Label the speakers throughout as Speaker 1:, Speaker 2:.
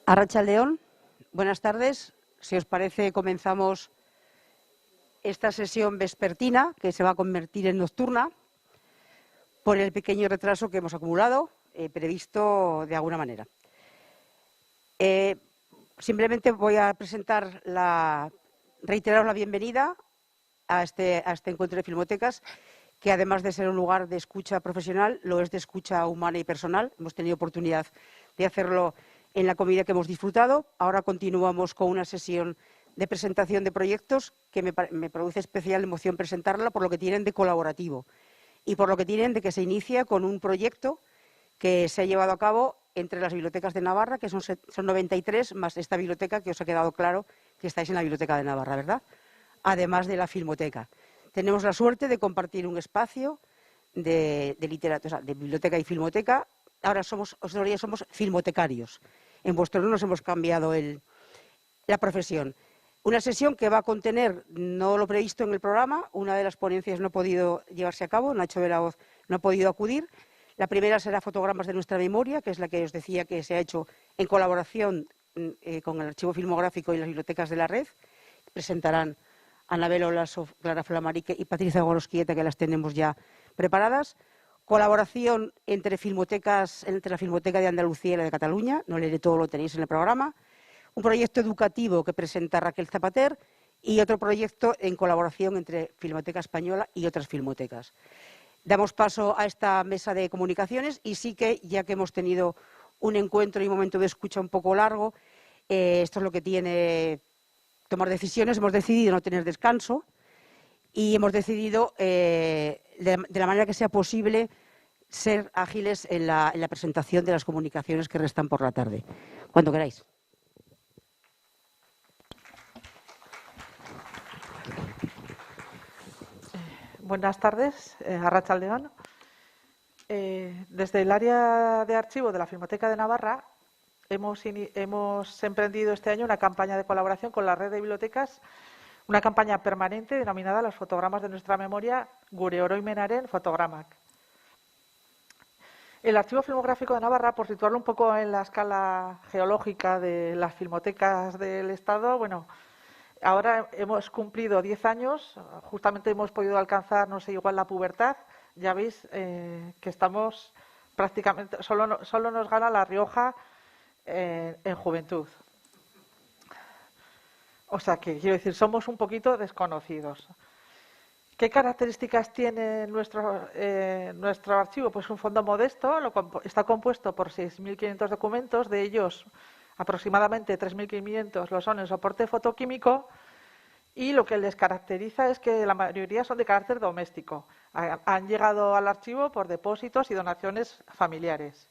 Speaker 1: Arratsaldeon, buenas tardes. Si os parece, comenzamos esta sesión vespertina, que se va a convertir en nocturna, por el pequeño retraso que hemos acumulado, previsto de alguna manera. Simplemente voy a reiteraros la bienvenida a este encuentro de filmotecas, que además de ser un lugar de escucha profesional, lo es de escucha humana y personal. Hemos tenido oportunidad de hacerlo en la comida que hemos disfrutado. Ahora continuamos con una sesión de presentación de proyectos que me produce especial emoción presentarla por lo que tienen de colaborativo y por lo que tienen de que se inicia con un proyecto que se ha llevado a cabo entre las bibliotecas de Navarra, que son 93, más esta biblioteca que os ha quedado claro que estáis en la Biblioteca de Navarra, ¿verdad? Además de la Filmoteca. Tenemos la suerte de compartir un espacio de literatura, de biblioteca y filmoteca. Ahora somos filmotecarios. En vuestro honor nos hemos cambiado la profesión. Una sesión que va a contener, no lo previsto en el programa, una de las ponencias no ha podido llevarse a cabo, Nacho Belaoz no ha podido acudir. La primera será Fotogramas de nuestra memoria, que es la que os decía que se ha hecho en colaboración con el Archivo Filmográfico y las bibliotecas de la red. Presentarán Anabel Olasov, Clara Flamarique y Patricia Gorosquieta, que las tenemos ya preparadas. Colaboración entre la Filmoteca de Andalucía y la de Cataluña, no leeré todo, lo tenéis en el programa. Un proyecto educativo que presenta Raquel Zapater y otro proyecto en colaboración entre Filmoteca Española y otras filmotecas. Damos paso a esta mesa de comunicaciones y sí que, ya que hemos tenido un encuentro y un momento de escucha un poco largo, esto es lo que tiene tomar decisiones. Hemos decidido no tener descanso y hemos decidido, de la manera que sea posible, ser ágiles en la presentación de las comunicaciones que restan por la tarde. Cuando queráis.
Speaker 2: Buenas tardes, Arratsaldeon. Desde el área de archivo de la Filmoteca de Navarra hemos emprendido este año una campaña de colaboración con la red de bibliotecas, una campaña permanente denominada Los fotogramas de nuestra memoria, gure oroimenaren fotogramak. El Archivo Filmográfico de Navarra, por situarlo un poco en la escala geológica de las filmotecas del Estado, bueno, ahora hemos cumplido 10 años, justamente hemos podido alcanzar, no sé, igual la pubertad. Ya veis que estamos prácticamente, solo nos gana La Rioja en juventud. O sea que, quiero decir, somos un poquito desconocidos. ¿Qué características tiene nuestro archivo? Pues un fondo modesto, está compuesto por 6.500 documentos, de ellos aproximadamente 3.500 lo son en soporte fotoquímico, y lo que les caracteriza es que la mayoría son de carácter doméstico. Han llegado al archivo por depósitos y donaciones familiares.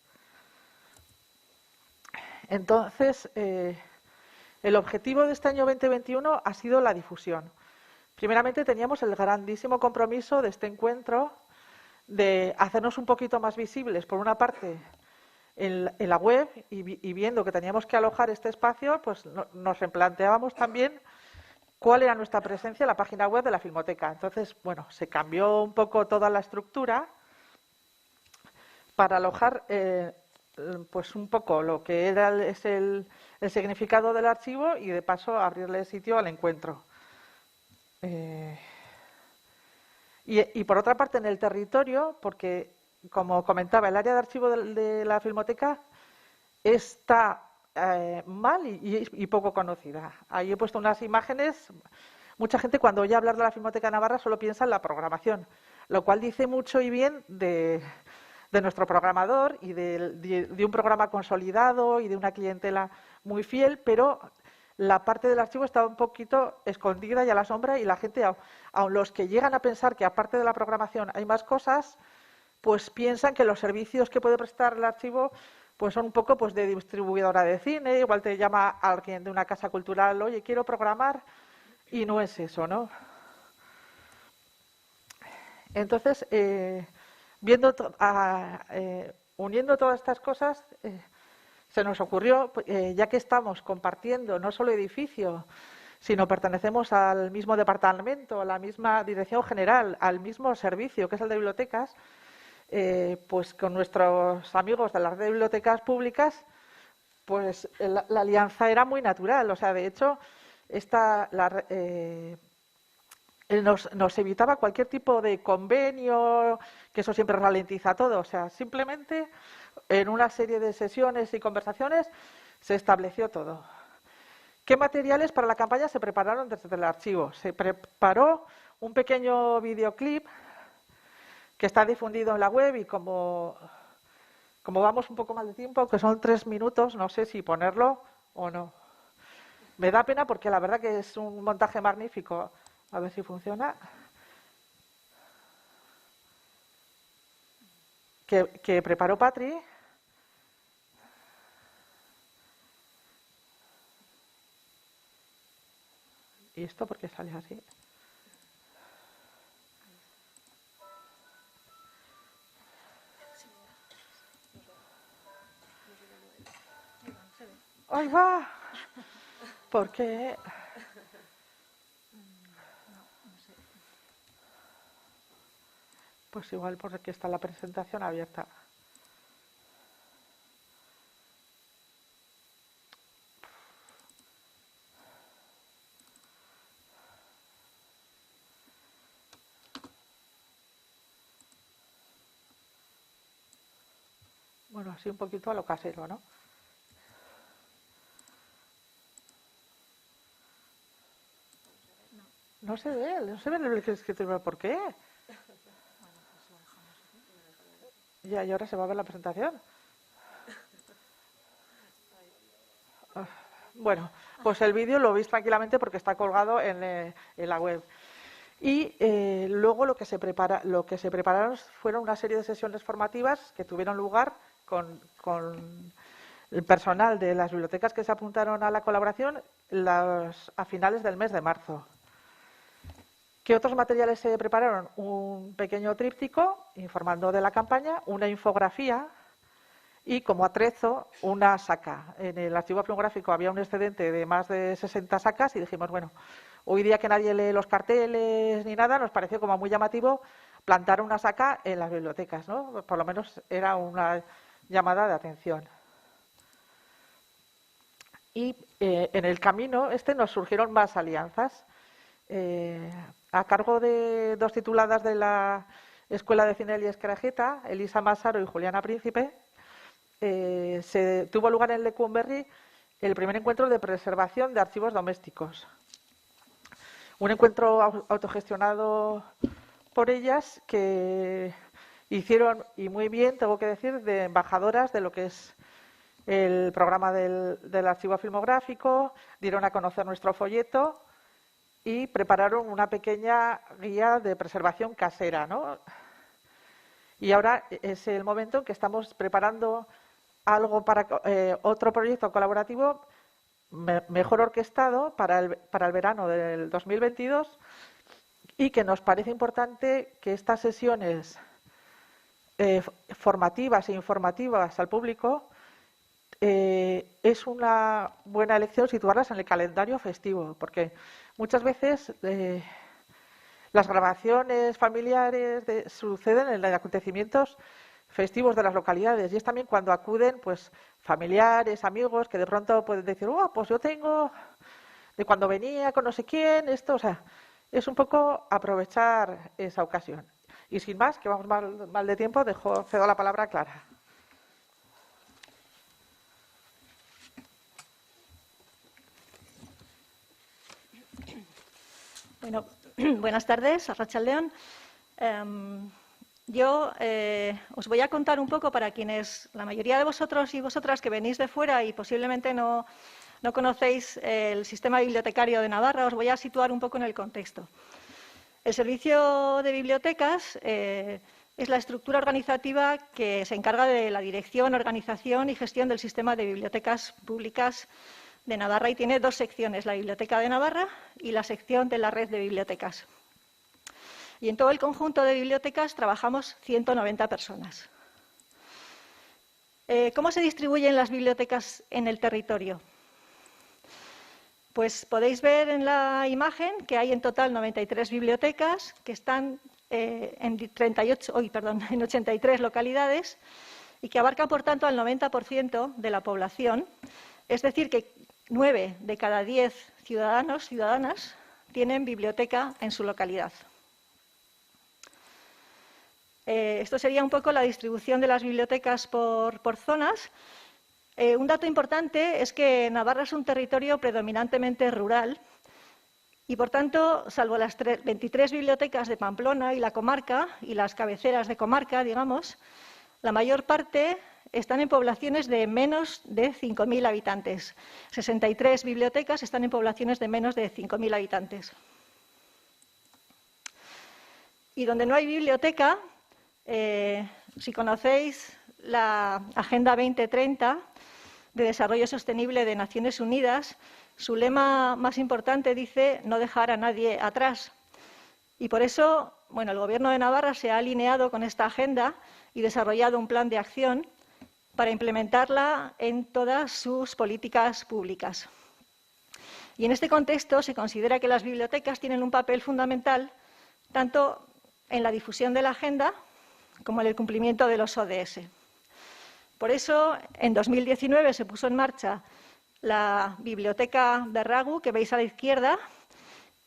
Speaker 2: Entonces, el objetivo de este año 2021 ha sido la difusión. Primeramente teníamos el grandísimo compromiso de este encuentro de hacernos un poquito más visibles, por una parte, en la web, y viendo que teníamos que alojar este espacio, pues nos replanteábamos también cuál era nuestra presencia en la página web de la Filmoteca. Entonces, bueno, se cambió un poco toda la estructura para alojar pues un poco lo que es el significado del archivo y de paso abrirle sitio al encuentro. Y por otra parte en el territorio, porque como comentaba, el área de archivo de la Filmoteca está mal y poco conocida. Ahí he puesto unas imágenes. Mucha gente cuando oye hablar de la Filmoteca de Navarra solo piensa en la programación, lo cual dice mucho y bien de nuestro programador y de un programa consolidado y de una clientela muy fiel, pero la parte del archivo está un poquito escondida y a la sombra, y la gente, aun los que llegan a pensar que aparte de la programación hay más cosas, pues piensan que los servicios que puede prestar el archivo pues son un poco pues de distribuidora de cine. Igual te llama alguien de una casa cultural, oye, quiero programar, y no es eso, ¿no? Entonces, uniendo todas estas cosas, se nos ocurrió, ya que estamos compartiendo no solo edificio, sino pertenecemos al mismo departamento, a la misma dirección general, al mismo servicio, que es el de bibliotecas, pues con nuestros amigos de la red de bibliotecas públicas pues la alianza era muy natural. O sea, de hecho, nos evitaba cualquier tipo de convenio, que eso siempre ralentiza todo. O sea, simplemente en una serie de sesiones y conversaciones se estableció todo. ¿Qué materiales para la campaña se prepararon desde el archivo? Se preparó un pequeño videoclip que está difundido en la web y como vamos un poco más de tiempo, que son 3 minutos, no sé si ponerlo o no. Me da pena porque la verdad que es un montaje magnífico. A ver si funciona. Que preparó Patri. ¿Y esto por qué sale así? ¡Ahí va! ¿Por qué? Pues igual porque está la presentación abierta. Bueno, así un poquito a lo casero, ¿no? No se ve el escritorio. ¿Por qué? Ya, y ahora se va a ver la presentación. Bueno, pues el vídeo lo veis tranquilamente porque está colgado en la web. Y luego lo que se prepararon fueron una serie de sesiones formativas que tuvieron lugar con el personal de las bibliotecas que se apuntaron a la colaboración a finales del mes de marzo. ¿Qué otros materiales se prepararon? Un pequeño tríptico informando de la campaña, una infografía y como atrezo una saca. En el archivo filmográfico había un excedente de más de 60 sacas y dijimos, bueno, hoy día que nadie lee los carteles ni nada, nos pareció como muy llamativo plantar una saca en las bibliotecas, ¿no? Por lo menos era una llamada de atención. Y en el camino nos surgieron más alianzas. A cargo de 2 tituladas de la Escuela de Cine Elies Crageta, Elisa Masaro y Juliana Príncipe, se tuvo lugar en Lecumberri el primer encuentro de preservación de archivos domésticos. Un encuentro autogestionado por ellas que hicieron, y muy bien, tengo que decir, de embajadoras de lo que es el programa del archivo filmográfico, dieron a conocer nuestro folleto y prepararon una pequeña guía de preservación casera, ¿no? Y ahora es el momento en que estamos preparando algo para otro proyecto colaborativo mejor orquestado para el verano del 2022 y que nos parece importante que estas sesiones formativas e informativas al público es una buena elección situarlas en el calendario festivo, porque muchas veces las grabaciones familiares suceden en acontecimientos festivos de las localidades y es también cuando acuden pues familiares, amigos que de pronto pueden decir, pues yo tengo de cuando venía con no sé quién, esto, o sea, es un poco aprovechar esa ocasión. Y sin más, que vamos mal de tiempo, cedo la palabra a Clara.
Speaker 3: Bueno, buenas tardes, arratsaldeon. Yo os voy a contar un poco para quienes, la mayoría de vosotros y vosotras que venís de fuera y posiblemente no conocéis el sistema bibliotecario de Navarra, os voy a situar un poco en el contexto. El Servicio de Bibliotecas es la estructura organizativa que se encarga de la dirección, organización y gestión del sistema de bibliotecas públicas de Navarra y tiene 2 secciones, la Biblioteca de Navarra y la sección de la red de bibliotecas. Y en todo el conjunto de bibliotecas trabajamos 190 personas. ¿Cómo se distribuyen las bibliotecas en el territorio? Pues podéis ver en la imagen que hay en total 93 bibliotecas que están en 83 localidades y que abarcan, por tanto, al 90% de la población. Es decir, que 9 de cada 10 ciudadanos, ciudadanas, tienen biblioteca en su localidad. Esto sería un poco la distribución de las bibliotecas por zonas. Un dato importante es que Navarra es un territorio predominantemente rural y, por tanto, salvo las 23 bibliotecas de Pamplona y la comarca y las cabeceras de comarca, digamos, la mayor parte están en poblaciones de menos de 5.000 habitantes. 63 bibliotecas están en poblaciones de menos de 5.000 habitantes. Y donde no hay biblioteca, si conocéis la Agenda 2030 de Desarrollo Sostenible de Naciones Unidas, su lema más importante dice no dejar a nadie atrás. Y por eso, bueno, el Gobierno de Navarra se ha alineado con esta agenda y desarrollado un plan de acción para implementarla en todas sus políticas públicas. Y en este contexto se considera que las bibliotecas tienen un papel fundamental tanto en la difusión de la agenda como en el cumplimiento de los ODS. Por eso, en 2019 se puso en marcha la Biblioteca de Ragu, que veis a la izquierda,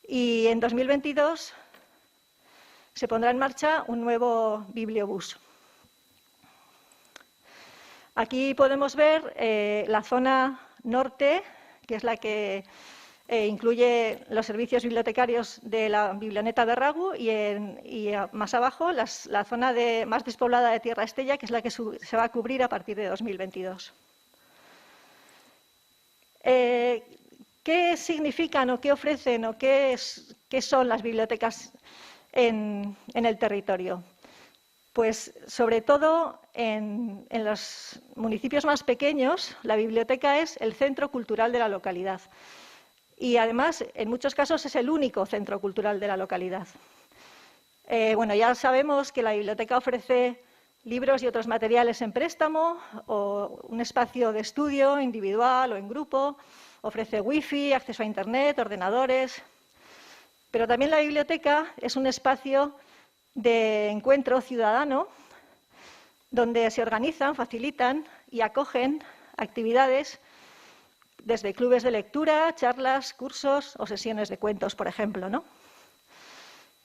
Speaker 3: y en 2022 se pondrá en marcha un nuevo bibliobús. Aquí podemos ver la zona norte, que es la que incluye los servicios bibliotecarios de la Biblioneta de Ragu, y más abajo la zona más despoblada de Tierra Estella, que es la que se va a cubrir a partir de 2022. ¿Qué significan o qué ofrecen o qué son las bibliotecas en el territorio? Pues sobre todo en los municipios más pequeños, la biblioteca es el centro cultural de la localidad. Y además, en muchos casos, es el único centro cultural de la localidad. Bueno, ya sabemos que la biblioteca ofrece libros y otros materiales en préstamo, o un espacio de estudio individual o en grupo, ofrece wifi, acceso a internet, ordenadores. Pero también la biblioteca es un espacio de encuentro ciudadano donde se organizan, facilitan y acogen actividades desde clubes de lectura, charlas, cursos o sesiones de cuentos, por ejemplo, ¿no?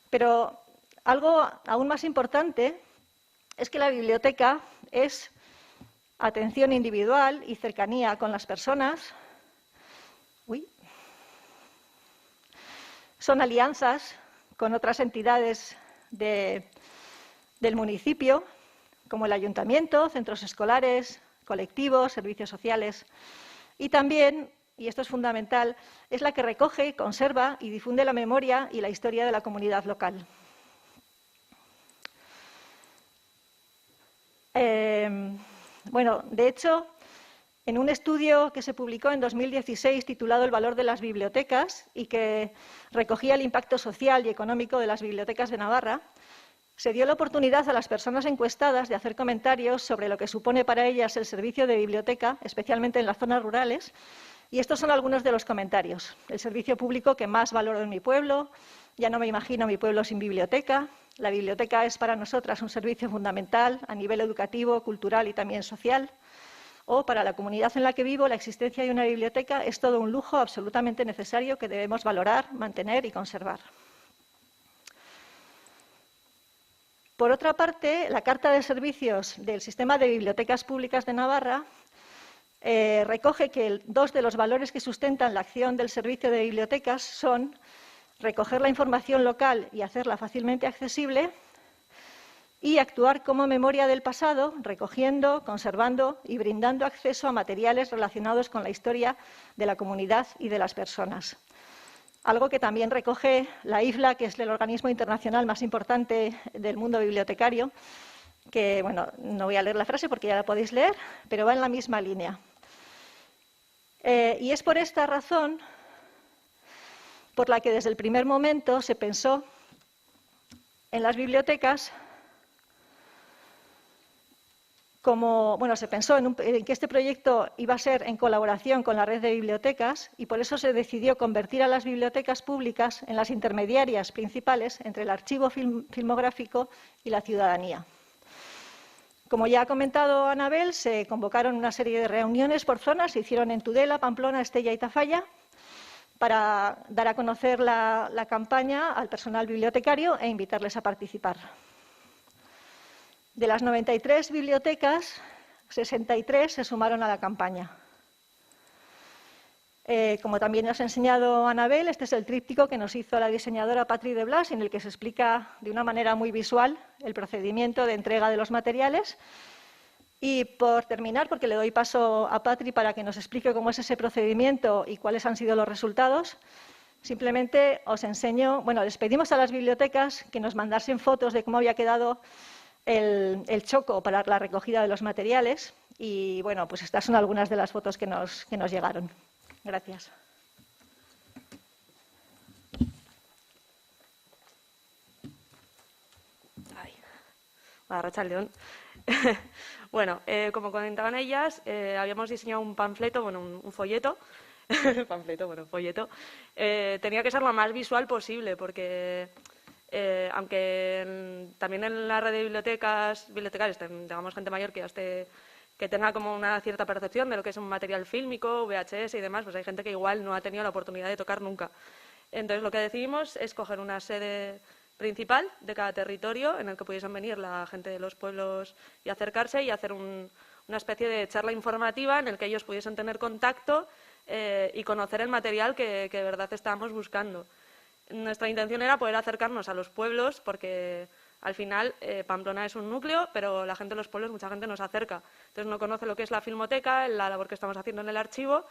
Speaker 3: Pero algo aún más importante es que la biblioteca es atención individual y cercanía con las personas. Son alianzas con otras entidades del municipio, como el ayuntamiento, centros escolares, colectivos, servicios sociales. Y también, y esto es fundamental, es la que recoge, conserva y difunde la memoria y la historia de la comunidad local. Bueno, de hecho, en un estudio que se publicó en 2016 titulado El valor de las bibliotecas y que recogía el impacto social y económico de las bibliotecas de Navarra, se dio la oportunidad a las personas encuestadas de hacer comentarios sobre lo que supone para ellas el servicio de biblioteca, especialmente en las zonas rurales, y estos son algunos de los comentarios. El servicio público que más valoro en mi pueblo, ya no me imagino mi pueblo sin biblioteca, la biblioteca es para nosotras un servicio fundamental a nivel educativo, cultural y también social, o para la comunidad en la que vivo, la existencia de una biblioteca es todo un lujo absolutamente necesario que debemos valorar, mantener y conservar. Por otra parte, la Carta de Servicios del Sistema de Bibliotecas Públicas de Navarra recoge que dos de los valores que sustentan la acción del servicio de bibliotecas son recoger la información local y hacerla fácilmente accesible, y actuar como memoria del pasado, recogiendo, conservando y brindando acceso a materiales relacionados con la historia de la comunidad y de las personas. Algo que también recoge la IFLA, que es el organismo internacional más importante del mundo bibliotecario, que, bueno, no voy a leer la frase porque ya la podéis leer, pero va en la misma línea. Y es por esta razón por la que desde el primer momento se pensó en las bibliotecas se pensó en que este proyecto iba a ser en colaboración con la red de bibliotecas y por eso se decidió convertir a las bibliotecas públicas en las intermediarias principales entre el archivo filmográfico y la ciudadanía. Como ya ha comentado Anabel, se convocaron una serie de reuniones por zonas, se hicieron en Tudela, Pamplona, Estella y Tafalla, para dar a conocer la campaña al personal bibliotecario e invitarles a participar. De las 93 bibliotecas, 63 se sumaron a la campaña. Como también nos ha enseñado Anabel, este es el tríptico que nos hizo la diseñadora Patri de Blas, en el que se explica de una manera muy visual el procedimiento de entrega de los materiales. Y por terminar, porque le doy paso a Patri para que nos explique cómo es ese procedimiento y cuáles han sido los resultados, simplemente os enseño, bueno, les pedimos a las bibliotecas que nos mandasen fotos de cómo había quedado el choco para la recogida de los materiales y, bueno, pues estas son algunas de las fotos que nos llegaron. Gracias.
Speaker 4: Arratsalde on. Bueno, como comentaban ellas, habíamos diseñado un panfleto, bueno, un folleto, panfleto, bueno, folleto. Tenía que ser lo más visual posible porque, aunque también en la red de bibliotecarios tengamos gente mayor que ya que tenga como una cierta percepción de lo que es un material fílmico, VHS y demás, pues hay gente que igual no ha tenido la oportunidad de tocar nunca. Entonces, lo que decidimos es coger una sede principal de cada territorio en el que pudiesen venir la gente de los pueblos y acercarse y hacer una especie de charla informativa en el que ellos pudiesen tener contacto y conocer el material que de verdad estábamos buscando. Nuestra intención era poder acercarnos a los pueblos porque al final Pamplona es un núcleo, pero la gente de los pueblos, mucha gente nos acerca. Entonces no conoce lo que es la filmoteca, la labor que estamos haciendo en el archivo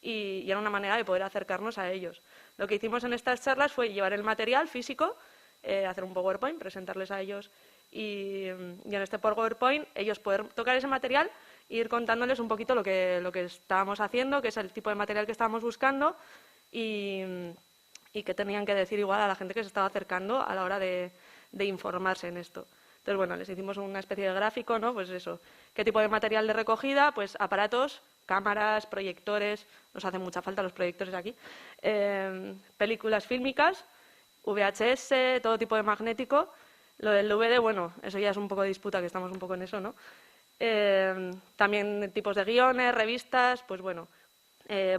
Speaker 4: y era una manera de poder acercarnos a ellos. Lo que hicimos en estas charlas fue llevar el material físico, hacer un PowerPoint, presentarles a ellos y en este PowerPoint ellos poder tocar ese material e ir contándoles un poquito lo que estábamos haciendo, qué es el tipo de material que estábamos buscando y qué tenían que decir igual a la gente que se estaba acercando a la hora de informarse en esto. Entonces, bueno, les hicimos una especie de gráfico, ¿no? Pues eso, qué tipo de material de recogida, pues aparatos, cámaras, proyectores, nos hacen mucha falta los proyectores aquí, películas fílmicas, VHS, todo tipo de magnético. Lo del DVD, bueno, eso ya es un poco de disputa, que estamos un poco en eso, ¿no? También tipos de guiones, revistas, pues bueno,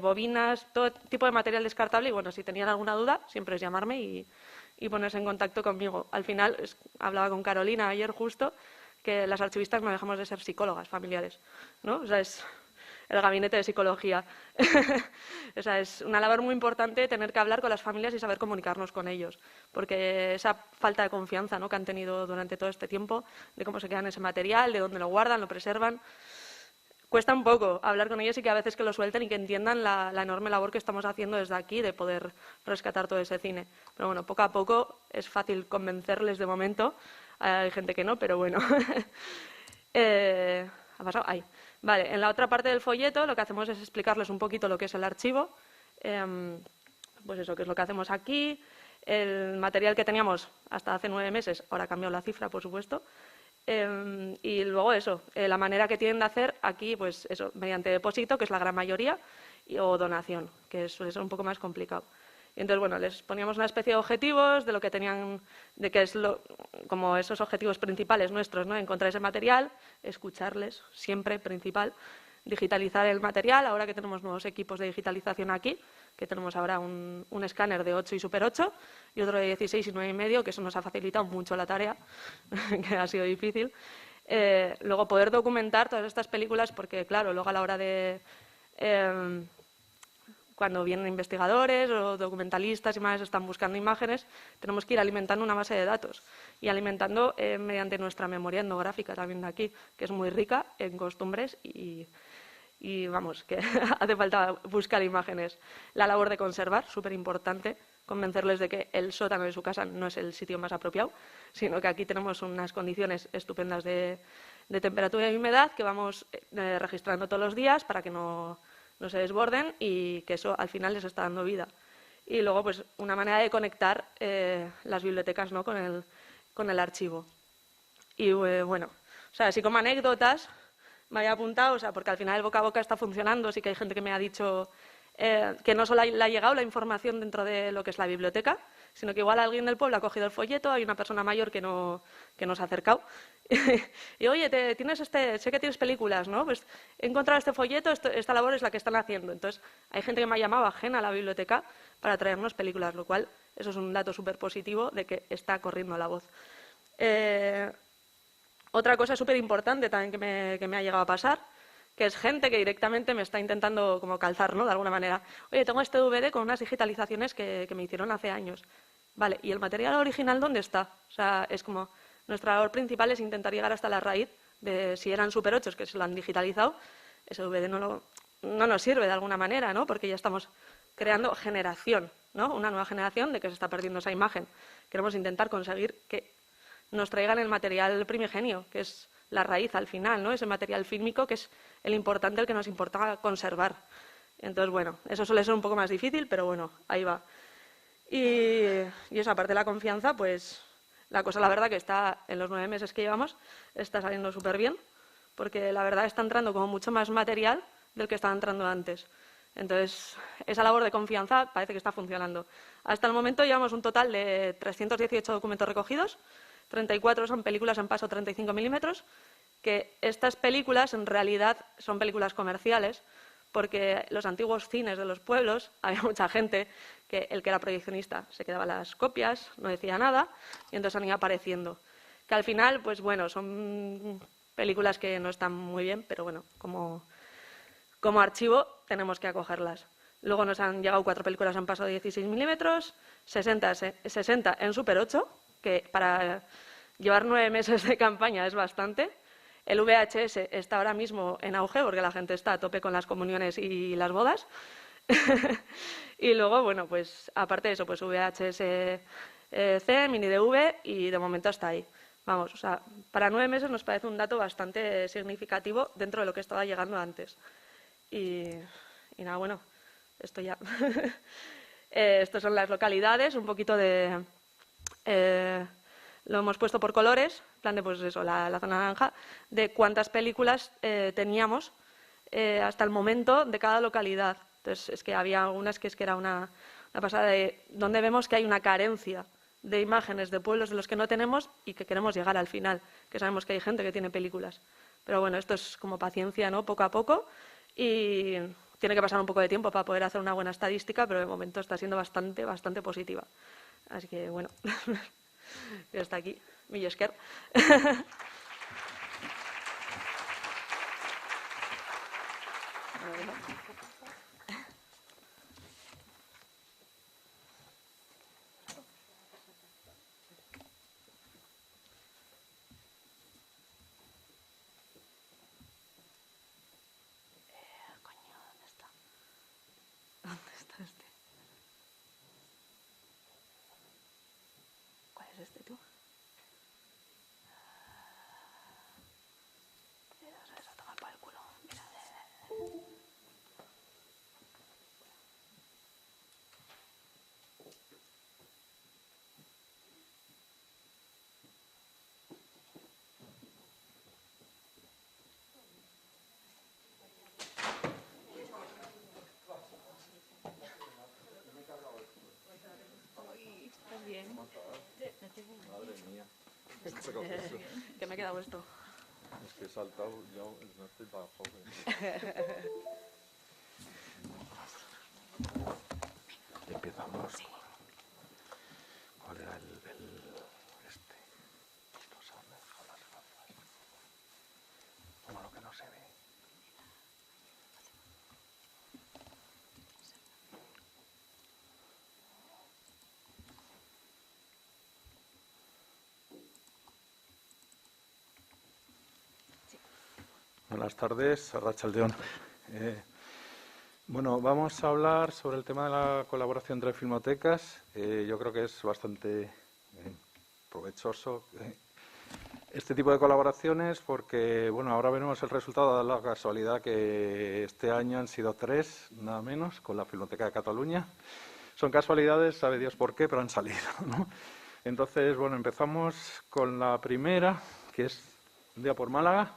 Speaker 4: bobinas, todo tipo de material descartable. Y bueno, si tenían alguna duda, siempre es llamarme y ponerse en contacto conmigo. Al final, hablaba con Carolina ayer justo, que las archivistas no dejamos de ser psicólogas familiares, ¿no? O sea, es el gabinete de psicología. O sea, es una labor muy importante tener que hablar con las familias y saber comunicarnos con ellos, porque esa falta de confianza, ¿no?, que han tenido durante todo este tiempo, de cómo se quedan ese material, de dónde lo guardan, lo preservan, cuesta un poco hablar con ellos y que a veces que lo suelten y que entiendan la enorme labor que estamos haciendo desde aquí de poder rescatar todo ese cine. Pero bueno, poco a poco es fácil convencerles de momento. Hay gente que no, pero bueno. ¿Ha pasado? Ahí. Vale, en la otra parte del folleto lo que hacemos es explicarles un poquito lo que es el archivo. Pues eso, que es lo que hacemos aquí. El material que teníamos hasta hace 9 meses, ahora ha cambiado la cifra, por supuesto. Y luego eso, la manera que tienen de hacer aquí, pues eso, mediante depósito, que es la gran mayoría, o donación, que suele ser un poco más complicado. Y entonces, bueno, les poníamos una especie de objetivos de lo que tenían, de que es como esos objetivos principales nuestros, ¿no? Encontrar ese material, escucharles, siempre principal, digitalizar el material, ahora que tenemos nuevos equipos de digitalización aquí, que tenemos ahora un escáner de 8 y Super 8 y otro de 16 y 9,5, que eso nos ha facilitado mucho la tarea, que ha sido difícil. Luego poder documentar todas estas películas, porque claro, luego a la hora de cuando vienen investigadores o documentalistas y más están buscando imágenes, tenemos que ir alimentando una base de datos y alimentando mediante nuestra memoria etnográfica también de aquí, que es muy rica en costumbres y vamos, que hace falta buscar imágenes. La labor de conservar, súper importante, convencerles de que el sótano de su casa no es el sitio más apropiado, sino que aquí tenemos unas condiciones estupendas de temperatura y humedad que vamos registrando todos los días para que no se desborden y que eso al final les está dando vida. Y luego, pues, una manera de conectar las bibliotecas, ¿no?, con el archivo. Y bueno, o sea, así como anécdotas, me había apuntado, o sea, porque al final el boca a boca está funcionando, sí que hay gente que me ha dicho que no solo le ha llegado la información dentro de lo que es la biblioteca, sino que igual alguien del pueblo ha cogido el folleto, hay una persona mayor que no se ha acercado. Y oye, sé que tienes películas, ¿no? Pues he encontrado este folleto, esta labor es la que están haciendo. Entonces, hay gente que me ha llamado ajena a la biblioteca para traernos películas, lo cual eso es un dato súper positivo de que está corriendo la voz. Otra cosa súper importante también que me ha llegado a pasar, que es gente que directamente me está intentando como calzar, ¿no? De alguna manera. Oye, tengo este DVD con unas digitalizaciones que me hicieron hace años. Vale, ¿y el material original dónde está? O sea, es como nuestra labor principal es intentar llegar hasta la raíz de si eran Super 8 que se lo han digitalizado, ese DVD no nos sirve de alguna manera, ¿no? Porque ya estamos creando generación, ¿no? Una nueva generación de que se está perdiendo esa imagen. Queremos intentar conseguir que nos traigan el material primigenio, que es la raíz al final, ¿no? Ese material fílmico que es el importante, el que nos importa conservar. Entonces, bueno, eso suele ser un poco más difícil, pero bueno, ahí va. Y esa parte de la confianza, pues la cosa, la verdad, que está en los 9 meses que llevamos, está saliendo súper bien, porque la verdad está entrando como mucho más material del que estaba entrando antes. Entonces, esa labor de confianza parece que está funcionando. Hasta el momento llevamos un total de 318 documentos recogidos, 34 son películas en paso 35 milímetros, que estas películas en realidad son películas comerciales, porque los antiguos cines de los pueblos había mucha gente que el que era proyeccionista se quedaba las copias, no decía nada, y entonces han ido apareciendo. Que al final, pues bueno, son películas que no están muy bien, pero bueno, como archivo tenemos que acogerlas. Luego nos han llegado 4 películas en paso de 16 milímetros, 60 en Super 8, que para llevar 9 meses de campaña es bastante. El VHS está ahora mismo en auge porque la gente está a tope con las comuniones y las bodas. Y luego, bueno, pues aparte de eso, pues VHS C, mini DV y de momento hasta ahí. Vamos, o sea, para 9 meses nos parece un dato bastante significativo dentro de lo que estaba llegando antes. Y nada, bueno, esto ya. Estas son las localidades, un poquito de... lo hemos puesto por colores, en plan de, pues eso, la zona naranja, de cuántas películas teníamos hasta el momento de cada localidad. Entonces, es que había algunas que era una pasada de donde vemos que hay una carencia de imágenes de pueblos de los que no tenemos y que queremos llegar al final, que sabemos que hay gente que tiene películas. Pero bueno, esto es como paciencia, ¿no? Poco a poco, y tiene que pasar un poco de tiempo para poder hacer una buena estadística, pero de momento está siendo bastante, bastante positiva. Así que, bueno, ya está aquí, mi Esker. ¿Cuál es este tú? Eso a tomar por el culo. Mira. ¿Estás bien?
Speaker 5: Madre mía.
Speaker 4: Que me he quedado esto.
Speaker 5: Es que he saltado, yo no estoy tan joven. Empezamos. Sí. ¿Cuál era este? No sé dónde he dejado las gafas. Como lo que no se ve. Buenas tardes, Arratsaldeon. Bueno, vamos a hablar sobre el tema de la colaboración entre filmotecas. Yo creo que es bastante provechoso este tipo de colaboraciones porque, bueno, ahora veremos el resultado de la casualidad que este año han sido 3, nada menos, con la Filmoteca de Cataluña. Son casualidades, sabe Dios por qué, pero han salido, ¿no? Entonces, bueno, empezamos con la primera, que es un día por Málaga.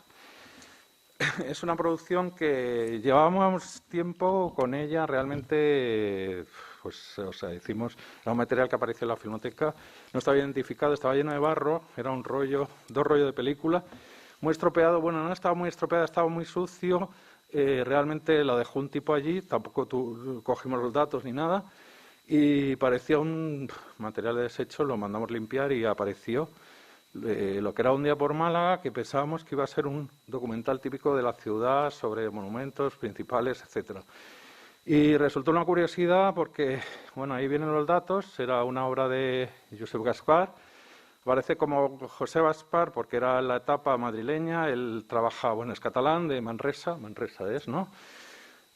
Speaker 5: es una producción que llevábamos tiempo con ella realmente, pues, o sea, hicimos, era un material que apareció en la Filmoteca, no estaba identificado, estaba lleno de barro, era un rollo, 2 rollos de película, muy estropeado, bueno, no estaba muy estropeado, estaba muy sucio, realmente lo dejó un tipo allí, tampoco cogimos los datos ni nada, y parecía un material de desecho, lo mandamos limpiar y apareció lo que era Un día por Málaga, que pensábamos que iba a ser un documental típico de la ciudad sobre monumentos principales, etcétera. Y resultó una curiosidad porque, bueno, ahí vienen los datos, era una obra de Josep Gaspar, aparece como José Gaspar porque era la etapa madrileña, él trabaja, bueno, es catalán, de Manresa es, ¿no?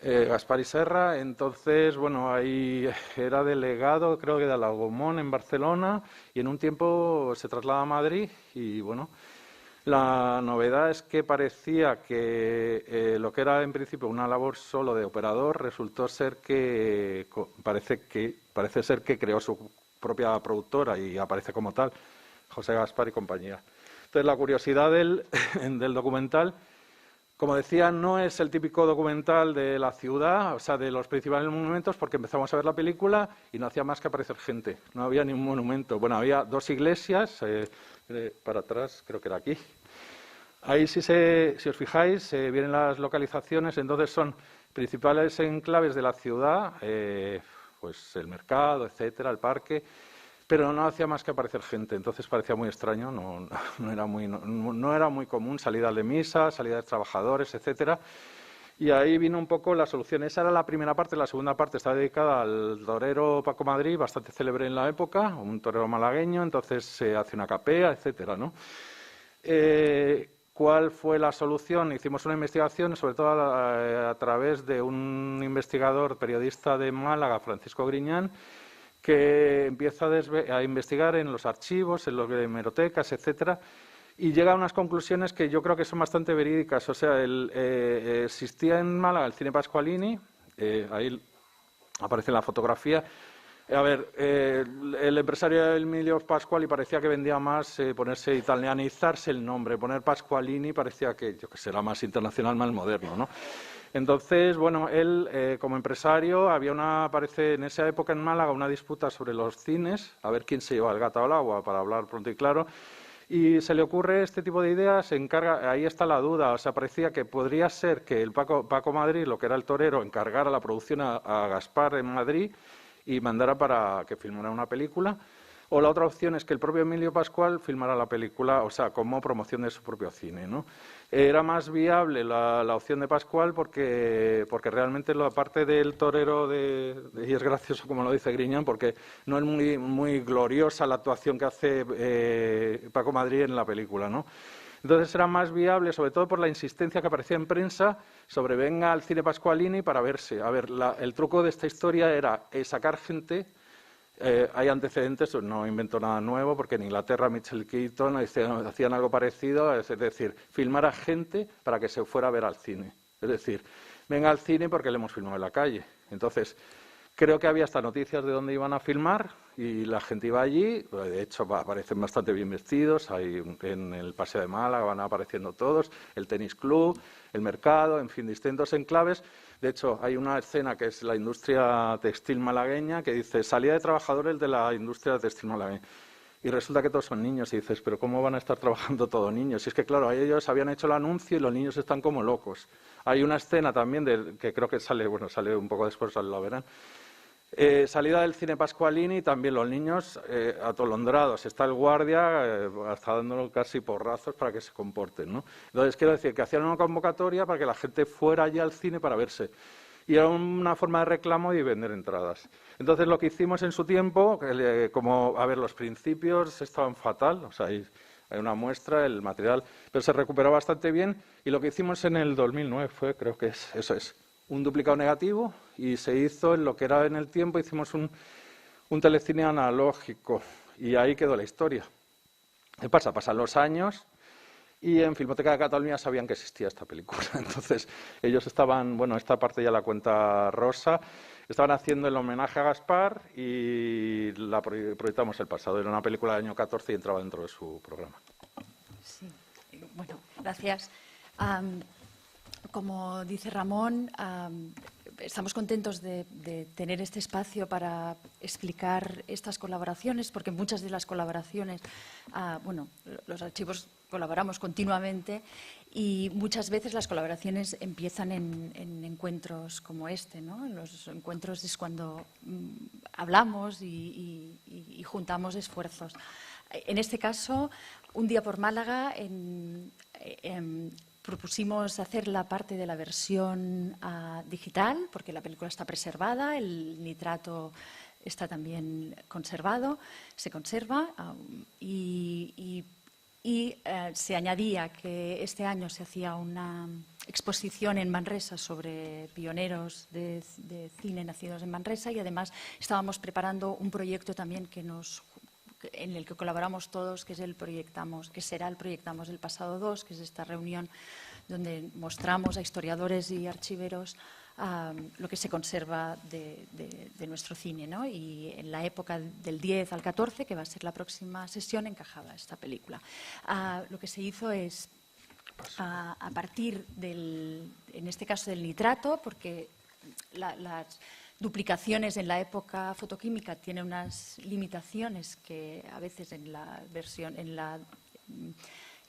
Speaker 5: Gaspar y Serra, entonces, bueno, ahí era delegado, creo que de Alagomón en Barcelona, y en un tiempo se traslada a Madrid y, bueno, la novedad es que parecía que lo que era en principio una labor solo de operador resultó ser que parece ser que creó su propia productora y aparece como tal, José Gaspar y compañía. Entonces, la curiosidad del documental, como decía, no es el típico documental de la ciudad, o sea, de los principales monumentos, porque empezamos a ver la película y no hacía más que aparecer gente. No había ni un monumento. Bueno, había 2 iglesias, para atrás, creo que era aquí. Ahí, si os fijáis, vienen las localizaciones, entonces son principales enclaves de la ciudad, pues el mercado, etcétera, el parque, pero no hacía más que aparecer gente, entonces parecía muy extraño, no era muy común, salidas de misa, salidas de trabajadores, etcétera. Y ahí vino un poco la solución. Esa era la primera parte, la segunda parte está dedicada al torero Paco Madrid, bastante célebre en la época, un torero malagueño, entonces se hace una capea, etcétera, ¿no? ¿Cuál fue la solución? Hicimos una investigación, sobre todo a través de un investigador periodista de Málaga, Francisco Griñán, que empieza a investigar en los archivos, en las hemerotecas, etcétera, y llega a unas conclusiones que yo creo que son bastante verídicas. O sea, existía en Málaga el cine Pascualini, ahí aparece en la fotografía. A ver, el empresario Emilio Pasquali parecía que vendía más ponerse italianizarse el nombre, poner Pasqualini parecía que, yo que sé, era más internacional, más moderno, ¿no? Entonces, bueno, él como empresario, aparece en esa época en Málaga una disputa sobre los cines, a ver quién se lleva el gato al agua, para hablar pronto y claro, y se le ocurre este tipo de ideas, se encarga, ahí está la duda, o sea, parecía que podría ser que el Paco Madrid, lo que era el torero, encargara la producción a Gaspar en Madrid y mandara para que filmara una película. O la otra opción es que el propio Emilio Pascual filmara la película, o sea, como promoción de su propio cine, ¿no? Era más viable la opción de Pascual porque realmente la parte del torero y es gracioso como lo dice Griñán, porque no es muy gloriosa la actuación que hace Paco Madrid en la película, ¿no? Entonces era más viable, sobre todo por la insistencia que aparecía en prensa sobre venga al cine Pascualini para verse. A ver, el truco de esta historia era sacar gente. Hay antecedentes, no invento nada nuevo, porque en Inglaterra Michael Keaton hacían algo parecido, es decir, filmar a gente para que se fuera a ver al cine. Es decir, venga al cine porque le hemos filmado en la calle. Entonces, creo que había hasta noticias de dónde iban a filmar y la gente iba allí. De hecho, aparecen bastante bien vestidos. Hay en el Paseo de Málaga van apareciendo todos, el tenis club, el mercado, en fin, distintos enclaves. De hecho, hay una escena que es la industria textil malagueña que dice salida de trabajadores de la industria textil malagueña. Y resulta que todos son niños y dices, pero ¿cómo van a estar trabajando todos niños? Y es que, claro, ellos habían hecho el anuncio y los niños están como locos. Hay una escena también que creo que sale un poco después, lo verán. Salida del cine Pascualini, también los niños atolondrados. Está el guardia, está dándolo casi porrazos para que se comporten, ¿no? Entonces, quiero decir que hacían una convocatoria para que la gente fuera allá al cine para verse. Y era una forma de reclamo y vender entradas. Entonces, lo que hicimos en su tiempo, los principios estaban fatal, o sea, hay una muestra, el material, pero se recuperó bastante bien. Y lo que hicimos en el 2009 fue, creo que eso es, un duplicado negativo y se hizo en lo que era en el tiempo, hicimos un telecine analógico y ahí quedó la historia. ¿Qué pasa? Pasan los años y en Filmoteca de Cataluña sabían que existía esta película. Entonces ellos estaban, bueno, esta parte ya la cuenta Rosa, estaban haciendo el homenaje a Gaspar y la proyectamos el pasado. Era una película del año 14 y entraba dentro de su programa.
Speaker 6: Sí, bueno, gracias. como dice Ramón, estamos contentos de tener este espacio para explicar estas colaboraciones, porque muchas de las colaboraciones, bueno, los archivos colaboramos continuamente y muchas veces las colaboraciones empiezan en encuentros como este, ¿no? En los encuentros es cuando hablamos y juntamos esfuerzos. En este caso, Un día por Málaga, propusimos hacer la parte de la versión digital, porque la película está preservada, el nitrato está también conservado, se conserva y se añadía que este año se hacía una exposición en Manresa sobre pioneros de cine nacidos en Manresa y además estábamos preparando un proyecto también en el que colaboramos todos, que es que será el Proyectamos el Pasado 2, que es esta reunión donde mostramos a historiadores y archiveros lo que se conserva de nuestro cine, ¿no? Y en la época del 10 al 14, que va a ser la próxima sesión, encajaba esta película. Lo que se hizo es, a partir en este caso del nitrato, porque las duplicaciones en la época fotoquímica tienen unas limitaciones que a veces en la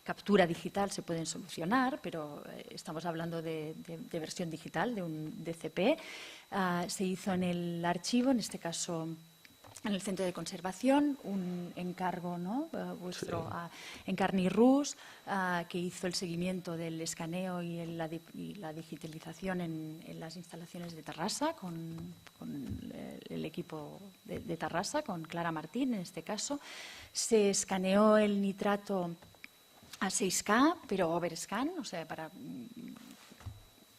Speaker 6: captura digital se pueden solucionar, pero estamos hablando de versión digital, de un DCP. Se hizo en el archivo, en este caso en el Centro de Conservación, un encargo, ¿no? Vuestro, Encarni Rus, que hizo el seguimiento del escaneo y la digitalización en las instalaciones de Tarrasa, con el equipo de Tarrasa, con Clara Martín en este caso. Se escaneó el nitrato a 6K, pero overscan, o sea, para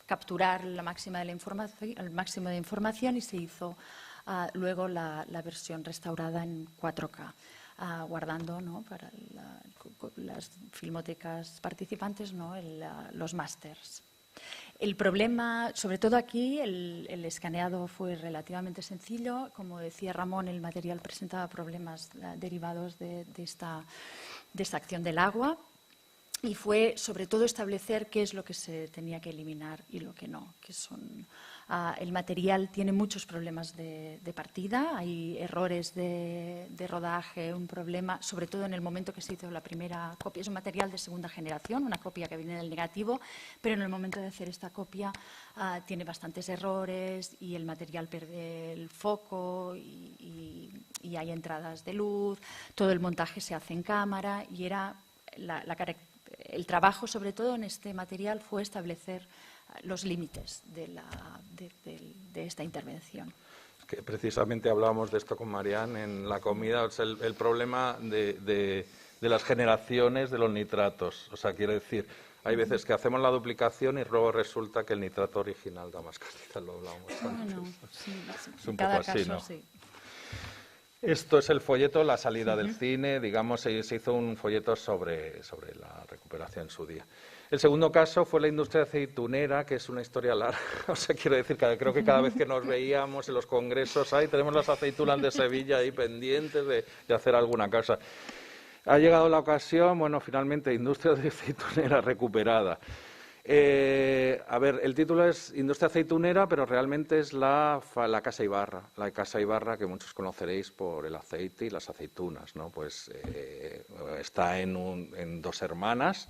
Speaker 6: capturar el máximo de información y se hizo luego la versión restaurada en 4K, guardando, ¿no?, para las filmotecas participantes, ¿no?, los másters. El problema, sobre todo aquí, el escaneado fue relativamente sencillo. Como decía Ramón, el material presentaba problemas derivados de esta acción del agua. Y fue, sobre todo, establecer qué es lo que se tenía que eliminar y lo que no. El material tiene muchos problemas de partida, hay errores de rodaje, un problema, sobre todo en el momento que se hizo la primera copia. Es un material de segunda generación, una copia que viene del negativo, pero en el momento de hacer esta copia tiene bastantes errores y el material pierde el foco y hay entradas de luz. Todo el montaje se hace en cámara y era el trabajo, sobre todo en este material, fue establecer los límites de esta intervención.
Speaker 5: Es que precisamente hablábamos de esto con Marianne en la comida, o sea, el problema de las generaciones de los nitratos. O sea, quiere decir, hay veces que hacemos la duplicación y luego resulta que el nitrato original da más cantidad, lo hablábamos antes.
Speaker 6: Bueno, sí,
Speaker 5: es un
Speaker 6: cada
Speaker 5: poco así,
Speaker 6: caso,
Speaker 5: ¿no?
Speaker 6: sí.
Speaker 5: Esto es el folleto, la salida del cine, digamos, se hizo un folleto sobre la recuperación en su día. El segundo caso fue la industria aceitunera, que es una historia larga. O sea, quiero decir, creo que cada vez que nos veíamos en los congresos, tenemos las aceitunas de Sevilla ahí pendientes de hacer alguna cosa. Ha llegado la ocasión, bueno, finalmente, industria aceitunera recuperada. A ver, el título es Industria aceitunera, pero realmente es la Casa Ibarra. La Casa Ibarra, que muchos conoceréis por el aceite y las aceitunas, ¿no? Pues está en Dos Hermanas.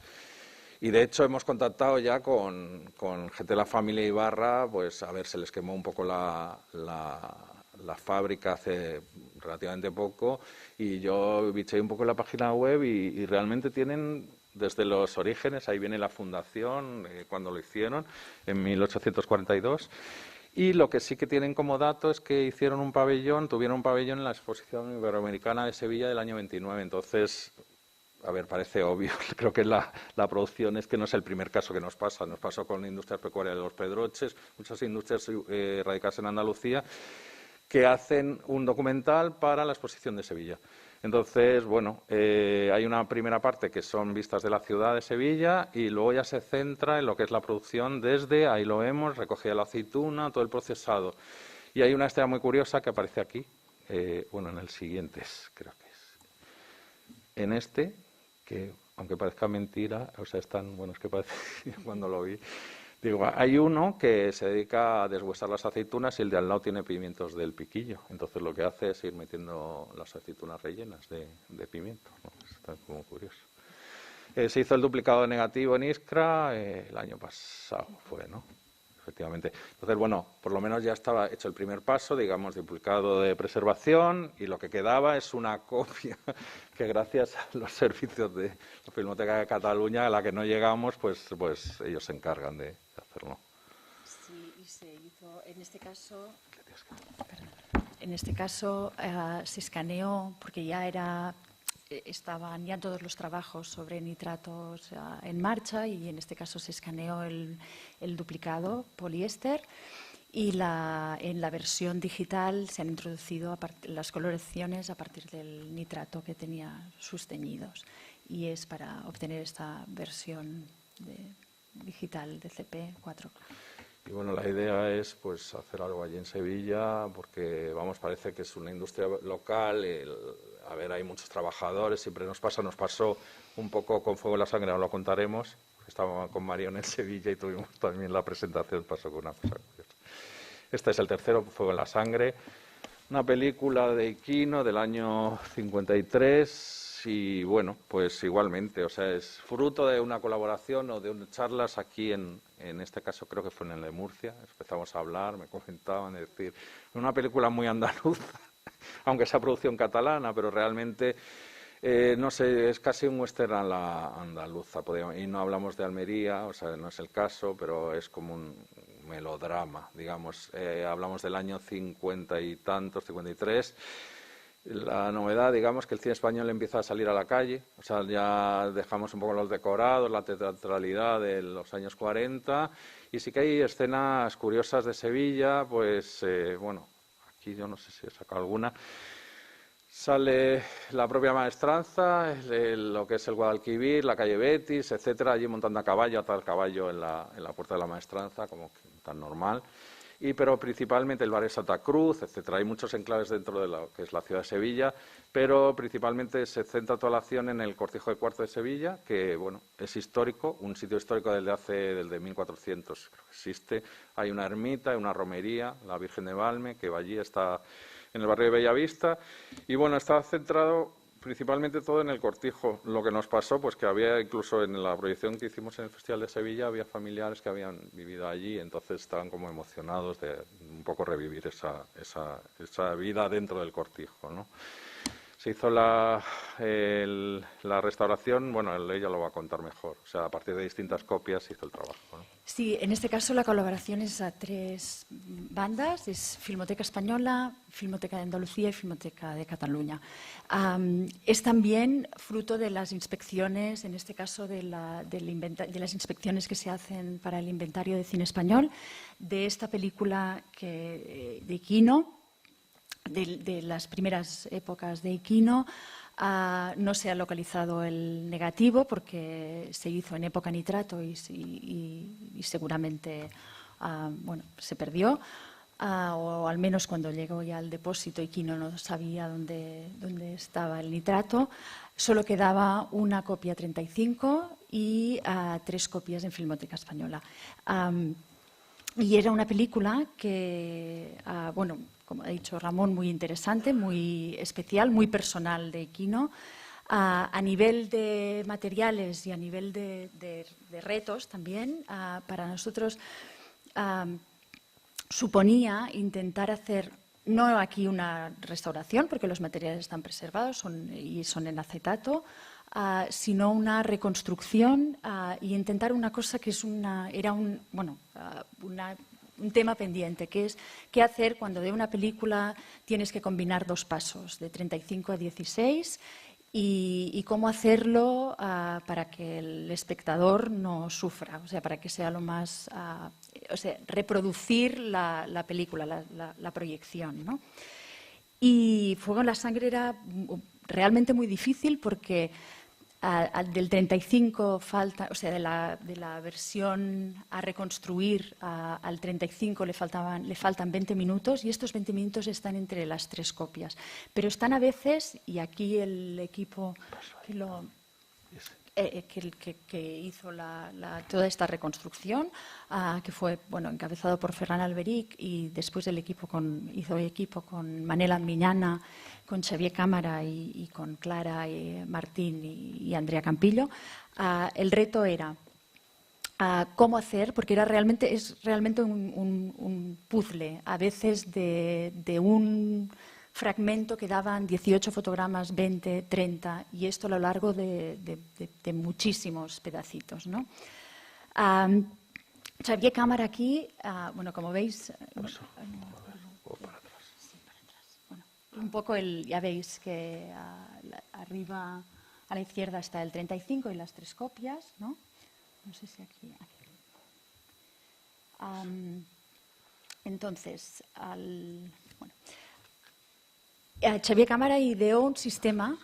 Speaker 5: Y de hecho hemos contactado ya con gente de la familia Ibarra, pues a ver, se les quemó un poco la fábrica hace relativamente poco y yo bicheé un poco en la página web y realmente tienen desde los orígenes, ahí viene la fundación, cuando lo hicieron, en 1842. Y lo que sí que tienen como dato es que tuvieron un pabellón en la Exposición Iberoamericana de Sevilla del año 29. Entonces, a ver, parece obvio, creo que la producción es que no es el primer caso que nos pasa. Nos pasó con la industria pecuaria de los Pedroches, muchas industrias radicadas en Andalucía, que hacen un documental para la Exposición de Sevilla. Entonces, bueno, hay una primera parte que son vistas de la ciudad de Sevilla y luego ya se centra en lo que es la producción desde, ahí lo vemos, recogida la aceituna, todo el procesado. Y hay una historia muy curiosa que aparece aquí, bueno, en el siguiente, creo que es. En este, que aunque parezca mentira, o sea, es que parece, cuando lo vi, Digo, hay uno que se dedica a deshuesar las aceitunas y el de al lado tiene pimientos del piquillo. Entonces lo que hace es ir metiendo las aceitunas rellenas de pimiento, ¿no? Está como curioso. Se hizo el duplicado negativo en Iskra el año pasado, fue, ¿no? Efectivamente. Entonces, bueno, por lo menos ya estaba hecho el primer paso, digamos, duplicado de preservación, y lo que quedaba es una copia que gracias a los servicios de la Filmoteca de Cataluña, a la que no llegamos, pues ellos se encargan de hacerlo.
Speaker 6: Sí, y se hizo, en este caso, se escaneó, porque estaban ya todos los trabajos sobre nitratos en marcha, y en este caso se escaneó el duplicado poliéster, y en la versión digital se han introducido las coloraciones a partir del nitrato que tenía sus teñidos, y es para obtener esta versión digital de CP 4K.
Speaker 5: Y bueno, la idea es pues hacer algo allí en Sevilla, porque vamos, parece que es una industria local. A ver, hay muchos trabajadores, siempre nos pasó un poco con Fuego en la Sangre, ahora lo contaremos. Estábamos con Marion en Sevilla y tuvimos también la presentación, pasó con una cosa curiosa. Este es el tercero, Fuego en la Sangre, una película de Iquino del año 53. Y bueno, pues igualmente, o sea, es fruto de una colaboración o de unas charlas aquí en este caso creo que fue en el de Murcia. Empezamos a hablar, me comentaban, es decir, una película muy andaluza, aunque sea producción catalana, pero realmente, no sé, es casi un western a la andaluza, y no hablamos de Almería, o sea, no es el caso, pero es como un melodrama, digamos. Hablamos del año 50 y tantos, 53. La novedad, digamos, que el cine español empieza a salir a la calle, o sea, ya dejamos un poco los decorados, la teatralidad de los años 40, y sí que hay escenas curiosas de Sevilla, pues, bueno, aquí yo no sé si he sacado alguna. Sale la propia maestranza, lo que es el Guadalquivir, la calle Betis, etcétera, allí montando a caballo, atar el caballo en la puerta de la maestranza, como tan normal. Pero principalmente el barrio Santa Cruz, etcétera. Hay muchos enclaves dentro de lo que es la ciudad de Sevilla, pero principalmente se centra toda la acción en el Cortijo de Cuarto de Sevilla, que bueno, es histórico, un sitio histórico desde 1400 creo que existe. Hay una ermita, hay una romería, la Virgen de Valme, que allí está en el barrio de Bellavista, y bueno, está centrado principalmente todo en el Cortijo. Lo que nos pasó, pues que había incluso en la proyección que hicimos en el Festival de Sevilla, había familiares que habían vivido allí, entonces estaban como emocionados de un poco revivir esa vida dentro del Cortijo, ¿no? Se hizo la restauración, bueno, ella lo va a contar mejor, o sea, a partir de distintas copias se hizo el trabajo, ¿no?
Speaker 6: Sí, en este caso la colaboración es a 3 bandas, es Filmoteca Española, Filmoteca de Andalucía y Filmoteca de Cataluña. Es también fruto de las inspecciones, en este caso de las inspecciones que se hacen para el inventario de cine español, de esta película de Iquino, de las primeras épocas de Iquino. No se ha localizado el negativo porque se hizo en época nitrato y seguramente bueno, se perdió, o al menos cuando llegó ya al depósito Iquino no sabía dónde estaba el nitrato. Solo quedaba una copia 35 y 3 copias en Filmoteca Española. Y era una película que, bueno, como ha dicho Ramón, muy interesante, muy especial, muy personal de Iquino. A nivel de materiales y a nivel de retos también, para nosotros suponía intentar hacer, no aquí una restauración, porque los materiales están preservados y son en acetato, sino una reconstrucción y intentar una cosa que era un tema pendiente, que es qué hacer cuando de una película tienes que combinar 2 pasos, de 35 a 16, y cómo hacerlo para que el espectador no sufra, o sea, para que sea lo más, o sea, reproducir la película, la proyección, ¿no? Y Fuego en la Sangre era realmente muy difícil porque del 35 falta, o sea, de la versión a reconstruir al 35 le faltan 20 minutos, y estos 20 minutos están entre las 3 copias. Pero están a veces, y aquí el equipo que hizo toda esta reconstrucción, que fue encabezado por Ferran Alberic, y después hizo equipo con Manela Miñana, con Xavier Cámara y con Clara Martín y Andrea Campillo. El reto era cómo hacer, porque es realmente un puzzle, a veces de un fragmento que daban 18 fotogramas, 20, 30, y esto a lo largo de muchísimos pedacitos, ¿no? Xavier Cámara aquí, como veis, un poco ya veis que arriba a la izquierda está el 35 y las 3 copias, ¿no? No sé si aquí. Entonces, Xavier Cámara ideó un sistema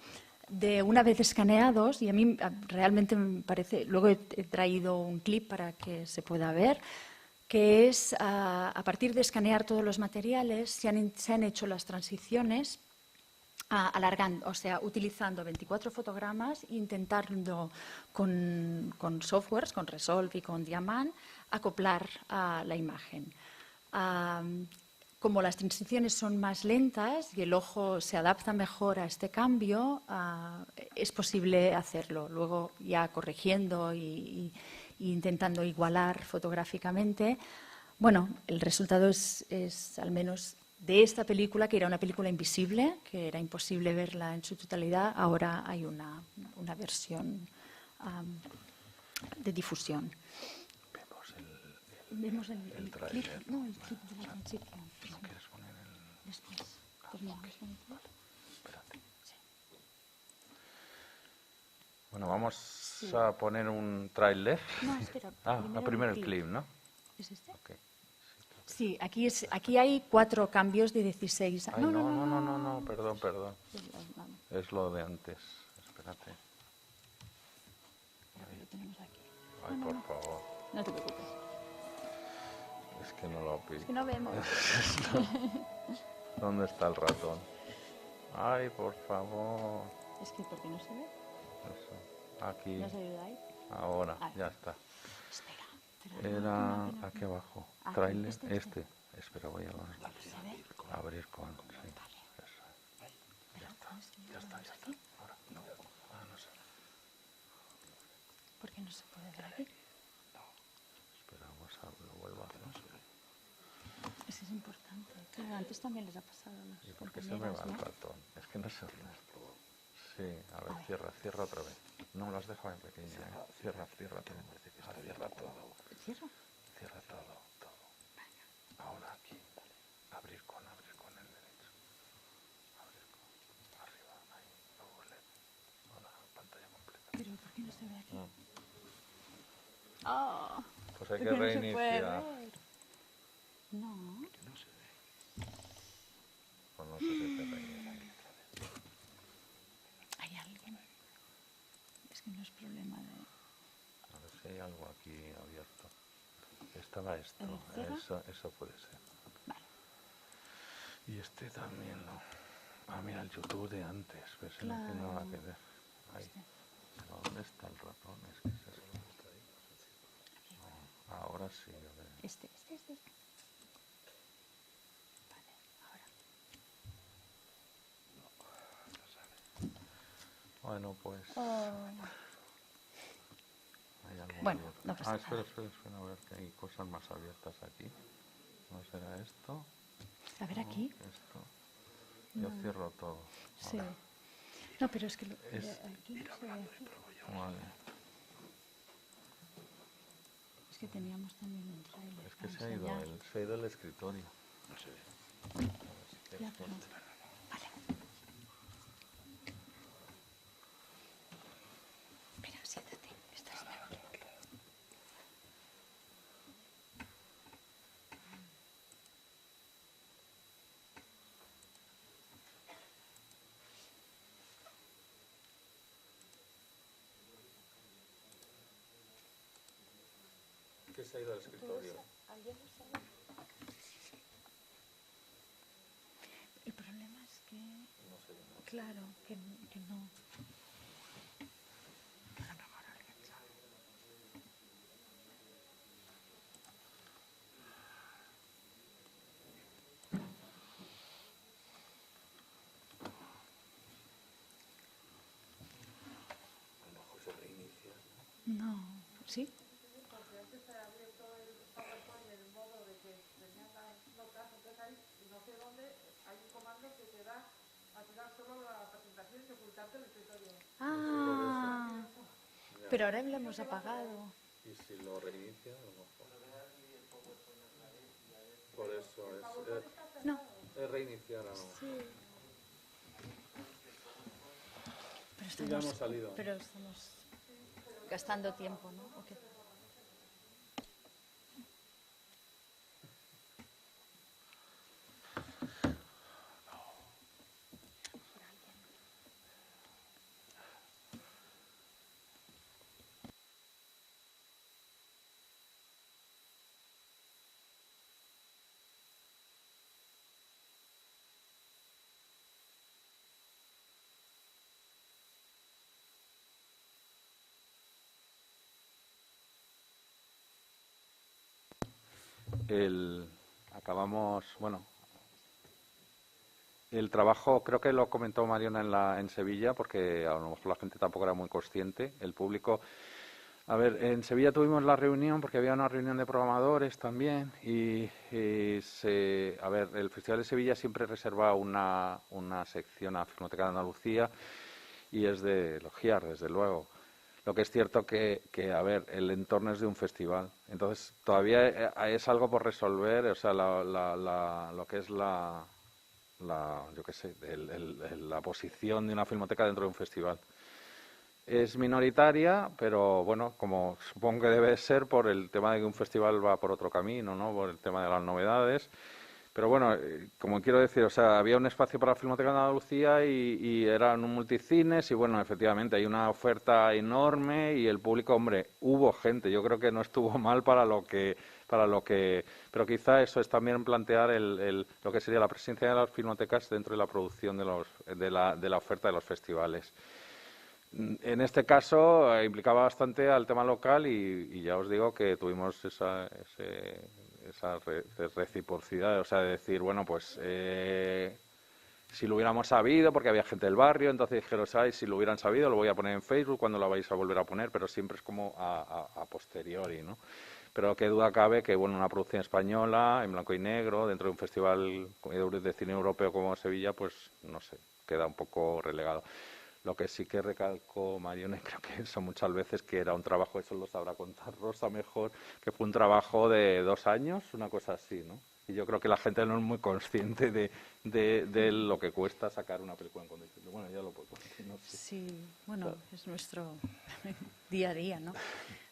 Speaker 6: de, una vez escaneados, y a mí realmente me parece, luego he traído un clip para que se pueda ver, que es a partir de escanear todos los materiales se han hecho las transiciones alargando, o sea, utilizando 24 fotogramas, intentando con softwares, con Resolve y con Diamant, acoplar la imagen. Como las transiciones son más lentas y el ojo se adapta mejor a este cambio, es posible hacerlo. Luego, ya corrigiendo e intentando igualar fotográficamente, el resultado es al menos de esta película, que era una película invisible, que era imposible verla en su totalidad. Ahora hay una versión de difusión. Vemos el clip, no, el clip de la transición.
Speaker 5: ¿Lo quieres poner
Speaker 6: Después. Terminamos.
Speaker 5: Vale, espérate.
Speaker 6: Sí.
Speaker 5: Bueno, vamos a poner un tráiler.
Speaker 6: No, espera.
Speaker 5: Primero el clip, ¿no?
Speaker 6: ¿Es este?
Speaker 5: Okay.
Speaker 6: Sí, aquí hay 4 cambios de 16.
Speaker 5: Ay, no, perdón. Es lo de antes. Espérate.
Speaker 6: Lo tenemos aquí.
Speaker 5: Ay, por favor.
Speaker 6: No te preocupes.
Speaker 5: Es que no lo pillo.
Speaker 6: Es que no vemos.
Speaker 5: ¿Dónde está el ratón? Ay, por favor.
Speaker 6: Es que, ¿por qué no se ve?
Speaker 5: Eso. Aquí.
Speaker 6: ¿No se ayudáis?
Speaker 5: Ahora,
Speaker 6: Ahí.
Speaker 5: ya está.
Speaker 6: Espera.
Speaker 5: Era aquí abajo.
Speaker 6: Ah,
Speaker 5: Trailer.
Speaker 6: este.
Speaker 5: Espera, voy a
Speaker 6: ¿Se ve?
Speaker 5: abrir con. Sí.
Speaker 6: Vale.
Speaker 5: Eso. Ya está. Ahora. No sé.
Speaker 6: ¿Por qué no se puede ver aquí?
Speaker 5: Espera, lo vuelvo a hacer.
Speaker 6: Eso es importante. Claro, antes también les ha pasado a las
Speaker 5: ¿Y por qué se me va
Speaker 6: compañeras,
Speaker 5: el
Speaker 6: ¿no?
Speaker 5: ratón? Es que no sé dónde está. Sí, a ver, cierra otra vez. No, lo has dejado en pequeña, ¿eh? Cierra todo. Cierra todo.
Speaker 6: ¿Cierro?
Speaker 5: Cierra todo. Ahora aquí. Abrir con el derecho. Abrir con arriba, ahí. Luego LED. Ahora, pantalla completa.
Speaker 6: Pero ¿por qué no se ve aquí?
Speaker 5: Pues hay
Speaker 6: ¿por
Speaker 5: que
Speaker 6: qué no se puede
Speaker 5: reiniciar.
Speaker 6: ver? No.
Speaker 5: Pues no sé si se reinicia.
Speaker 6: ¿Hay alguien? Es que no es problema de...
Speaker 5: A ver si hay algo aquí abierto. Estaba esto. Eso puede ser.
Speaker 6: Vale.
Speaker 5: Y este también, ¿no? Mira, el YouTube de antes. ¿Ves? No tiene nada que ver. Ahí. ¿Dónde está el ratón? Es que es eso. No, ahora sí. A ver.
Speaker 6: Este. Vale, ahora.
Speaker 5: Bueno, pues... Hay algo
Speaker 6: Bueno,
Speaker 5: abierto.
Speaker 6: no pasa
Speaker 5: espera,
Speaker 6: nada.
Speaker 5: a ver que hay cosas más abiertas aquí. ¿No será esto?
Speaker 6: A ver aquí.
Speaker 5: Esto. Yo cierro todo.
Speaker 6: Sí. No, pero es que aquí se ve.
Speaker 5: Vale.
Speaker 6: Es que teníamos también un trailer.
Speaker 5: Es que se ha ido el escritorio. No se ve.
Speaker 6: Ya, pero... Vale. Espera, siéntate. Estás mejor.
Speaker 5: Que se ha ido el escritorio.
Speaker 6: El problema es que... Claro, que no... No, ¿sí? Ah, pero ahora lo hemos apagado.
Speaker 5: Y si lo reinicia, a lo mejor. Por eso
Speaker 6: No,
Speaker 5: es reiniciar a lo mejor.
Speaker 6: sí. Pero
Speaker 5: Sí, ya hemos salido.
Speaker 6: Pero estamos gastando tiempo, ¿no? Ok.
Speaker 5: Acabamos, bueno, el trabajo creo que lo comentó Mariona en Sevilla, porque a lo mejor la gente tampoco era muy consciente, el público. A ver, en Sevilla tuvimos la reunión, porque había una reunión de programadores también, a ver, el Festival de Sevilla siempre reserva una sección a Filmoteca de Andalucía y es de elogiar, desde luego. Lo que es cierto que, a ver, el entorno es de un festival. Entonces, todavía es algo por resolver, o sea, lo que es yo qué sé, la posición de una filmoteca dentro de un festival. Es minoritaria, pero bueno, como supongo que debe ser por el tema de que un festival va por otro camino, ¿no? Por el tema de las novedades. Pero bueno, como quiero decir, o sea, había un espacio para la Filmoteca de Andalucía y eran un multicines y bueno, efectivamente hay una oferta enorme y el público, hombre, hubo gente, yo creo que no estuvo mal para lo que, pero quizá eso es también plantear lo que sería la presencia de las filmotecas dentro de la producción de la oferta de los festivales. En este caso implicaba bastante al tema local y ya os digo que tuvimos esa reciprocidad, o sea, de decir, bueno, pues si lo hubiéramos sabido, porque había gente del barrio, entonces dijeron, ¿sabes? Si lo hubieran sabido, lo voy a poner en Facebook cuando lo vais a volver a poner, pero siempre es como a posteriori, ¿no? Pero qué duda cabe que, bueno, una producción española, en blanco y negro, dentro de un festival de cine europeo como Sevilla, pues, no sé, queda un poco relegado. Lo que sí que recalco, Mariona, y creo que eso muchas veces, que era un trabajo, eso lo sabrá contar Rosa mejor, que fue un trabajo de 2 años, una cosa así, ¿no? Y yo creo que la gente no es muy consciente de lo que cuesta sacar una película en condiciones. Bueno, ya lo puedo decir, no sé.
Speaker 6: Sí, bueno, es nuestro día a día, ¿no?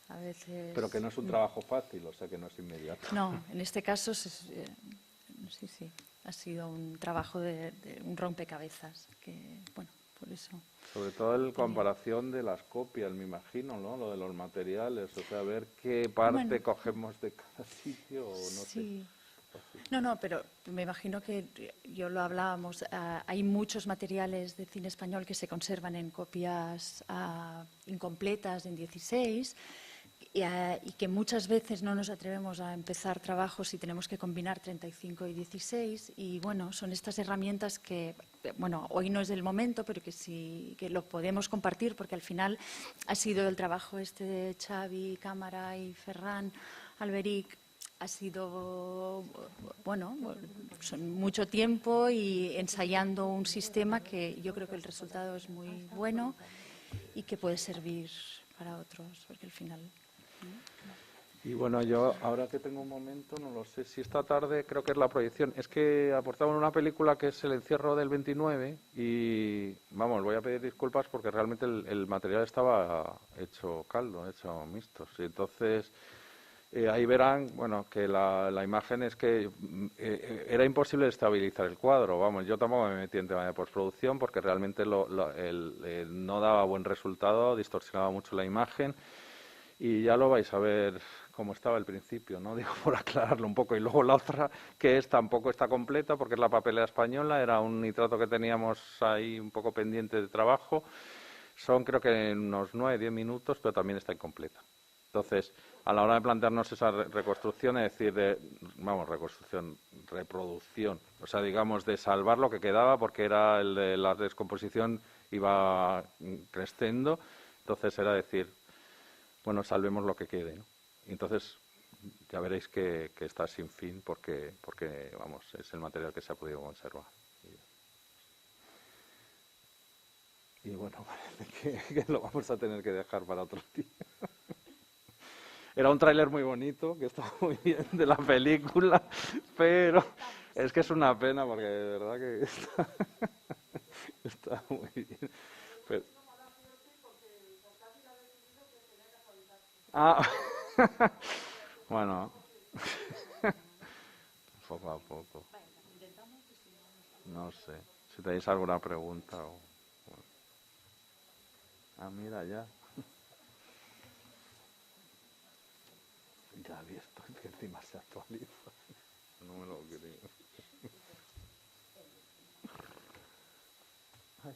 Speaker 6: A veces...
Speaker 5: Pero que no es un trabajo fácil, o sea, que no es inmediato.
Speaker 6: No, en este caso sí, ha sido un trabajo de un rompecabezas, que, bueno, por eso...
Speaker 5: Sobre todo en comparación de las copias, me imagino, ¿no? Lo de los materiales, o sea, ver qué parte cogemos de cada sitio, o no
Speaker 6: sí.
Speaker 5: sé.
Speaker 6: No, pero me imagino que yo lo hablábamos, hay muchos materiales de cine español que se conservan en copias incompletas en 16 y que muchas veces no nos atrevemos a empezar trabajos y tenemos que combinar 35 y 16 y bueno, son estas herramientas que, bueno, hoy no es el momento, pero que sí que lo podemos compartir porque al final ha sido el trabajo este de Xavi, Cámara y Ferran Alberic. Ha sido, bueno, son mucho tiempo y ensayando un sistema que yo creo que el resultado es muy bueno y que puede servir para otros, porque al final...
Speaker 5: Y bueno, yo ahora que tengo un momento, no lo sé, si esta tarde creo que es la proyección, es que aportaban una película que es El encierro del 29 y, vamos, voy a pedir disculpas porque realmente el material estaba hecho caldo, hecho mixtos, y entonces... ahí verán, bueno, que la imagen es que era imposible estabilizar el cuadro. Vamos, yo tampoco me metí en tema de postproducción porque realmente no daba buen resultado, distorsionaba mucho la imagen y ya lo vais a ver cómo estaba al principio, ¿no? Digo, por aclararlo un poco. Y luego la otra, que tampoco está completa porque es la papelera española, era un nitrato que teníamos ahí un poco pendiente de trabajo. Son creo que unos 9-10 minutos, pero también está incompleta. Entonces, a la hora de plantearnos esa reconstrucción, es decir, reproducción, o sea, digamos, de salvar lo que quedaba, porque era la descomposición iba creciendo, entonces era decir, bueno, salvemos lo que quede, ¿no? Y entonces ya veréis que está sin fin porque, vamos, es el material que se ha podido conservar. Y bueno, parece que lo vamos a tener que dejar para otro día. Era un tráiler muy bonito, que estaba muy bien de la película, pero es que es una pena porque de verdad que está muy bien. Pero... bueno, poco a poco. No sé, si tenéis alguna pregunta o... mira, ya. Ya vi esto, que encima se actualiza. No me lo creo. Ay.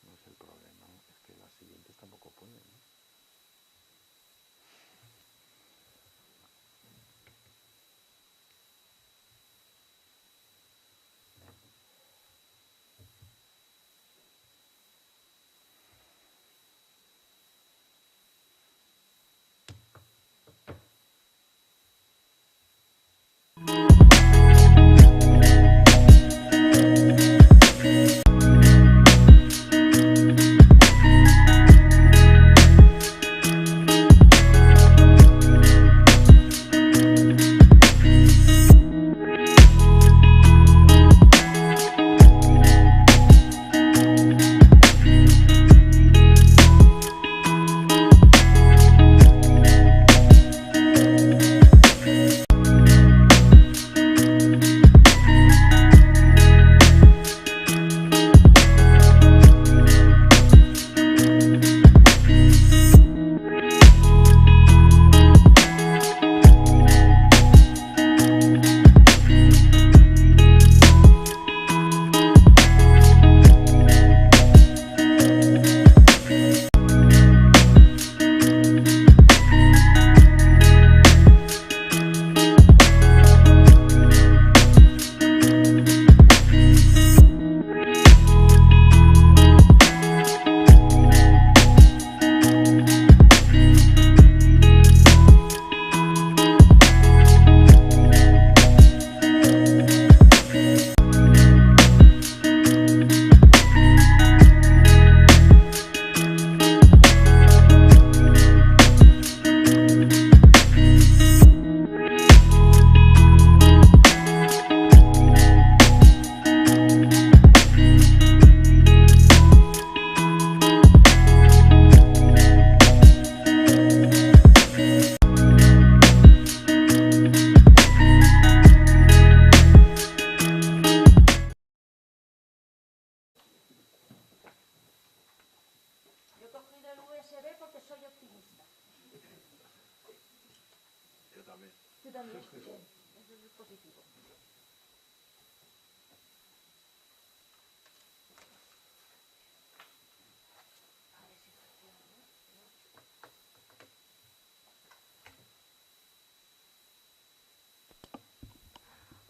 Speaker 5: No es el problema, es que las siguientes tampoco pueden, ¿no?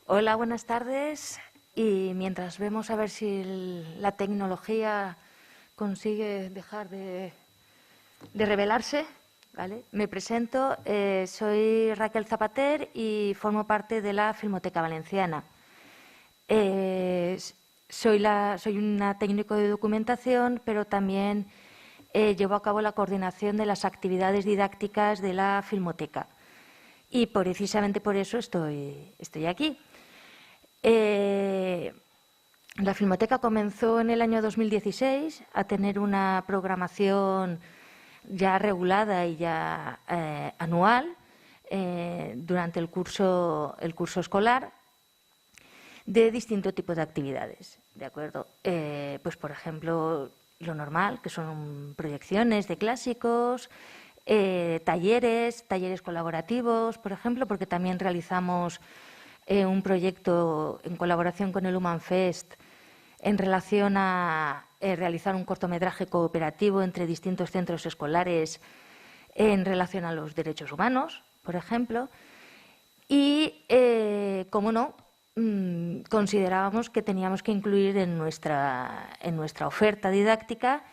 Speaker 7: Hola, buenas tardes. Y mientras vemos a ver si la tecnología consigue dejar de revelarse, ¿vale? Me presento, soy Raquel Zapater y formo parte de la Filmoteca Valenciana. Soy una técnico de documentación, pero también llevo a cabo la coordinación de las actividades didácticas de la Filmoteca. Y precisamente por eso estoy aquí. La Filmoteca comenzó en el año 2016 a tener una programación ya regulada y ya anual durante el curso escolar de distintos tipos de actividades, ¿de acuerdo? Pues, por ejemplo, lo normal, que son proyecciones de clásicos, talleres colaborativos, por ejemplo, porque también realizamos un proyecto en colaboración con el Human Fest en relación a realizar un cortometraje cooperativo entre distintos centros escolares en relación a los derechos humanos, por ejemplo, y, como no, considerábamos que teníamos que incluir en nuestra oferta didáctica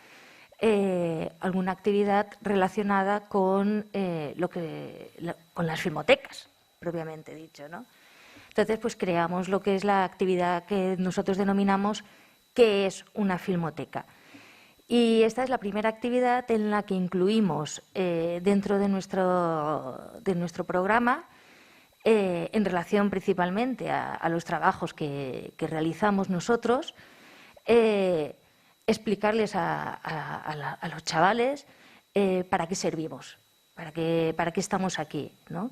Speaker 7: alguna actividad relacionada con, con las filmotecas, propiamente dicho, ¿no? Entonces, pues creamos lo que es la actividad que nosotros denominamos ¿qué es una filmoteca? Y esta es la primera actividad en la que incluimos dentro de nuestro programa, en relación principalmente a los trabajos que realizamos nosotros, explicarles a los chavales para qué servimos, para qué estamos aquí, ¿no?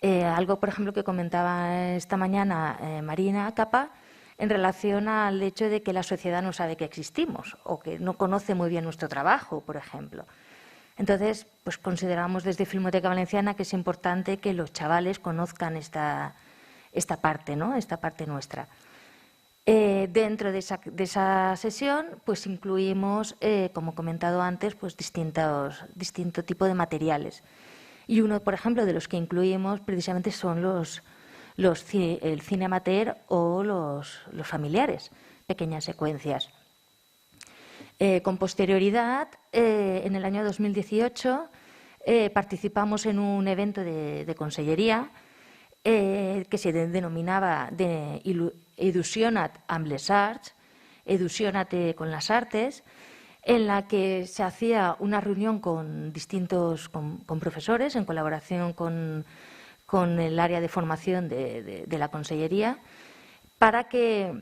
Speaker 7: Algo, por ejemplo, que comentaba esta mañana Marina Capa, en relación al hecho de que la sociedad no sabe que existimos o que no conoce muy bien nuestro trabajo, por ejemplo. Entonces, pues consideramos desde Filmoteca Valenciana que es importante que los chavales conozcan esta parte, ¿no? Esta parte nuestra. Dentro de esa sesión, pues incluimos, como he comentado antes, pues distinto tipo de materiales. Y uno, por ejemplo, de los que incluimos precisamente son el cine amateur o los familiares, pequeñas secuencias. Con posterioridad, en el año 2018, participamos en un evento de consellería que se denominaba Edusionat amb les Arts, Edusionate con las artes, en la que se hacía una reunión con profesores en colaboración con el área de formación de la consellería, para que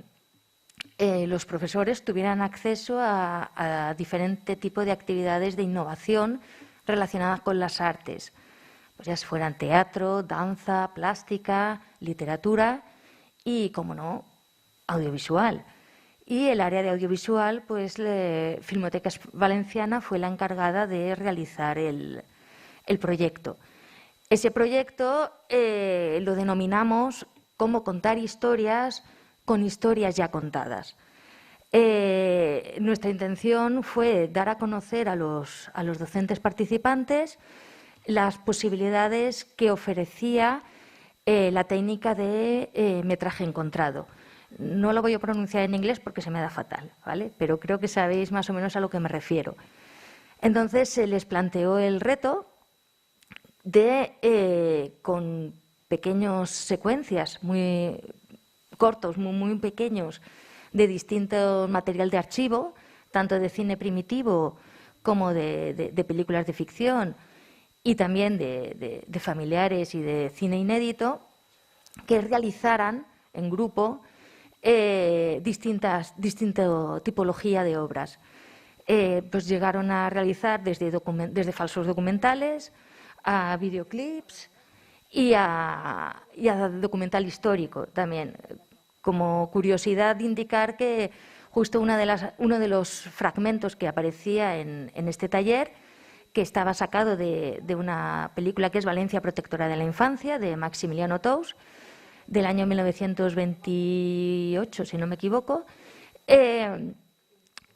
Speaker 7: los profesores tuvieran acceso a diferente tipo de actividades de innovación relacionadas con las artes, pues ya fueran teatro, danza, plástica, literatura y, como no, audiovisual. Y el área de audiovisual, pues Filmoteca Valenciana fue la encargada de realizar el proyecto. Ese proyecto lo denominamos como contar historias con historias ya contadas. Nuestra intención fue dar a conocer a los docentes participantes las posibilidades que ofrecía la técnica de metraje encontrado. No lo voy a pronunciar en inglés porque se me da fatal, ¿vale? Pero creo que sabéis más o menos a lo que me refiero. Entonces se les planteó el reto de, con pequeñas secuencias muy cortos, muy pequeños, de distinto material de archivo, tanto de cine primitivo como de películas de ficción y también de familiares y de cine inédito, que realizaran en grupo distinta tipología de obras. Pues llegaron a realizar desde falsos documentales a videoclips y a documental histórico también. Como curiosidad de indicar que justo uno de los fragmentos que aparecía en este taller, que estaba sacado de una película que es Valencia Protectora de la Infancia, de Maximiliano Tous, del año 1928, si no me equivoco,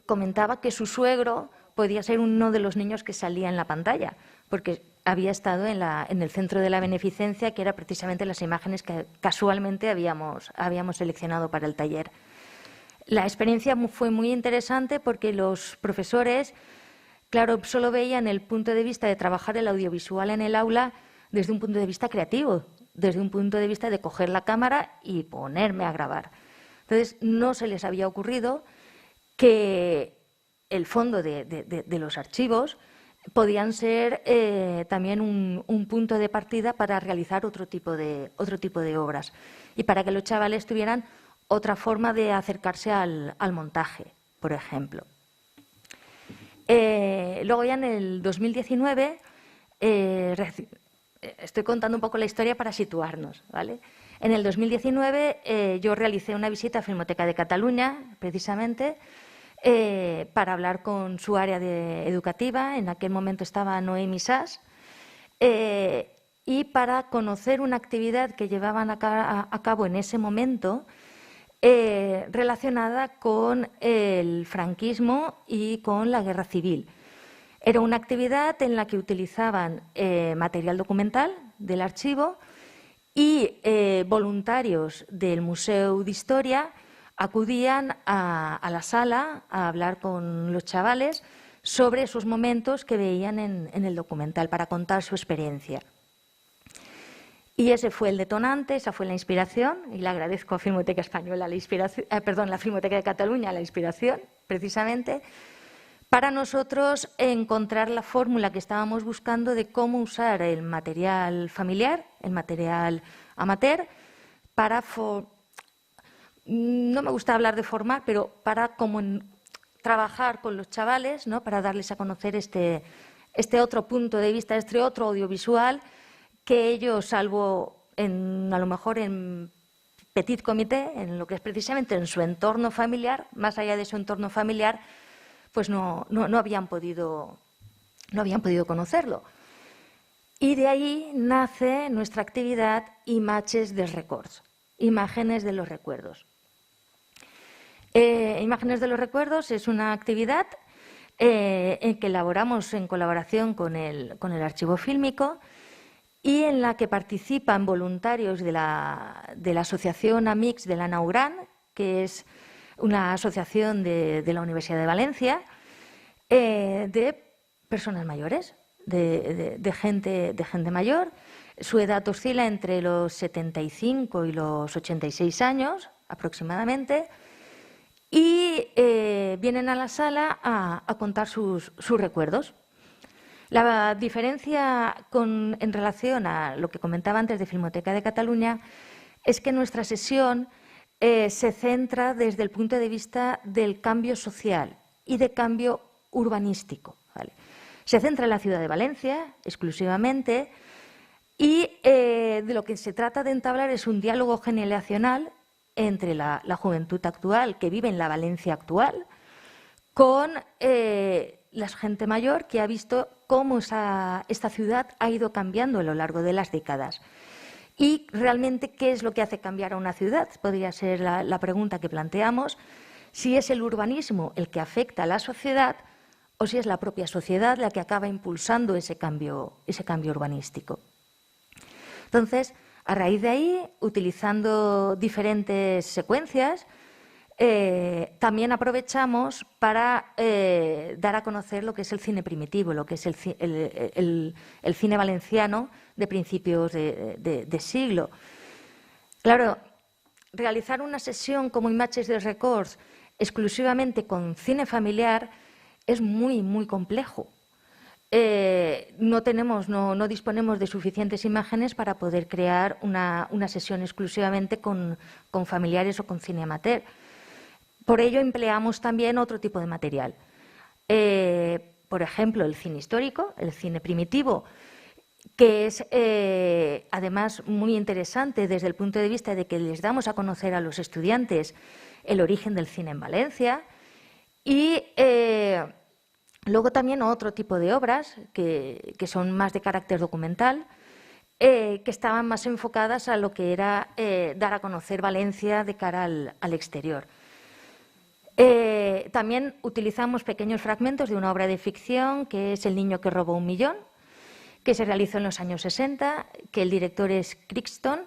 Speaker 7: comentaba que su suegro podía ser uno de los niños que salía en la pantalla, porque había estado en el centro de la beneficencia, que era precisamente las imágenes que casualmente habíamos seleccionado para el taller. La experiencia fue muy interesante porque los profesores, claro, solo veían el punto de vista de trabajar el audiovisual en el aula desde un punto de vista creativo, desde un punto de vista de coger la cámara y ponerme a grabar. Entonces, no se les había ocurrido que el fondo de los archivos podían ser también un punto de partida para realizar otro tipo de obras y para que los chavales tuvieran otra forma de acercarse al montaje, por ejemplo. Luego ya en el 2019, estoy contando un poco la historia para situarnos, ¿vale? En el 2019 yo realicé una visita a Filmoteca de Cataluña, precisamente, para hablar con su área educativa. En aquel momento estaba Noemi Sass, y para conocer una actividad que llevaban a cabo en ese momento relacionada con el franquismo y con la guerra civil. Era una actividad en la que utilizaban material documental del archivo y voluntarios del Museo de Historia acudían a la sala a hablar con los chavales sobre esos momentos que veían en el documental para contar su experiencia. Y ese fue el detonante, esa fue la inspiración, y le agradezco a Filmoteca Española la inspiración, la Filmoteca de Cataluña la inspiración, precisamente, para nosotros encontrar la fórmula que estábamos buscando de cómo usar el material familiar, el material amateur, para, no me gusta hablar de formar, pero para trabajar con los chavales, ¿no? Para darles a conocer este otro punto de vista, este otro audiovisual que ellos, salvo a lo mejor en petit comité, en lo que es precisamente en su entorno familiar, más allá de su entorno familiar, pues no habían podido conocerlo. Y de ahí nace nuestra actividad Imatges dels Records, Imágenes de los Recuerdos. Imágenes de los Recuerdos es una actividad en que elaboramos en colaboración con el Archivo Fílmico y en la que participan voluntarios de la Asociación Amics de la Naurant, que es una asociación de la Universidad de Valencia, de personas mayores, de gente mayor. Su edad oscila entre los 75 y los 86 años aproximadamente, y vienen a la sala a contar sus recuerdos. La diferencia en relación a lo que comentaba antes de Filmoteca de Cataluña es que nuestra sesión se centra desde el punto de vista del cambio social y de cambio urbanístico, ¿vale? Se centra en la ciudad de Valencia exclusivamente y de lo que se trata de entablar es un diálogo generacional entre la juventud actual que vive en la Valencia actual con la gente mayor que ha visto cómo esta ciudad ha ido cambiando a lo largo de las décadas. Y realmente, ¿qué es lo que hace cambiar a una ciudad? Podría ser la pregunta que planteamos, si es el urbanismo el que afecta a la sociedad o si es la propia sociedad la que acaba impulsando ese cambio urbanístico. Entonces, a raíz de ahí, utilizando diferentes secuencias, también aprovechamos para dar a conocer lo que es el cine primitivo, lo que es el cine valenciano de principios de siglo. Claro, realizar una sesión como Imatges dels Records exclusivamente con cine familiar es muy, muy complejo. No disponemos de suficientes imágenes para poder crear una sesión exclusivamente con familiares o con cine amateur. Por ello, empleamos también otro tipo de material. Por ejemplo, el cine histórico, el cine primitivo, que es además muy interesante desde el punto de vista de que les damos a conocer a los estudiantes el origen del cine en Valencia. Y luego también otro tipo de obras que son más de carácter documental, que estaban más enfocadas a lo que era dar a conocer Valencia de cara al exterior. También utilizamos pequeños fragmentos de una obra de ficción que es El niño que robó $1 millón, que se realizó en los años 60, que el director es Crichton,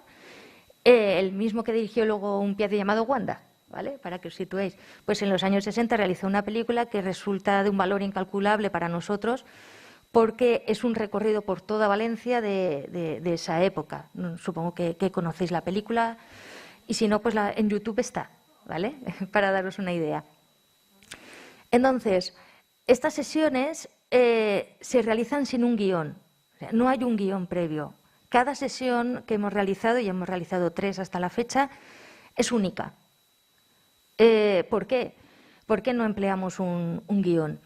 Speaker 7: el mismo que dirigió luego Un pieza llamado Wanda, ¿vale? Para que os situéis. Pues en los años 60 realizó una película que resulta de un valor incalculable para nosotros porque es un recorrido por toda Valencia de esa época. Supongo que conocéis la película y si no, pues en YouTube está, ¿vale? Para daros una idea. Entonces, estas sesiones se realizan sin un guión, o sea, no hay un guión previo. Cada sesión que hemos realizado, y hemos realizado 3 hasta la fecha, es única. ¿Por qué? ¿Por qué no empleamos un guión?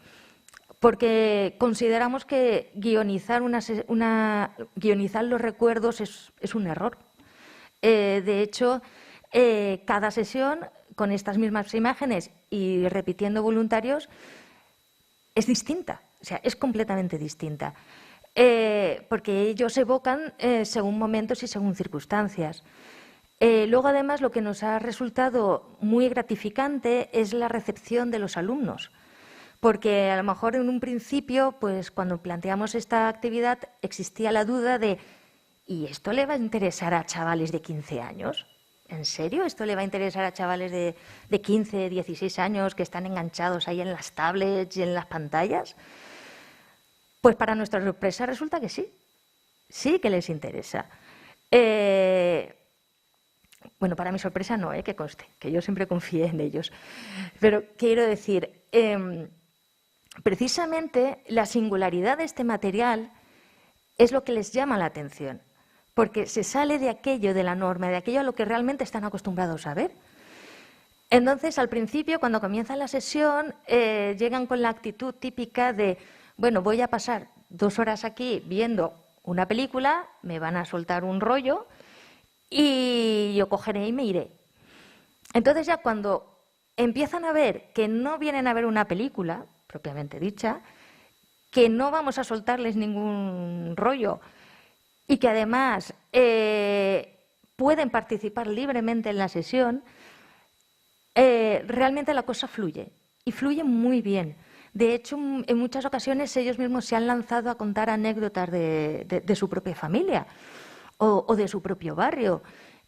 Speaker 7: Porque consideramos que guionizar los recuerdos es un error. De hecho, cada sesión con estas mismas imágenes y repitiendo voluntarios es distinta, o sea, es completamente distinta, porque ellos evocan según momentos y según circunstancias. Luego, además, lo que nos ha resultado muy gratificante es la recepción de los alumnos, porque a lo mejor en un principio, pues cuando planteamos esta actividad, existía la duda de ¿y esto le va a interesar a chavales de 15 años? ¿En serio esto le va a interesar a chavales de 15, 16 años que están enganchados ahí en las tablets y en las pantallas? Pues para nuestra sorpresa resulta que sí, sí que les interesa. Bueno, para mi sorpresa no, que conste, que yo siempre confié en ellos. Pero quiero decir, precisamente la singularidad de este material es lo que les llama la atención, porque se sale de aquello, de la norma, de aquello a lo que realmente están acostumbrados a ver. Entonces, al principio, cuando comienza la sesión, llegan con la actitud típica de, bueno, voy a pasar 2 horas aquí viendo una película, me van a soltar un rollo y yo cogeré y me iré. Entonces ya cuando empiezan a ver que no vienen a ver una película, propiamente dicha, que no vamos a soltarles ningún rollo y que además pueden participar libremente en la sesión, realmente la cosa fluye y fluye muy bien. De hecho, en muchas ocasiones ellos mismos se han lanzado a contar anécdotas de su propia familia o de su propio barrio.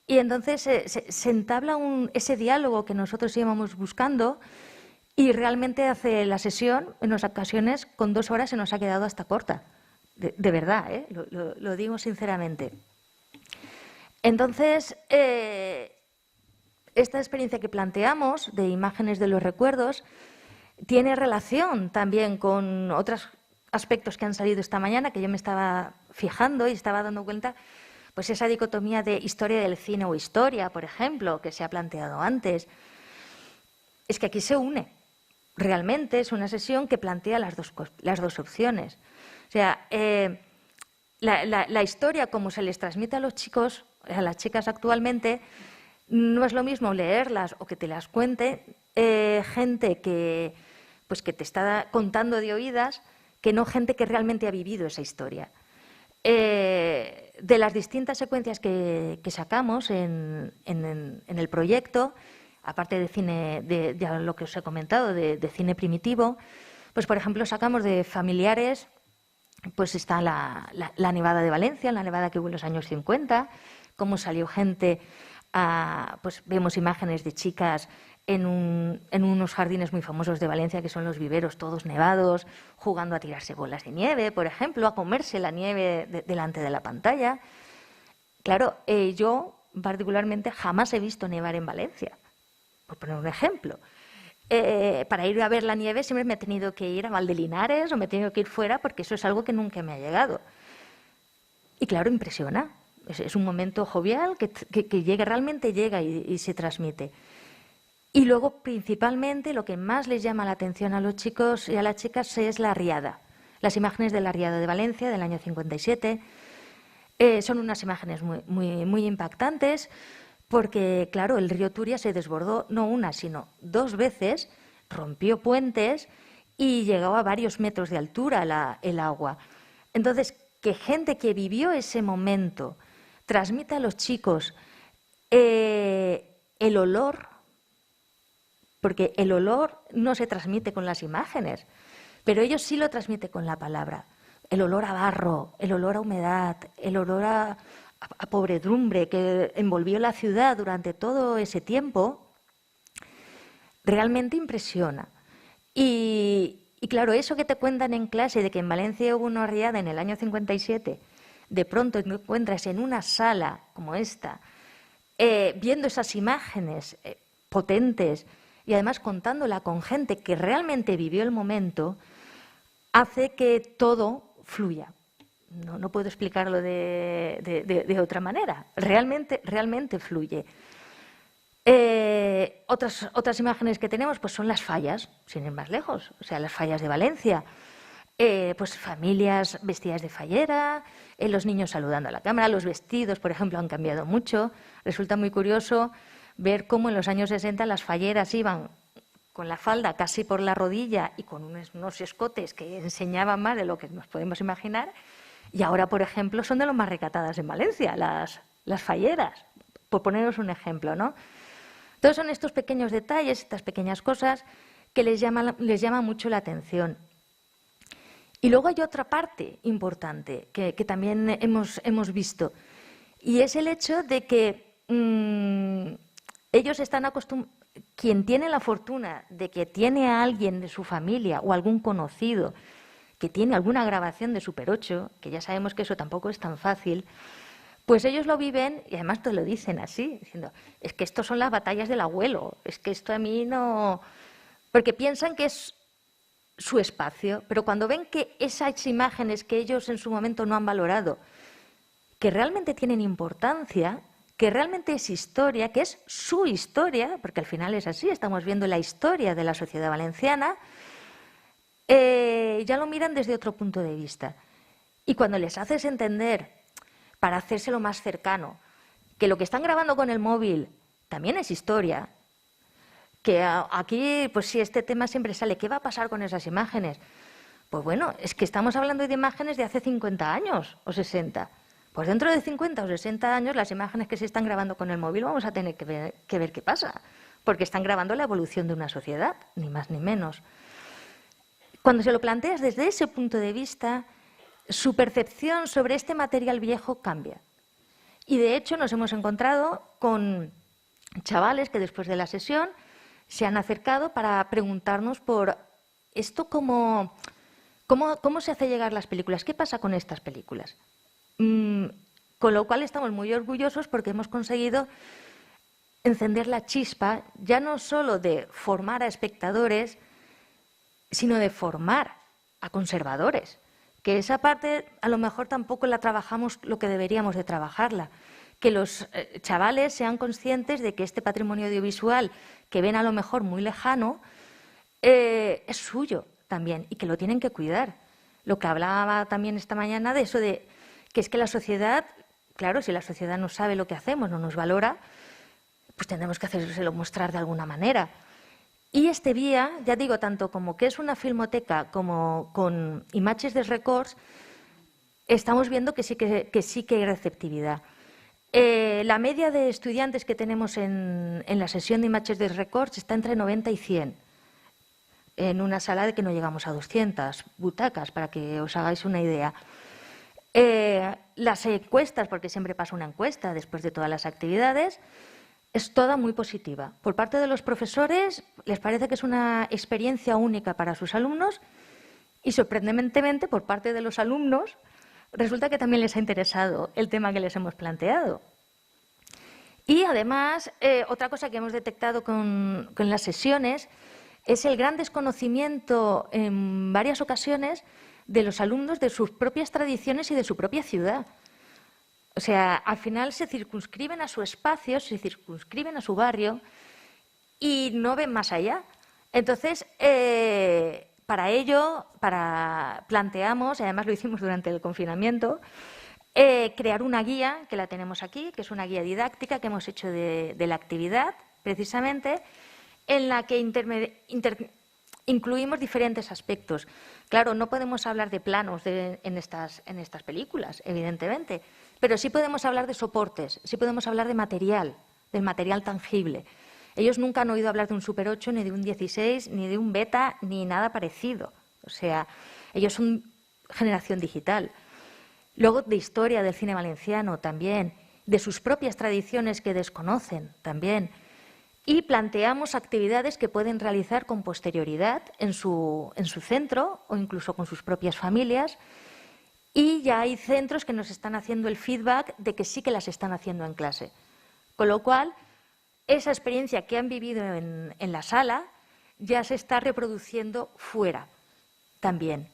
Speaker 7: Y entonces se entabla ese diálogo que nosotros íbamos buscando y realmente hace la sesión, en unas ocasiones, con 2 horas se nos ha quedado hasta corta. De verdad, lo digo sinceramente. Entonces, esta experiencia que planteamos de imágenes de los recuerdos tiene relación también con otros aspectos que han salido esta mañana, que yo me estaba fijando y estaba dando cuenta, pues esa dicotomía de historia del cine o historia, por ejemplo, que se ha planteado antes. Es que aquí se une. Realmente es una sesión que plantea las dos opciones. O sea, la historia, como se les transmite a los chicos, a las chicas actualmente, no es lo mismo leerlas o que te las cuente gente que te está contando de oídas, que no gente que realmente ha vivido esa historia. De las distintas secuencias que sacamos en el proyecto, aparte de cine, de lo que os he comentado, de cine primitivo, pues por ejemplo sacamos de familiares, pues está la Nevada de Valencia, la nevada que hubo en los años 50, cómo salió gente pues vemos imágenes de chicas en unos jardines muy famosos de Valencia, que son los viveros, todos nevados, jugando a tirarse bolas de nieve, por ejemplo, a comerse la nieve delante de la pantalla. Claro, yo particularmente jamás he visto nevar en Valencia, por poner un ejemplo. Para ir a ver la nieve siempre me he tenido que ir a Valdelinares o me he tenido que ir fuera, porque eso es algo que nunca me ha llegado. Y claro, impresiona. Es un momento jovial que llega, realmente llega y se transmite. Y luego, principalmente, lo que más les llama la atención a los chicos y a las chicas es la riada. Las imágenes de la riada de Valencia del año 57 son unas imágenes muy impactantes porque, claro, el río Turia se desbordó no una, sino 2 veces, rompió puentes y llegó a varios metros de altura el agua. Entonces, que gente que vivió ese momento transmite a los chicos el olor, porque el olor no se transmite con las imágenes, pero ellos sí lo transmiten con la palabra. El olor a barro, el olor a humedad, el olor a podredumbre que envolvió la ciudad durante todo ese tiempo, realmente impresiona. Y claro, eso que te cuentan en clase de que en Valencia hubo una riada en el año 57, de pronto te encuentras en una sala como esta, viendo esas imágenes potentes y además contándola con gente que realmente vivió el momento, hace que todo fluya. No puedo explicarlo de otra manera. Realmente fluye. Otras imágenes que tenemos pues son las fallas, sin ir más lejos, o sea, las fallas de Valencia. Pues familias vestidas de fallera, los niños saludando a la cámara, los vestidos, por ejemplo, han cambiado mucho. Resulta muy curioso ver cómo en los años 60 las falleras iban con la falda casi por la rodilla y con unos escotes que enseñaban más de lo que nos podemos imaginar, y ahora, por ejemplo, son de lo más recatadas en Valencia, las falleras, por poneros un ejemplo, ¿no? Entonces son estos pequeños detalles, estas pequeñas cosas que les llama mucho la atención. Y luego hay otra parte importante que también hemos visto, y es el hecho de que ellos están acostumbrados, quien tiene la fortuna de que tiene a alguien de su familia o algún conocido que tiene alguna grabación de Super 8, que ya sabemos que eso tampoco es tan fácil, pues ellos lo viven y además te lo dicen así, diciendo, es que esto son las batallas del abuelo, es que esto a mí no... Porque piensan que es su espacio, pero cuando ven que esas imágenes que ellos en su momento no han valorado, que realmente tienen importancia, que realmente es historia, que es su historia, porque al final es así, estamos viendo la historia de la sociedad valenciana, ya lo miran desde otro punto de vista. Y cuando les haces entender, para hacérselo más cercano, que lo que están grabando con el móvil también es historia, que aquí, pues si este tema siempre sale, ¿qué va a pasar con esas imágenes? Pues bueno, es que estamos hablando de imágenes de hace 50 años o 60. Pues dentro de 50 o 60 años, las imágenes que se están grabando con el móvil vamos a tener que ver qué pasa, porque están grabando la evolución de una sociedad, ni más ni menos. Cuando se lo planteas desde ese punto de vista, su percepción sobre este material viejo cambia. Y de hecho nos hemos encontrado con chavales que después de la sesión se han acercado para preguntarnos por esto, cómo se hace llegar las películas, qué pasa con estas películas. Con lo cual estamos muy orgullosos porque hemos conseguido encender la chispa, ya no solo de formar a espectadores, sino de formar a conservadores. Que esa parte a lo mejor tampoco la trabajamos lo que deberíamos de trabajarla. Que los chavales sean conscientes de que este patrimonio audiovisual, que ven a lo mejor muy lejano, es suyo también y que lo tienen que cuidar. Lo que hablaba también esta mañana de eso de que es que la sociedad, claro, si la sociedad no sabe lo que hacemos, no nos valora, pues tendremos que hacérselo mostrar de alguna manera. Y este vía, ya digo, tanto como que es una filmoteca como con Imatges dels Records, estamos viendo que sí que hay receptividad. La media de estudiantes que tenemos en la sesión de Imatges dels Records está entre 90 y 100, en una sala de que no llegamos a 200 butacas, para que os hagáis una idea. Las encuestas, porque siempre pasa una encuesta después de todas las actividades, es toda muy positiva. Por parte de los profesores les parece que es una experiencia única para sus alumnos y sorprendentemente por parte de los alumnos resulta que también les ha interesado el tema que les hemos planteado. Y además, otra cosa que hemos detectado con las sesiones es el gran desconocimiento en varias ocasiones de los alumnos de sus propias tradiciones y de su propia ciudad. O sea, al final se circunscriben a su espacio, se circunscriben a su barrio y no ven más allá. Entonces, para ello, planteamos, y además lo hicimos durante el confinamiento, crear una guía, que la tenemos aquí, que es una guía didáctica que hemos hecho de la actividad, precisamente, en la que incluimos diferentes aspectos. Claro, no podemos hablar de planos en estas películas, evidentemente, pero sí podemos hablar de soportes, sí podemos hablar de material, del material tangible. Ellos nunca han oído hablar de un Super 8, ni de un 16, ni de un beta, ni nada parecido. O sea, ellos son generación digital. Luego de historia del cine valenciano también, de sus propias tradiciones que desconocen también. Y planteamos actividades que pueden realizar con posterioridad en su centro o incluso con sus propias familias. Y ya hay centros que nos están haciendo el feedback de que sí que las están haciendo en clase. Con lo cual, esa experiencia que han vivido en la sala ya se está reproduciendo fuera también.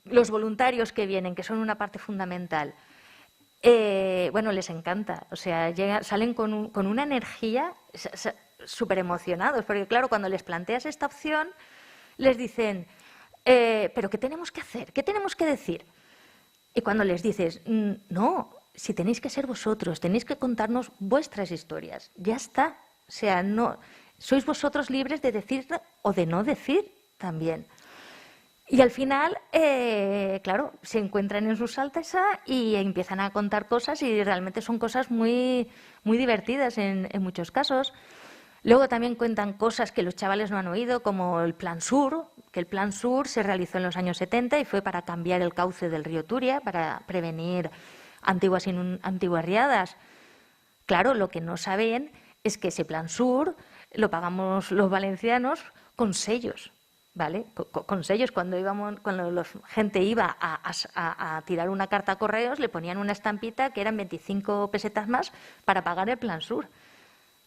Speaker 7: Los voluntarios que vienen, que son una parte fundamental, bueno, les encanta. O sea, salen con una energía súper emocionados, porque claro, cuando les planteas esta opción, les dicen, ¿pero qué tenemos que hacer? ¿Qué tenemos que decir? Y cuando les dices, no, si tenéis que ser vosotros, tenéis que contarnos vuestras historias, ya está. O sea, no, sois vosotros libres de decir o de no decir también. Y al final, claro, se encuentran en su saltesa y empiezan a contar cosas y realmente son cosas muy, muy divertidas en muchos casos. Luego también cuentan cosas que los chavales no han oído, como el Plan Sur, que el Plan Sur se realizó en los años 70 y fue para cambiar el cauce del río Turia, para prevenir antiguas riadas. Claro, lo que no saben es que ese Plan Sur lo pagamos los valencianos con sellos, ¿vale? Con sellos. Cuando la gente iba a tirar una carta a correos, le ponían una estampita que eran 25 pesetas más para pagar el Plan Sur.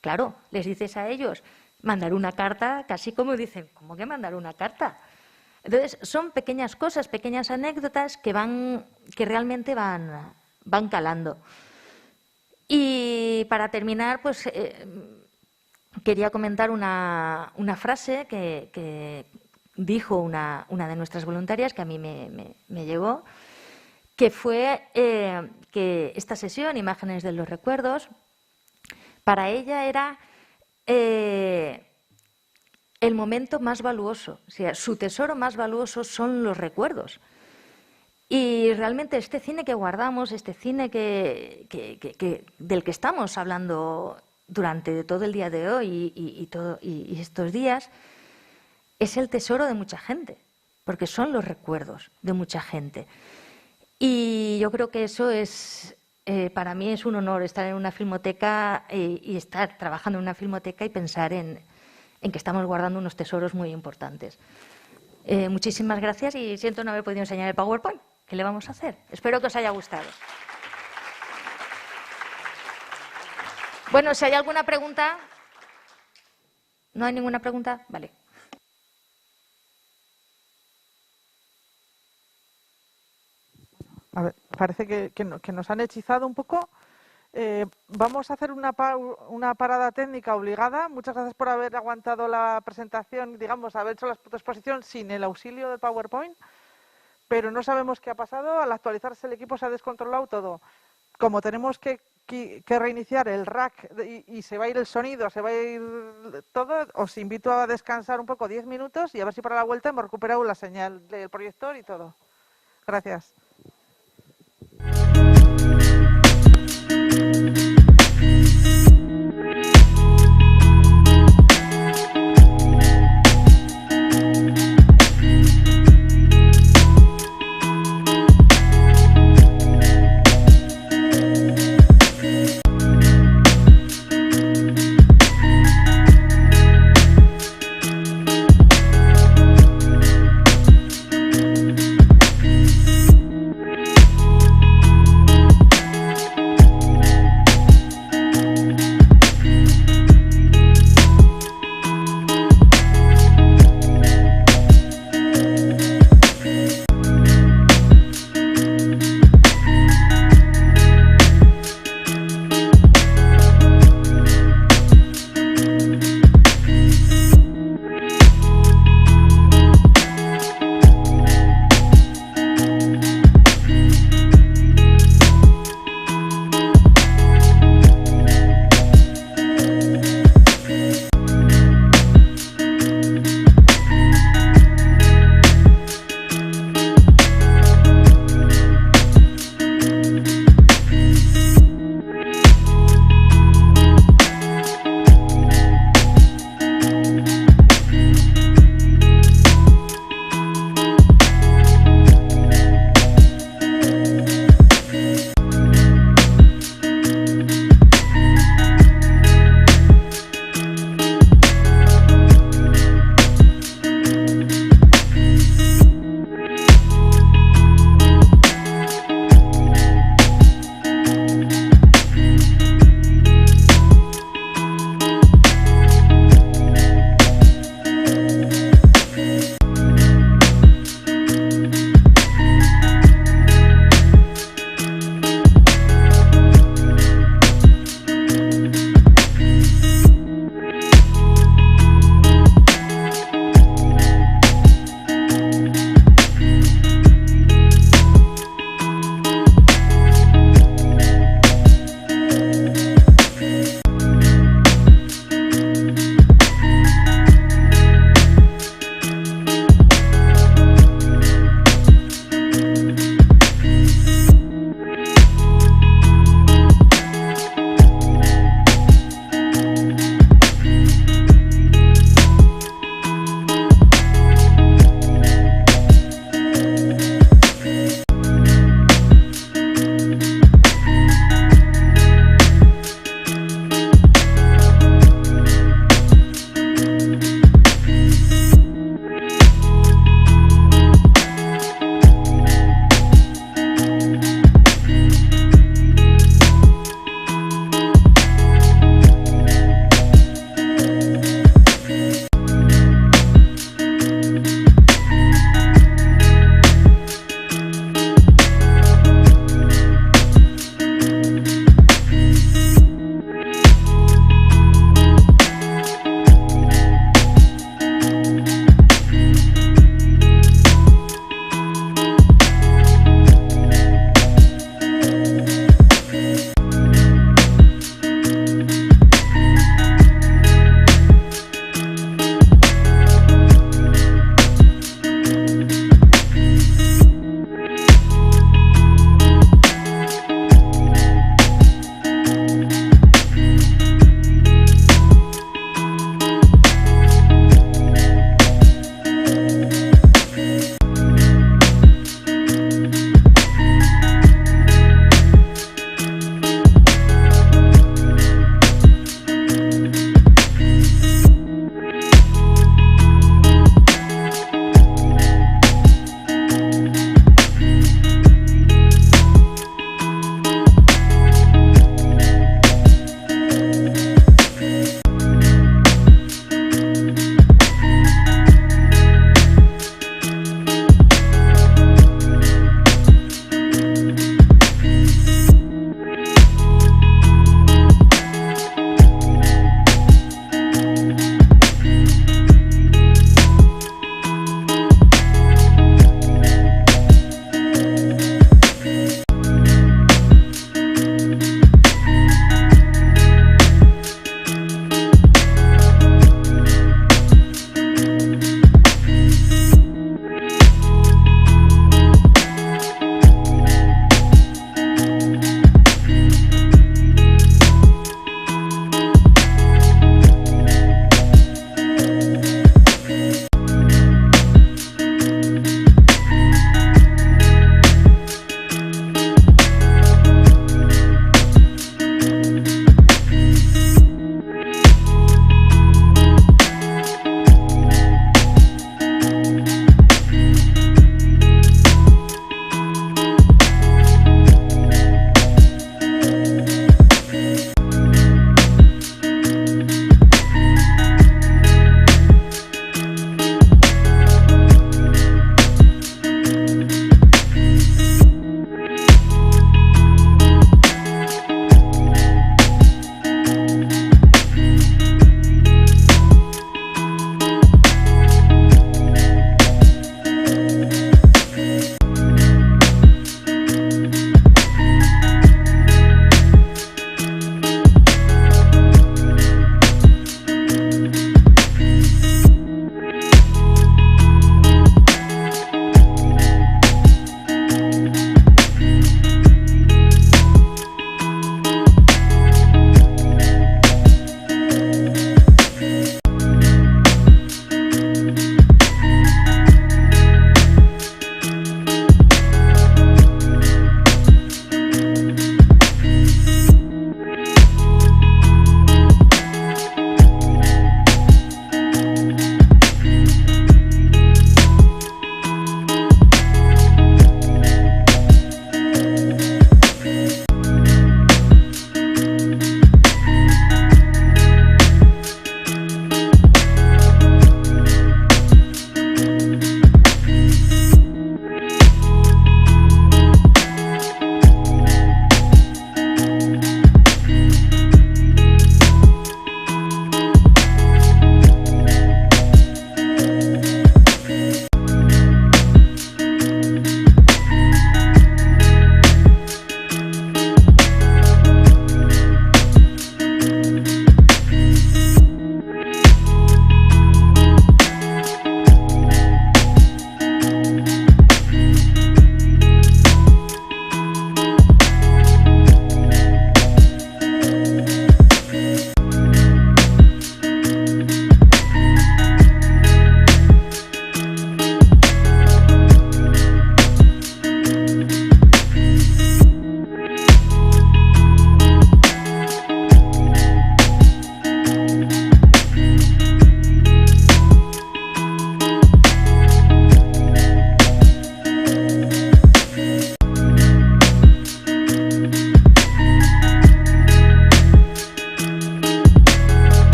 Speaker 7: Claro, les dices a ellos mandar una carta, casi como dicen, ¿cómo que mandar una carta? Entonces, son pequeñas cosas, pequeñas anécdotas que realmente van calando. Y para terminar, pues quería comentar una frase que dijo una de nuestras voluntarias, que a mí me llegó, que fue que esta sesión, Imágenes de los Recuerdos, para ella era el momento más valuoso. O sea, su tesoro más valuoso son los recuerdos. Y realmente este cine que guardamos, este cine del que estamos hablando durante todo el día de hoy y estos días, es el tesoro de mucha gente, porque son los recuerdos de mucha gente. Y yo creo que eso es... para mí es un honor estar en una filmoteca y estar trabajando en una filmoteca y pensar en que estamos guardando unos tesoros muy importantes. Muchísimas gracias y siento no haber podido enseñar el PowerPoint. ¿Qué le vamos a hacer? Espero que os haya gustado. Bueno, si hay alguna pregunta. ¿No hay ninguna pregunta? Vale.
Speaker 2: A ver, parece que nos han hechizado un poco. Vamos a hacer una parada técnica obligada. Muchas gracias por haber aguantado la presentación, digamos, haber hecho la exposición sin el auxilio del PowerPoint, pero no sabemos qué ha pasado. Al actualizarse el equipo se ha descontrolado todo. Como tenemos que reiniciar el rack y se va a ir el sonido, se va a ir todo, os invito a descansar un poco 10 minutos y a ver si para la vuelta hemos recuperado la señal del proyector y todo. Gracias.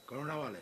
Speaker 8: Con una vale.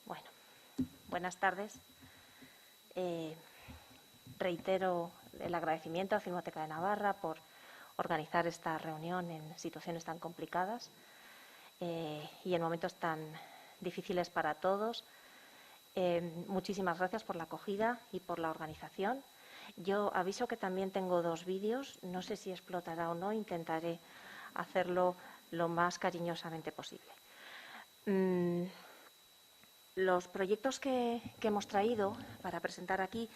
Speaker 9: Bueno, buenas tardes. Reitero el agradecimiento a Filmoteca de Navarra por organizar esta reunión en situaciones tan complicadas y en momentos tan difíciles para todos. Muchísimas gracias por la acogida y por la organización. Yo aviso que también tengo 2 vídeos. No sé si explotará o no. Intentaré hacerlo lo más cariñosamente posible. Los proyectos que hemos traído para presentar aquí,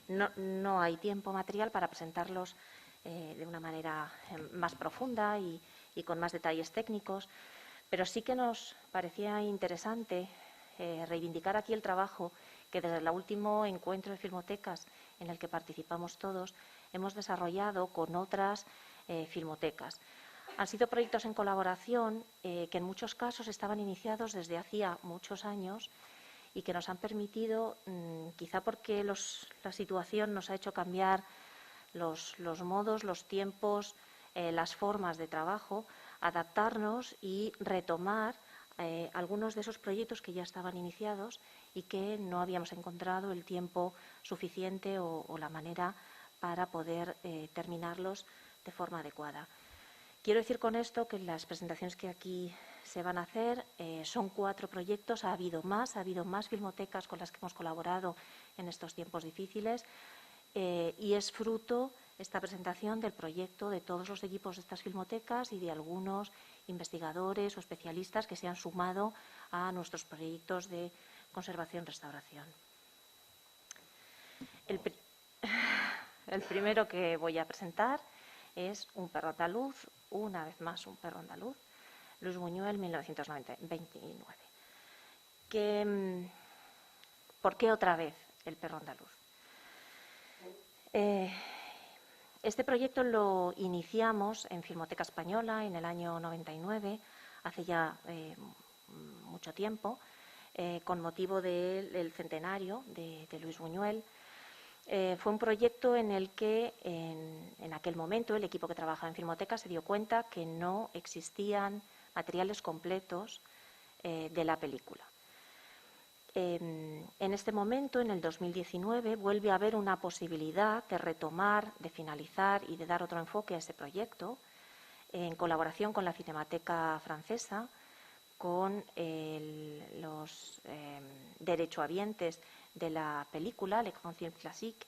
Speaker 9: no hay tiempo material para presentarlos de una manera más profunda y con más detalles técnicos, pero sí que nos parecía interesante reivindicar aquí el trabajo que desde el último encuentro de filmotecas en el que participamos todos hemos desarrollado con otras filmotecas. Han sido proyectos en colaboración que en muchos casos estaban iniciados desde hacía muchos años y que nos han permitido, quizá porque la situación nos ha hecho cambiar los modos, los tiempos, las formas de trabajo, adaptarnos y retomar algunos de esos proyectos que ya estaban iniciados y que no habíamos encontrado el tiempo suficiente o la manera para poder terminarlos de forma adecuada. Quiero decir con esto que las presentaciones que aquí se van a hacer son 4 proyectos. Ha habido más filmotecas con las que hemos colaborado en estos tiempos difíciles y es fruto esta presentación del proyecto de todos los equipos de estas filmotecas y de algunos investigadores o especialistas que se han sumado a nuestros proyectos de conservación-restauración. El primero que voy a presentar es Un perro andaluz, una vez más un perro andaluz, Luis Buñuel, 1929. ¿Por qué otra vez el perro andaluz? Este proyecto lo iniciamos en Filmoteca Española en el año 99, hace ya mucho tiempo, con motivo del centenario de Luis Buñuel. Fue un proyecto en el que en aquel momento el equipo que trabajaba en Filmoteca se dio cuenta que no existían materiales completos de la película. En este momento, en el 2019, vuelve a haber una posibilidad de retomar, de finalizar y de dar otro enfoque a ese proyecto en colaboración con la Cinemateca Francesa, con los derechohabientes de la película, Le Grand Film Classique,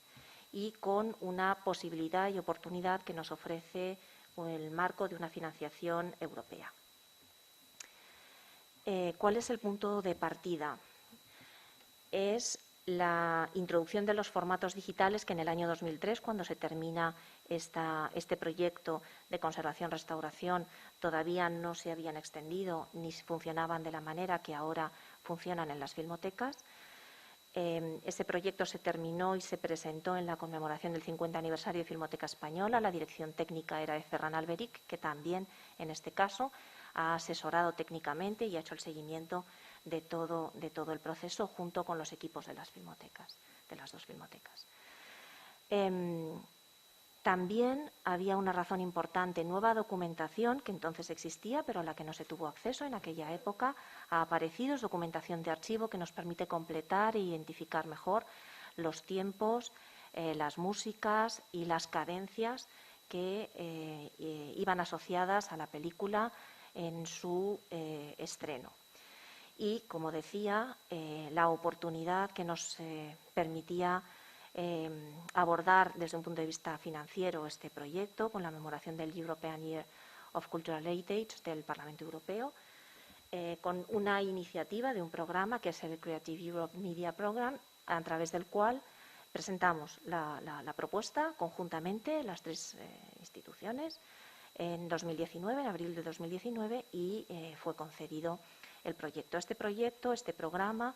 Speaker 9: y con una posibilidad y oportunidad que nos ofrece el marco de una financiación europea. ¿Cuál es el punto de partida? Es la introducción de los formatos digitales que en el año 2003, cuando se termina este proyecto de conservación-restauración, todavía no se habían extendido ni funcionaban de la manera que ahora funcionan en las filmotecas. Ese proyecto se terminó y se presentó en la conmemoración del 50 aniversario de Filmoteca Española. La dirección técnica era de Ferran Alberic, que también, en este caso, ha asesorado técnicamente y ha hecho el seguimiento de todo el proceso junto con los equipos de las filmotecas, de las 2 filmotecas. También había una razón importante, nueva documentación que entonces existía, pero a la que no se tuvo acceso en aquella época. Ha aparecido, es documentación de archivo que nos permite completar e identificar mejor los tiempos, las músicas y las cadencias que iban asociadas a la película en su estreno. Y, como decía, la oportunidad que nos permitía abordar desde un punto de vista financiero este proyecto con la conmemoración del European Year of Cultural Heritage del Parlamento Europeo, con una iniciativa de un programa que es el Creative Europe Media Program, a través del cual presentamos la propuesta conjuntamente, las 3 instituciones en 2019, en abril de 2019, y fue concedido el proyecto. Este programa,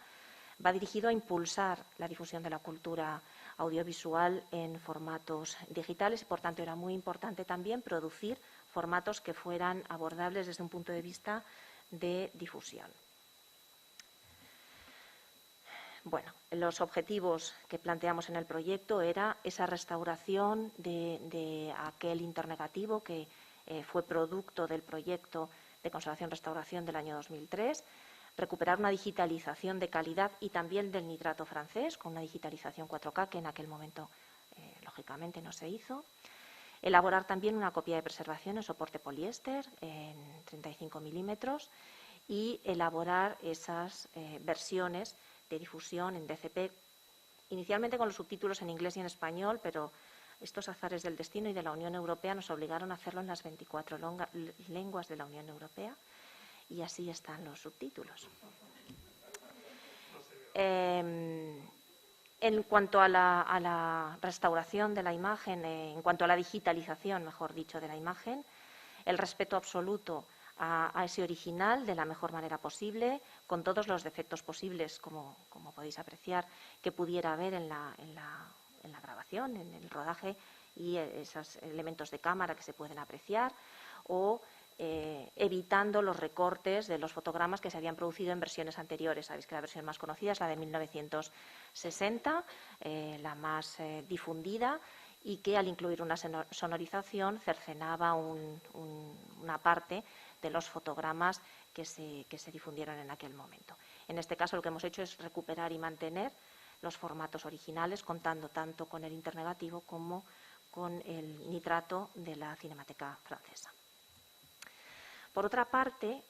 Speaker 9: va dirigido a impulsar la difusión de la cultura audiovisual en formatos digitales y, por tanto, era muy importante también producir formatos que fueran abordables desde un punto de vista de difusión. Bueno, los objetivos que planteamos en el proyecto era esa restauración de aquel internegativo que fue producto del proyecto de conservación-restauración del año 2003, recuperar una digitalización de calidad y también del nitrato francés, con una digitalización 4K que en aquel momento, lógicamente, no se hizo. Elaborar también una copia de preservación en soporte poliéster en 35 milímetros y elaborar esas versiones de difusión en DCP, inicialmente con los subtítulos en inglés y en español, pero estos azares del destino y de la Unión Europea nos obligaron a hacerlo en las 24 lenguas de la Unión Europea. Y así están los subtítulos. En cuanto a la restauración de la imagen, en cuanto a la digitalización, mejor dicho, de la imagen, el respeto absoluto a ese original de la mejor manera posible, con todos los defectos posibles, como podéis apreciar, que pudiera haber en la grabación, en el rodaje, y esos elementos de cámara que se pueden apreciar, o evitando los recortes de los fotogramas que se habían producido en versiones anteriores. Sabéis que la versión más conocida es la de 1960, la más difundida, y que al incluir una sonorización cercenaba una parte de los fotogramas que se difundieron en aquel momento. En este caso lo que hemos hecho es recuperar y mantener los formatos originales, contando tanto con el internegativo como con el nitrato de la Cinemateca Francesa. Por otra parte,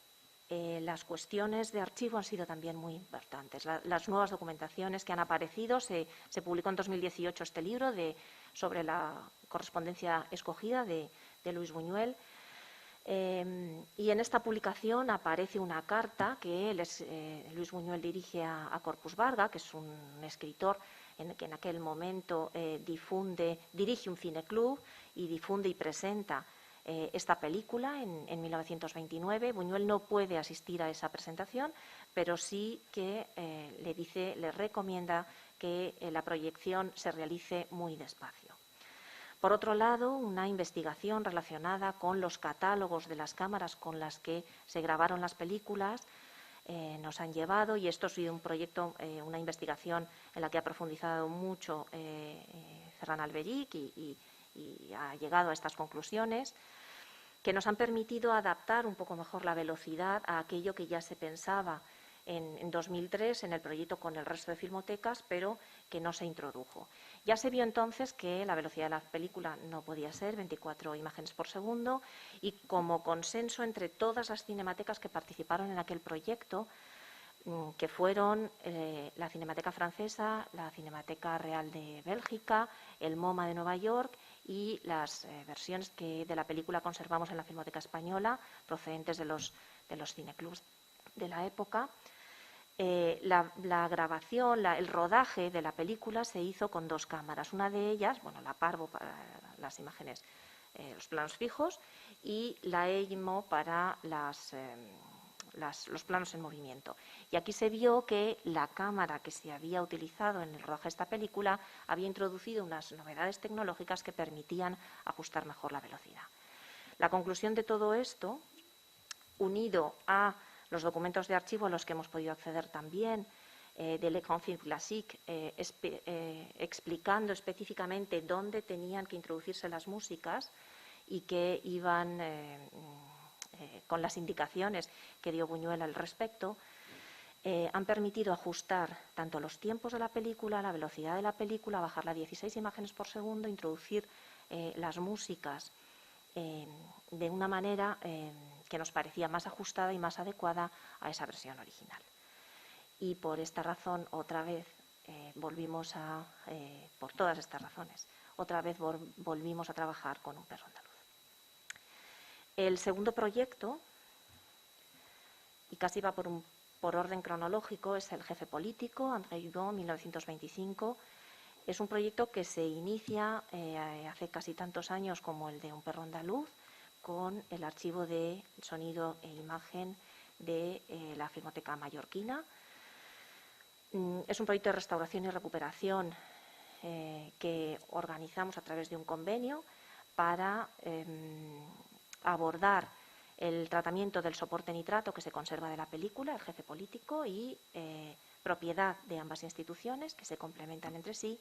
Speaker 9: las cuestiones de archivo han sido también muy importantes. Las nuevas documentaciones que han aparecido, se publicó en 2018 este libro sobre la correspondencia escogida de Luis Buñuel, y en esta publicación aparece una carta que Luis Buñuel dirige a Corpus Barga, que es un escritor que en aquel momento dirige un cineclub y difunde y presenta esta película en 1929. Buñuel no puede asistir a esa presentación, pero sí que le recomienda que la proyección se realice muy despacio. Por otro lado, una investigación relacionada con los catálogos de las cámaras con las que se grabaron las películas nos han llevado, y esto ha sido un proyecto, una investigación en la que ha profundizado mucho Ferran Alberic y ha llegado a estas conclusiones, que nos han permitido adaptar un poco mejor la velocidad a aquello que ya se pensaba en 2003 en el proyecto con el resto de filmotecas, pero que no se introdujo. Ya se vio entonces que la velocidad de la película no podía ser 24 imágenes por segundo, y como consenso entre todas las cinematecas que participaron en aquel proyecto, que fueron la Cinemateca Francesa, la Cinemateca Real de Bélgica, el MoMA de Nueva York y las versiones de la película conservamos en la Filmoteca Española, procedentes de los cineclubs de la época. La grabación, el rodaje de la película se hizo con dos cámaras. Una de ellas, la Parvo para las imágenes, los planos fijos, y la EIMO para los planos en movimiento. Y aquí se vio que la cámara que se había utilizado en el rodaje de esta película había introducido unas novedades tecnológicas que permitían ajustar mejor la velocidad. La conclusión de todo esto, unido a los documentos de archivo a los que hemos podido acceder también, del Écran Film Classique, explicando específicamente dónde tenían que introducirse las músicas y que iban con las indicaciones que dio Buñuel al respecto, han permitido ajustar tanto los tiempos de la película, la velocidad de la película, bajarla a 16 imágenes por segundo, introducir las músicas de una manera que nos parecía más ajustada y más adecuada a esa versión original. Y por esta razón, otra vez, por todas estas razones, otra vez volvimos a trabajar con Un perro andaluz. El segundo proyecto, y casi va por orden cronológico, es El jefe político, André Hudon, 1925, Es un proyecto que se inicia hace casi tantos años como el de Un perro andaluz, con el archivo de sonido e imagen de la Filmoteca Mallorquina. Es un proyecto de restauración y recuperación que organizamos a través de un convenio para abordar el tratamiento del soporte nitrato que se conserva de la película, el jefe político, y propiedad de ambas instituciones que se complementan entre sí,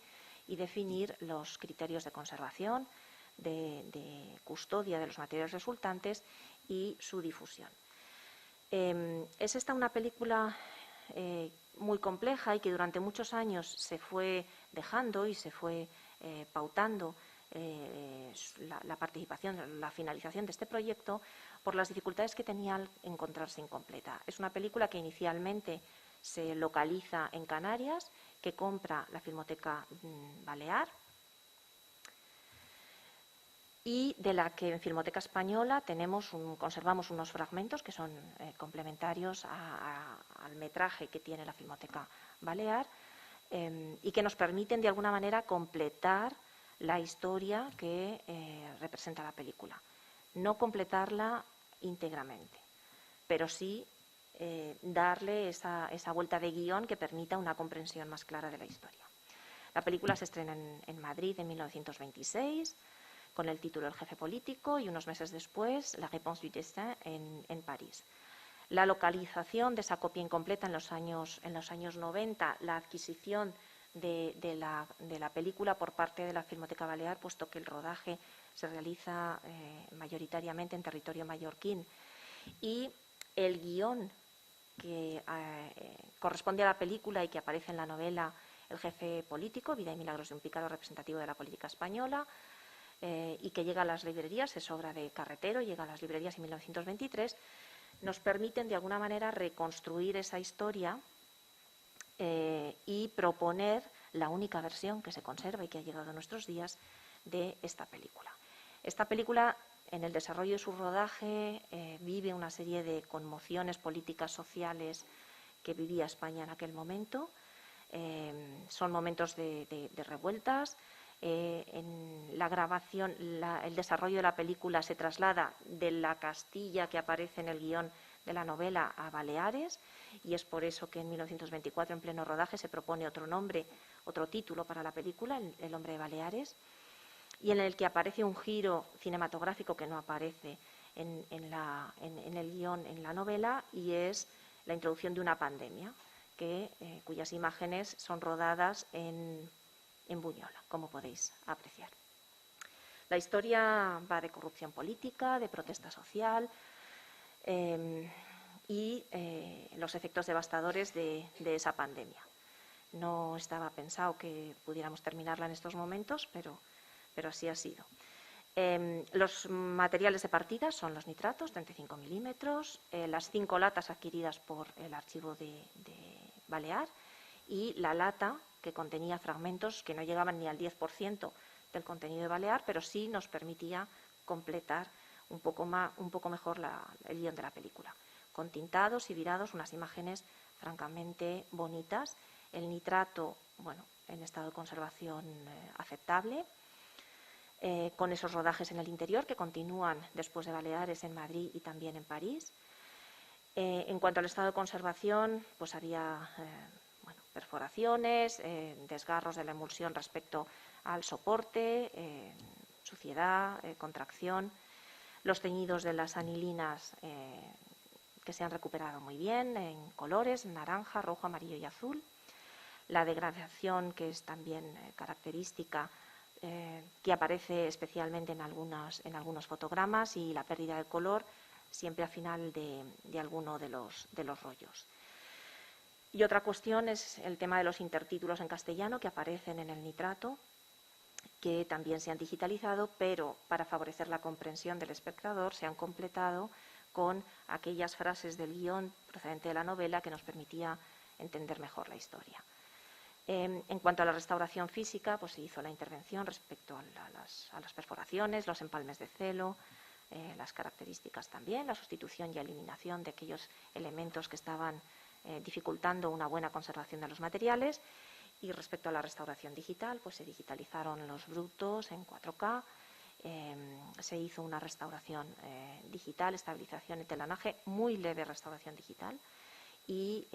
Speaker 9: y definir los criterios de conservación, de custodia de los materiales resultantes y su difusión. Es esta una película muy compleja y que durante muchos años se fue dejando y se fue pautando la participación, la finalización de este proyecto por las dificultades que tenía al encontrarse incompleta. Es una película que inicialmente se localiza en Canarias, que compra la Filmoteca Balear y de la que en Filmoteca Española conservamos unos fragmentos que son complementarios al metraje que tiene la Filmoteca Balear y que nos permiten de alguna manera completar la historia que representa la película. No completarla íntegramente, pero sí darle esa vuelta de guión que permita una comprensión más clara de la historia. La película se estrena en Madrid en 1926 con el título El jefe político y unos meses después La réponse du destin en París. La localización de esa copia incompleta en los años 90, la adquisición de la película por parte de la Filmoteca Balear, puesto que el rodaje se realiza mayoritariamente en territorio mallorquín, y el guión que corresponde a la película y que aparece en la novela El jefe político, Vida y milagros de un pícaro representativo de la política española, y que llega a las librerías, es obra de Carretero, llega a las librerías en 1923, nos permiten de alguna manera reconstruir esa historia y proponer la única versión que se conserva y que ha llegado a nuestros días de esta película. Esta película, en el desarrollo de su rodaje, vive una serie de conmociones políticas, sociales que vivía España en aquel momento. Son momentos de revueltas. En la grabación, el desarrollo de la película se traslada de la Castilla que aparece en el guión de la novela a Baleares, y es por eso que en 1924, en pleno rodaje, se propone otro nombre, otro título para la película, El hombre de Baleares, y en el que aparece un giro cinematográfico que no aparece en el guión, en la novela, y es la introducción de una pandemia, cuyas imágenes son rodadas en Buñola, como podéis apreciar. La historia va de corrupción política, de protesta social y los efectos devastadores de esa pandemia. No estaba pensado que pudiéramos terminarla en estos momentos, pero así ha sido. Los materiales de partida son los nitratos, 35 milímetros, las 5 latas adquiridas por el archivo de Balear y la lata que contenía fragmentos que no llegaban ni al 10% del contenido de Balear, pero sí nos permitía completar un poco mejor el guión de la película. Con tintados y virados, unas imágenes francamente bonitas. El nitrato, bueno, en estado de conservación aceptable, con esos rodajes en el interior que continúan después de Baleares en Madrid y también en París. En cuanto al estado de conservación, pues había perforaciones, desgarros de la emulsión respecto al soporte, suciedad, contracción, los teñidos de las anilinas que se han recuperado muy bien en colores, naranja, rojo, amarillo y azul, la degradación que es también característica, que aparece especialmente en algunos fotogramas, y la pérdida de color siempre al final de alguno de los rollos. Y otra cuestión es el tema de los intertítulos en castellano que aparecen en el nitrato, que también se han digitalizado, pero para favorecer la comprensión del espectador se han completado con aquellas frases del guión procedente de la novela que nos permitía entender mejor la historia. En cuanto a la restauración física, pues se hizo la intervención respecto a las perforaciones, los empalmes de celo, las características también, la sustitución y eliminación de aquellos elementos que estaban dificultando una buena conservación de los materiales, Y respecto a la restauración digital, pues se digitalizaron los brutos en 4K, se hizo una restauración digital, estabilización y telanaje, muy leve restauración digital. Y,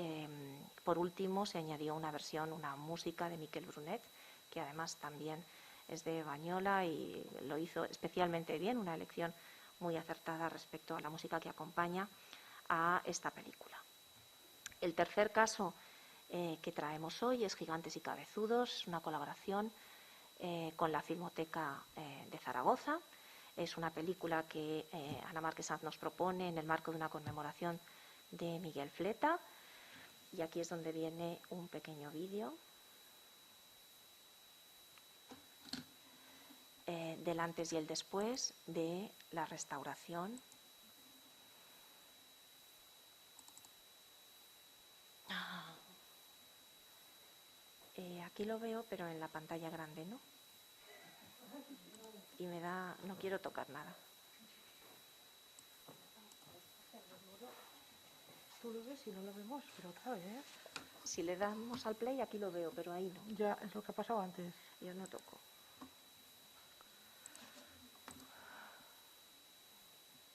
Speaker 9: por último, se añadió una versión, una música de Miquel Brunet, que además también es de Bañola y lo hizo especialmente bien, una elección muy acertada respecto a la música que acompaña a esta película. El tercer caso que traemos hoy es Gigantes y Cabezudos, es una colaboración con la Filmoteca de Zaragoza. Es una película que Ana Márquez Sanz nos propone en el marco de una conmemoración de Miguel Fleta. Y aquí es donde viene un pequeño vídeo del antes y el después de la restauración. Aquí lo veo, pero en la pantalla grande, ¿no? Y me da... no quiero tocar nada.
Speaker 2: Tú lo ves y no lo vemos, pero otra vez.
Speaker 9: Si le damos al play, aquí lo veo, pero ahí no.
Speaker 2: Ya, es lo que ha pasado antes.
Speaker 9: Yo no toco.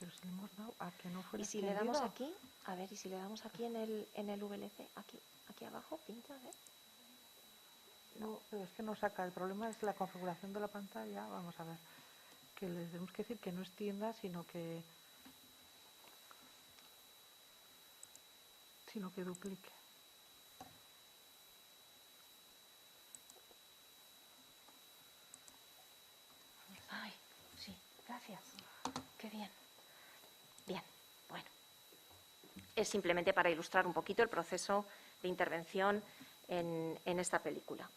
Speaker 2: Pero si le hemos dado a que no fuera
Speaker 9: Y si le damos aquí, a ver, y si le damos aquí en el VLC, aquí abajo, pincha, a ver.
Speaker 2: No, pero es que no saca. El problema es la configuración de la pantalla. Vamos a ver. Que les tenemos que decir que no extienda, sino que duplique.
Speaker 9: Ay, sí, gracias. Qué bien. Bien, bueno. Es simplemente para ilustrar un poquito el proceso de intervención en esta película.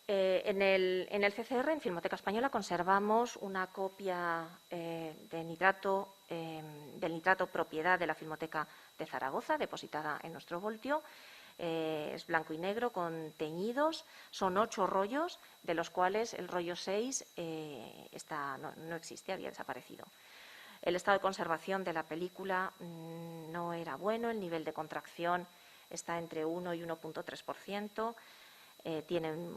Speaker 9: En el CCR, en Filmoteca Española, conservamos una copia del nitrato propiedad de la Filmoteca de Zaragoza, depositada en nuestro voltio. Es blanco y negro con teñidos. Son 8 rollos, de los cuales el rollo 6 no existe, había desaparecido. El estado de conservación de la película no era bueno, el nivel de contracción está entre 1 y 1,3%. Tienen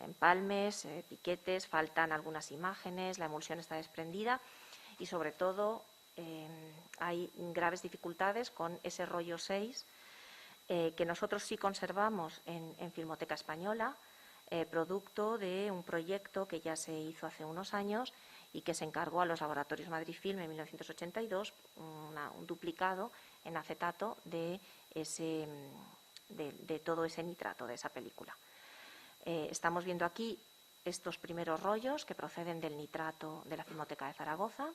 Speaker 9: empalmes, piquetes, faltan algunas imágenes, la emulsión está desprendida y, sobre todo, hay graves dificultades con ese rollo 6 que nosotros sí conservamos en Filmoteca Española, producto de un proyecto que ya se hizo hace unos años y que se encargó a los laboratorios Madrid Film en 1982, un duplicado en acetato de todo ese nitrato de esa película. Estamos viendo aquí estos primeros rollos que proceden del nitrato de la Filmoteca de Zaragoza,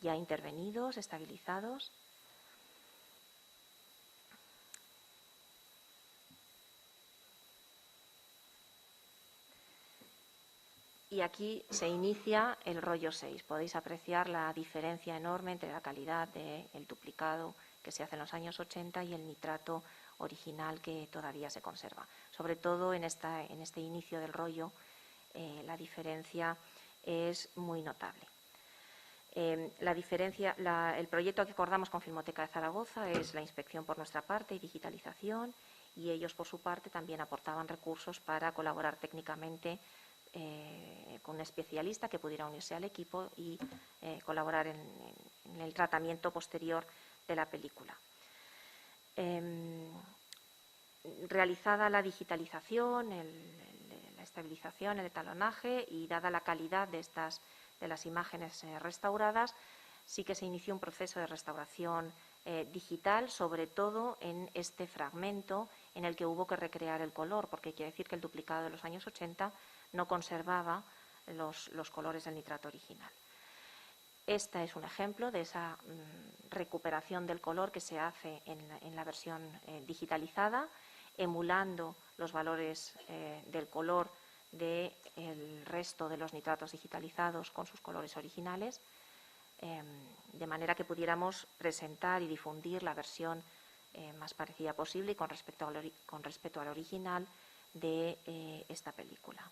Speaker 9: ya intervenidos, estabilizados. Y aquí se inicia el rollo 6. Podéis apreciar la diferencia enorme entre la calidad del duplicado que se hace en los años 80 y el nitrato original que todavía se conserva. Sobre todo en este inicio del rollo, la diferencia es muy notable. El proyecto que acordamos con Filmoteca de Zaragoza es la inspección por nuestra parte y digitalización, y ellos por su parte también aportaban recursos para colaborar técnicamente con un especialista que pudiera unirse al equipo y colaborar en el tratamiento posterior de la película. Realizada la digitalización, la estabilización, el etalonaje y dada la calidad de las imágenes restauradas, sí que se inició un proceso de restauración digital, sobre todo en este fragmento en el que hubo que recrear el color, porque quiere decir que el duplicado de los años 80 no conservaba los colores del nitrato original. Este es un ejemplo de esa recuperación del color que se hace en la versión digitalizada, emulando los valores del color del resto de los nitratos digitalizados con sus colores originales, de manera que pudiéramos presentar y difundir la versión más parecida posible y con respecto al original de esta película.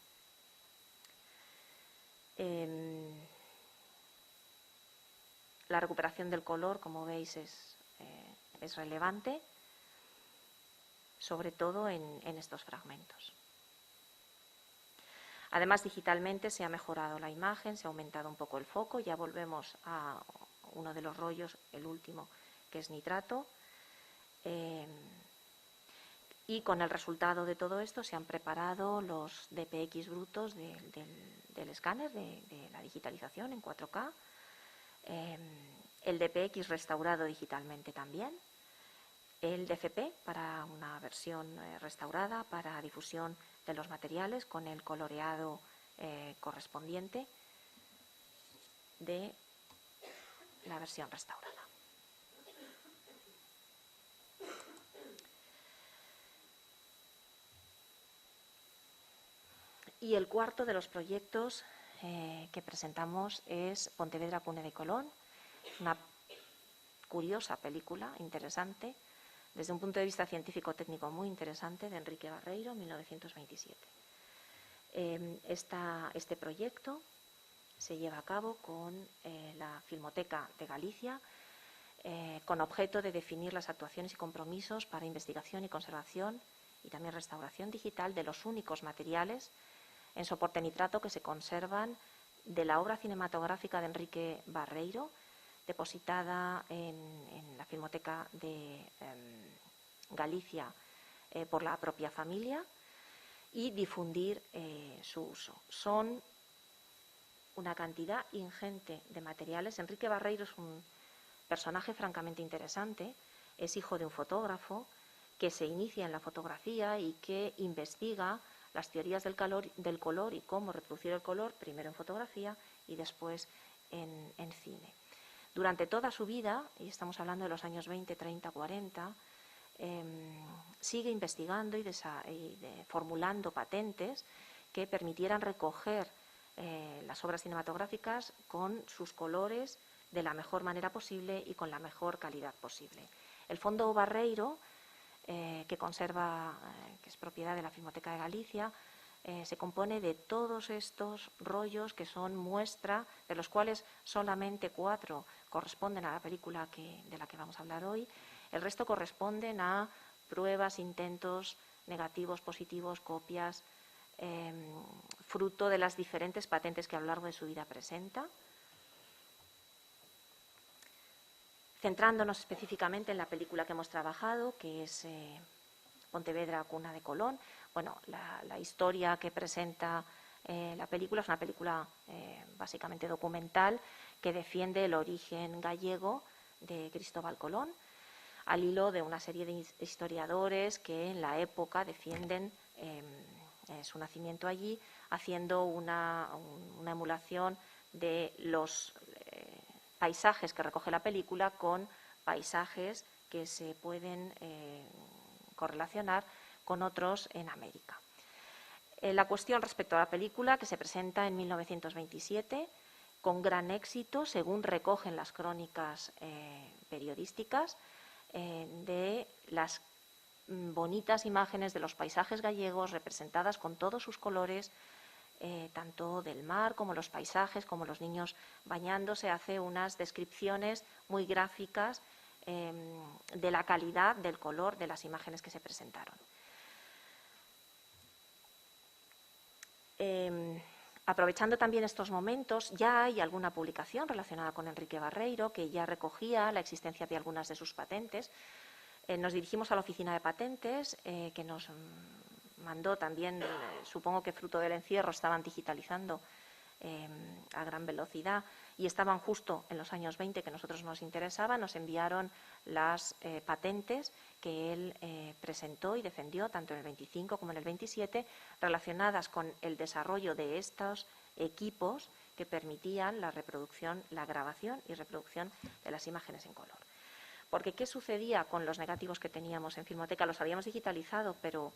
Speaker 9: La recuperación del color, como veis, es relevante. sobre todo en estos fragmentos. Además, digitalmente se ha mejorado la imagen, se ha aumentado un poco el foco. Ya volvemos a uno de los rollos, el último, que es nitrato. Y con el resultado de todo esto se han preparado los DPX brutos del escáner, de la digitalización en 4K. El DPX restaurado digitalmente también. El DFP para una versión restaurada para difusión de los materiales con el coloreado correspondiente de la versión restaurada. Y el cuarto de los proyectos que presentamos es Pontevedra Cune de Colón, una curiosa película, interesante, desde un punto de vista científico-técnico muy interesante, de Enrique Barreiro, 1927. Este proyecto se lleva a cabo con la Filmoteca de Galicia, con objeto de definir las actuaciones y compromisos para investigación y conservación y también restauración digital de los únicos materiales en soporte nitrato que se conservan de la obra cinematográfica de Enrique Barreiro, depositada en la Filmoteca de Galicia por la propia familia, y difundir su uso. Son una cantidad ingente de materiales. Enrique Barreiro es un personaje francamente interesante, es hijo de un fotógrafo que se inicia en la fotografía y que investiga las teorías del color y cómo reproducir el color, primero en fotografía y después en cine. Durante toda su vida, y estamos hablando de los años 20, 30, 40, sigue investigando y formulando patentes que permitieran recoger las obras cinematográficas con sus colores de la mejor manera posible y con la mejor calidad posible. El Fondo Barreiro, que conserva, que es propiedad de la Filmoteca de Galicia, se compone de todos estos rollos que son muestra, de los cuales solamente 4 corresponden a la película de la que vamos a hablar hoy. El resto corresponden a pruebas, intentos, negativos, positivos, copias, fruto de las diferentes patentes que a lo largo de su vida presenta. Centrándonos específicamente en la película que hemos trabajado, que es Pontevedra Cune de Colón. Bueno, la historia que presenta la película es una película básicamente documental que defiende el origen gallego de Cristóbal Colón, al hilo de una serie de historiadores que en la época defienden su nacimiento allí, haciendo una emulación de los paisajes que recoge la película con paisajes que se pueden correlacionar con otros en América. La cuestión respecto a la película, que se presenta en 1927 con gran éxito, según recogen las crónicas periodísticas, de las bonitas imágenes de los paisajes gallegos representadas con todos sus colores, tanto del mar como los paisajes, como los niños bañándose. Hace unas descripciones muy gráficas de la calidad del color de las imágenes que se presentaron. Aprovechando también estos momentos, ya hay alguna publicación relacionada con Enrique Barreiro que ya recogía la existencia de algunas de sus patentes. Nos dirigimos a la oficina de patentes, que nos mandó también, supongo que fruto del encierro, estaban digitalizando a gran velocidad y estaban justo en los años 20 que a nosotros nos interesaba. Nos enviaron las patentes que él presentó y defendió tanto en el 25 como en el 27, relacionadas con el desarrollo de estos equipos que permitían la reproducción, la grabación y reproducción de las imágenes en color. Porque ¿qué sucedía con los negativos que teníamos en Filmoteca? Los habíamos digitalizado, pero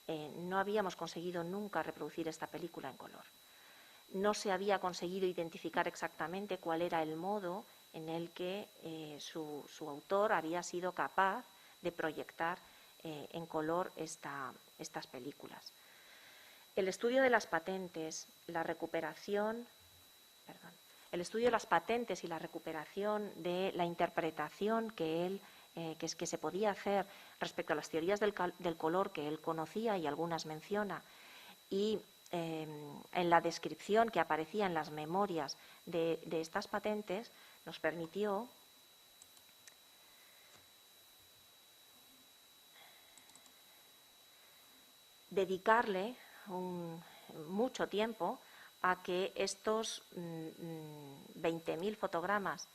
Speaker 9: no habíamos conseguido nunca reproducir esta película en color. No se había conseguido identificar exactamente cuál era el modo en el que su autor había sido capaz de proyectar en color estas películas. El estudio de las patentes, la recuperación, el estudio de las patentes y la recuperación de la interpretación que él que se podía hacer respecto a las teorías del color que él conocía y algunas menciona, y en la descripción que aparecía en las memorias de estas patentes, nos permitió dedicarle mucho tiempo a que estos 20.000 fotogramas,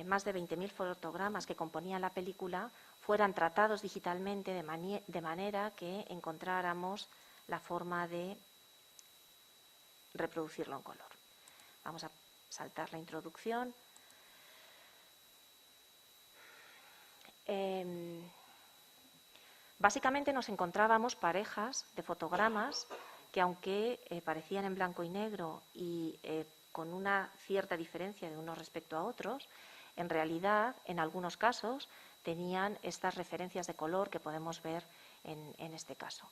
Speaker 9: más de 20.000 fotogramas que componían la película, fueran tratados digitalmente de manera que encontráramos la forma de reproducirlo en color. Vamos a saltar la introducción. Básicamente nos encontrábamos parejas de fotogramas que, aunque parecían en blanco y negro y con una cierta diferencia de unos respecto a otros, en realidad, en algunos casos, tenían estas referencias de color que podemos ver en este caso.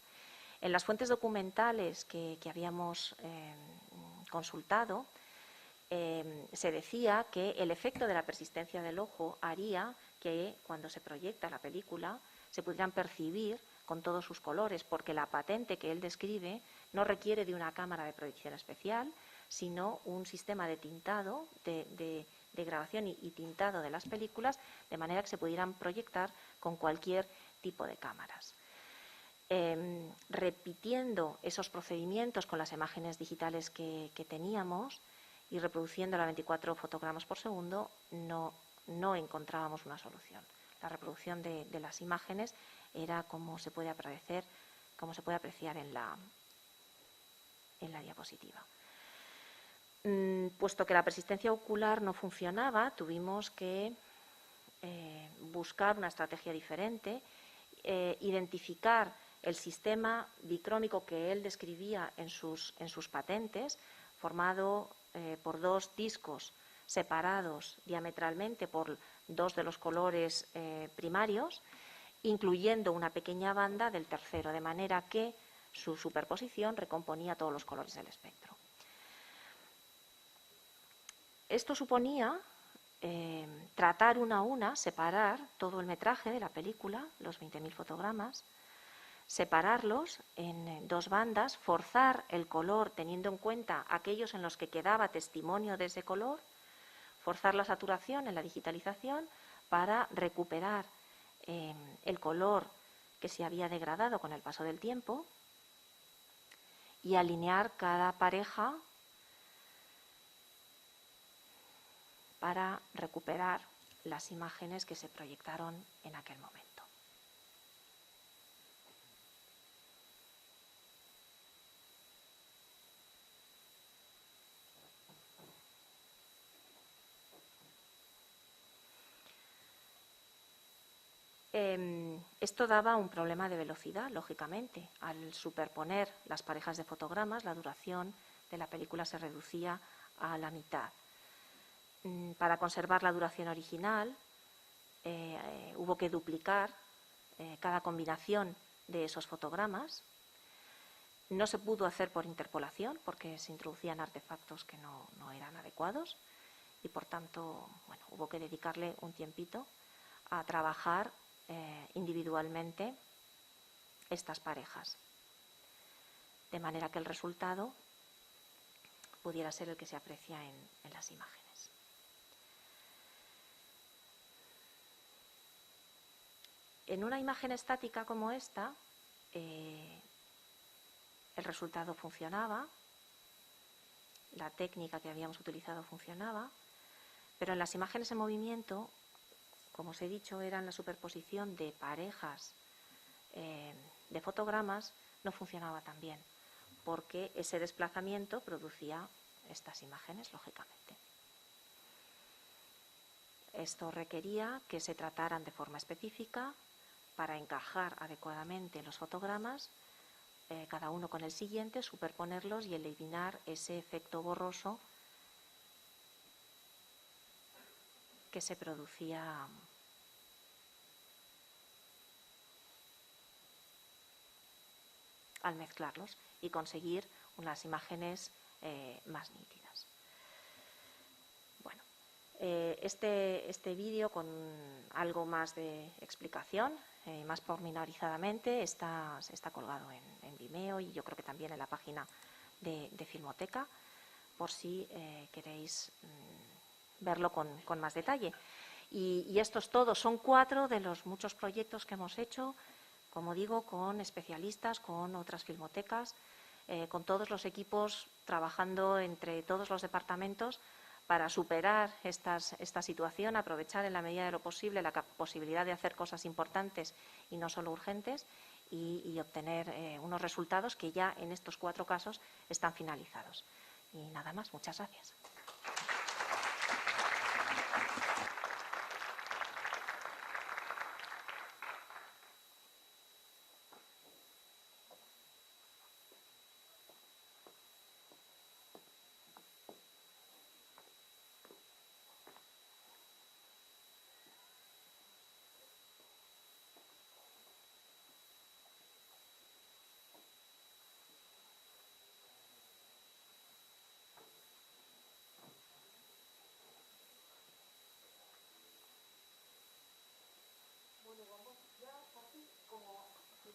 Speaker 9: En las fuentes documentales que habíamos consultado, se decía que el efecto de la persistencia del ojo haría que cuando se proyecta la película se pudieran percibir con todos sus colores, porque la patente que él describe no requiere de una cámara de proyección especial, sino un sistema de tintado, de grabación y tintado de las películas, de manera que se pudieran proyectar con cualquier tipo de cámaras. Repitiendo esos procedimientos con las imágenes digitales que teníamos y reproduciendo a 24 fotogramas por segundo, no encontrábamos una solución. La reproducción de las imágenes era como se puede apreciar en la diapositiva. Puesto que la persistencia ocular no funcionaba, tuvimos que buscar una estrategia diferente, identificar el sistema bicrómico que él describía en sus patentes, formado por dos discos separados diametralmente por dos de los colores primarios, incluyendo una pequeña banda del tercero, de manera que su superposición recomponía todos los colores del espectro. Esto suponía tratar una a una, separar todo el metraje de la película, los 20.000 fotogramas, separarlos en dos bandas, forzar el color teniendo en cuenta aquellos en los que quedaba testimonio de ese color, forzar la saturación en la digitalización para recuperar el color que se había degradado con el paso del tiempo y alinear cada pareja para recuperar las imágenes que se proyectaron en aquel momento. Esto daba un problema de velocidad, lógicamente. Al superponer las parejas de fotogramas, la duración de la película se reducía a la mitad. Para conservar la duración original, hubo que duplicar cada combinación de esos fotogramas. No se pudo hacer por interpolación porque se introducían artefactos que no eran adecuados y, por tanto, bueno, hubo que dedicarle un tiempito a trabajar individualmente estas parejas, de manera que el resultado pudiera ser el que se aprecia en las imágenes. En una imagen estática como esta, el resultado funcionaba, la técnica que habíamos utilizado funcionaba, pero en las imágenes en movimiento, como os he dicho, eran la superposición de parejas de fotogramas, no funcionaba tan bien, porque ese desplazamiento producía estas imágenes, lógicamente. Esto requería que se trataran de forma específica para encajar adecuadamente los fotogramas, cada uno con el siguiente, superponerlos y eliminar ese efecto borroso que se producía al mezclarlos y conseguir unas imágenes más nítidas. Bueno, Este vídeo con algo más de explicación, más pormenorizadamente, está colgado en Vimeo y yo creo que también en la página de Filmoteca, por si queréis verlo con más detalle. Y estos todos son 4 de los muchos proyectos que hemos hecho, como digo, con especialistas, con otras filmotecas, con todos los equipos trabajando entre todos los departamentos para superar esta situación, aprovechar en la medida de lo posible la posibilidad de hacer cosas importantes y no solo urgentes y obtener unos resultados que ya en estos 4 casos están finalizados. Y nada más, muchas gracias.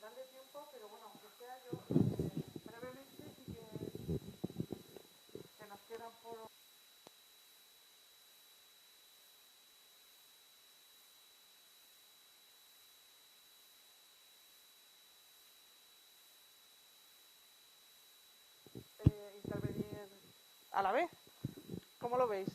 Speaker 2: De tiempo, pero bueno, aunque sea yo brevemente sí que nos quedan por... intervenir a la vez. ¿Cómo lo veis?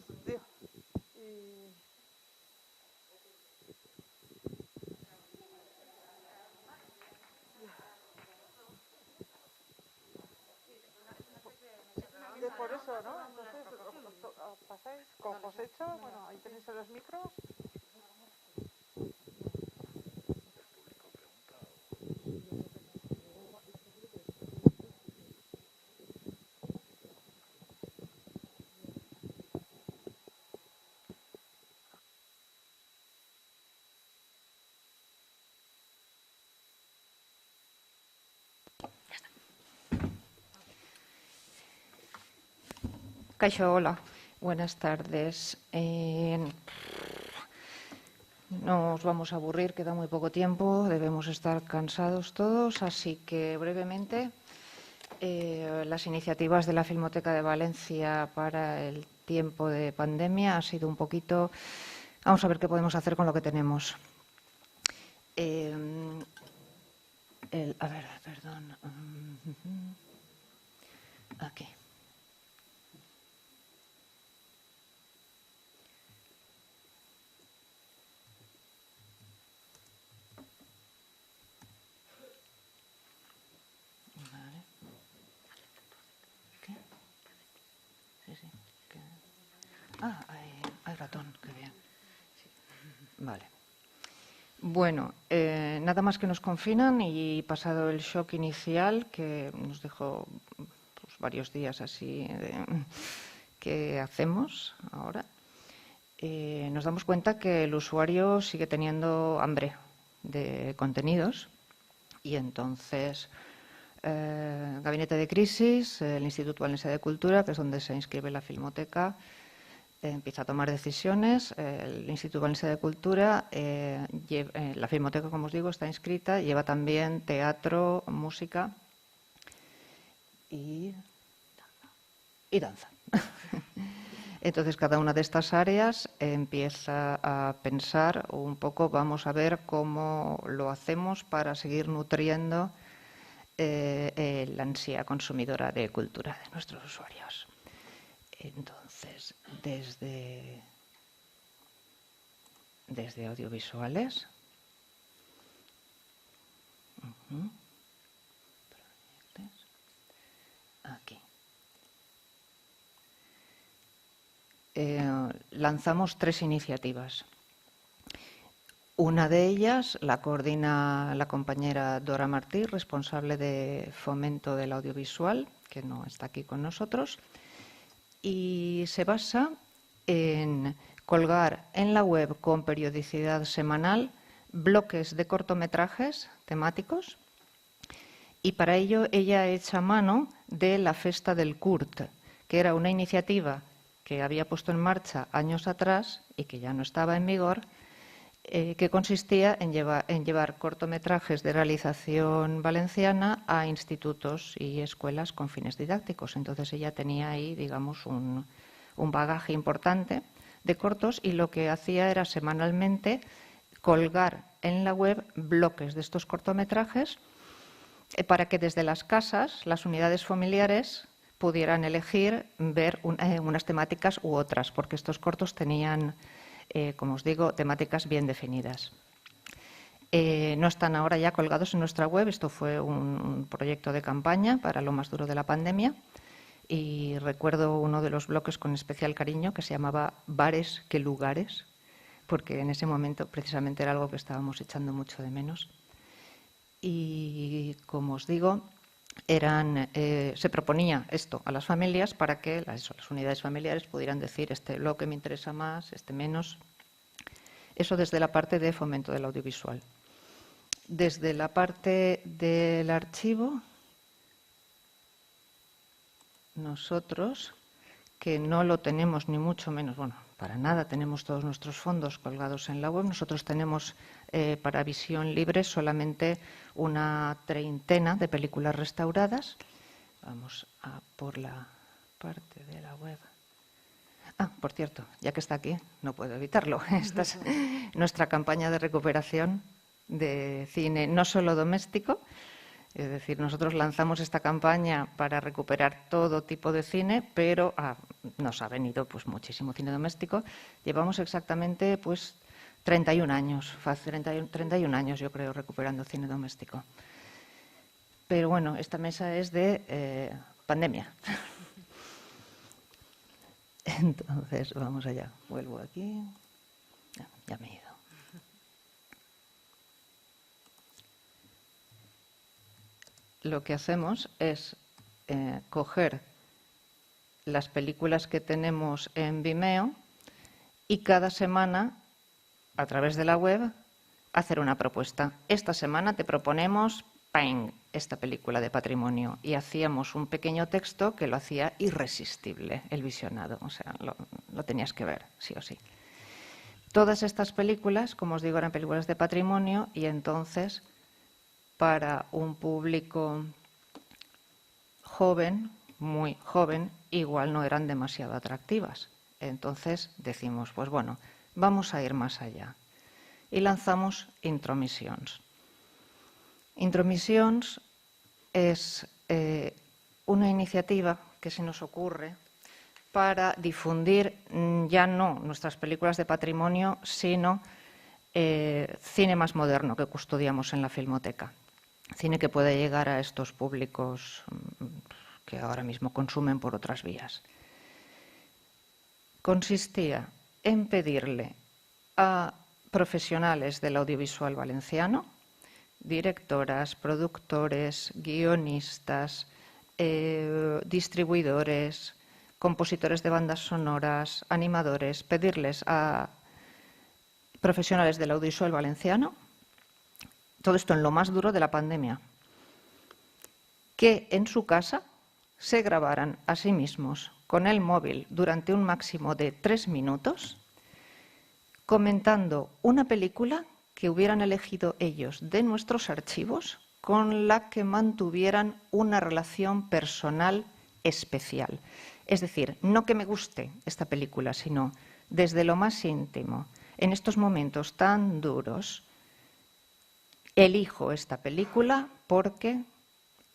Speaker 2: Por eso, ¿no? Entonces, pasáis con cosecha, bueno, ahí tenéis los micros.
Speaker 8: Kaixo, hola, buenas tardes. No os vamos a aburrir, queda muy poco tiempo, debemos estar cansados todos, así que brevemente las iniciativas de la Filmoteca de Valencia para el tiempo de pandemia ha sido un poquito, vamos a ver qué podemos hacer con lo que tenemos. A ver, perdón. Aquí. Ah, hay ratón, qué bien. Sí. Vale. Bueno, nada más que nos confinan y pasado el shock inicial que nos dejó pues, varios días así, ¿qué hacemos ahora? Nos damos cuenta que el usuario sigue teniendo hambre de contenidos y entonces Gabinete de Crisis, el Instituto Valencià de Cultura, que es donde se inscribe la Filmoteca, empieza a tomar decisiones. El Instituto Valencià de Cultura, la Filmoteca, como os digo, está inscrita, lleva también teatro, música y danza. Entonces, cada una de estas áreas empieza a pensar un poco, vamos a ver cómo lo hacemos para seguir nutriendo la ansia consumidora de cultura de nuestros usuarios. Entonces, desde audiovisuales, aquí. Lanzamos 3 iniciativas. Una de ellas la coordina la compañera Dora Martí, responsable de Fomento del Audiovisual, que no está aquí con nosotros, y se basa en colgar en la web con periodicidad semanal bloques de cortometrajes temáticos y para ello ella echa mano de la Festa del Curt, que era una iniciativa que había puesto en marcha años atrás y que ya no estaba en vigor, que consistía en llevar cortometrajes de realización valenciana a institutos y escuelas con fines didácticos. Entonces ella tenía ahí, digamos, un bagaje importante de cortos, y lo que hacía era semanalmente colgar en la web bloques de estos cortometrajes para que desde las casas, las unidades familiares, pudieran elegir ver unas temáticas u otras, porque estos cortos tenían, como os digo, temáticas bien definidas. No están ahora ya colgados en nuestra web. Esto fue un proyecto de campaña para lo más duro de la pandemia, y recuerdo uno de los bloques con especial cariño, que se llamaba Bares que lugares, porque en ese momento precisamente era algo que estábamos echando mucho de menos. Y, como os digo, se proponía esto a las familias para que las unidades familiares pudieran decir este bloque me interesa más, este menos. Eso desde la parte de fomento del audiovisual. Desde la parte del archivo, nosotros, que no lo tenemos ni mucho menos, bueno, para nada, tenemos todos nuestros fondos colgados en la web. Nosotros tenemos para visión libre solamente una 30 de películas restauradas. Vamos a por la parte de la web. Por cierto, ya que está aquí, no puedo evitarlo. Esta es nuestra campaña de recuperación de cine, no solo doméstico. Es decir, nosotros lanzamos esta campaña para recuperar todo tipo de cine, pero nos ha venido pues muchísimo cine doméstico. Llevamos exactamente 31 años, 31 años yo creo, recuperando cine doméstico. Pero bueno, esta mesa es de pandemia. Entonces, vamos allá. Vuelvo aquí. Ya me he ido. Lo que hacemos es coger las películas que tenemos en Vimeo y cada semana, a través de la web, hacer una propuesta. Esta semana te proponemos esta película de patrimonio, y hacíamos un pequeño texto que lo hacía irresistible el visionado, o sea, lo tenías que ver, sí o sí. Todas estas películas, como os digo, eran películas de patrimonio, y entonces para un público joven, muy joven, igual no eran demasiado atractivas. Entonces decimos, pues bueno, vamos a ir más allá. Y lanzamos Intromissions. Intromissions es una iniciativa que se nos ocurre para difundir ya no nuestras películas de patrimonio, sino cine más moderno que custodiamos en la Filmoteca. Cine que puede llegar a estos públicos que ahora mismo consumen por otras vías. Consistía en pedirle a profesionales del audiovisual valenciano, directoras, productores, guionistas, distribuidores, compositores de bandas sonoras, animadores, pedirles a profesionales del audiovisual valenciano, todo esto en lo más duro de la pandemia, que en su casa se grabaran a sí mismos con el móvil durante un máximo de 3 minutos, comentando una película que hubieran elegido ellos de nuestros archivos, con la que mantuvieran una relación personal especial. Es decir, no que me guste esta película, sino desde lo más íntimo, en estos momentos tan duros, elijo esta película porque,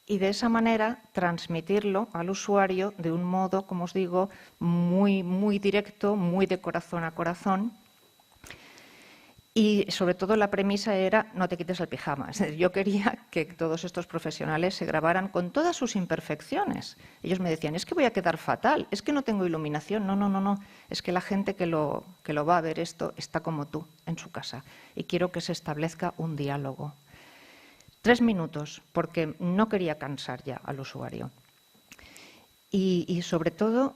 Speaker 8: y de esa manera transmitirlo al usuario de un modo, como os digo, muy, muy directo, muy de corazón a corazón. Y sobre todo la premisa era no te quites el pijama. Es decir, yo quería que todos estos profesionales se grabaran con todas sus imperfecciones. Ellos me decían, es que voy a quedar fatal, es que no tengo iluminación. No, es que la gente que lo va a ver esto está como tú en su casa, y quiero que se establezca un diálogo. 3 minutos, porque no quería cansar ya al usuario. Y sobre todo,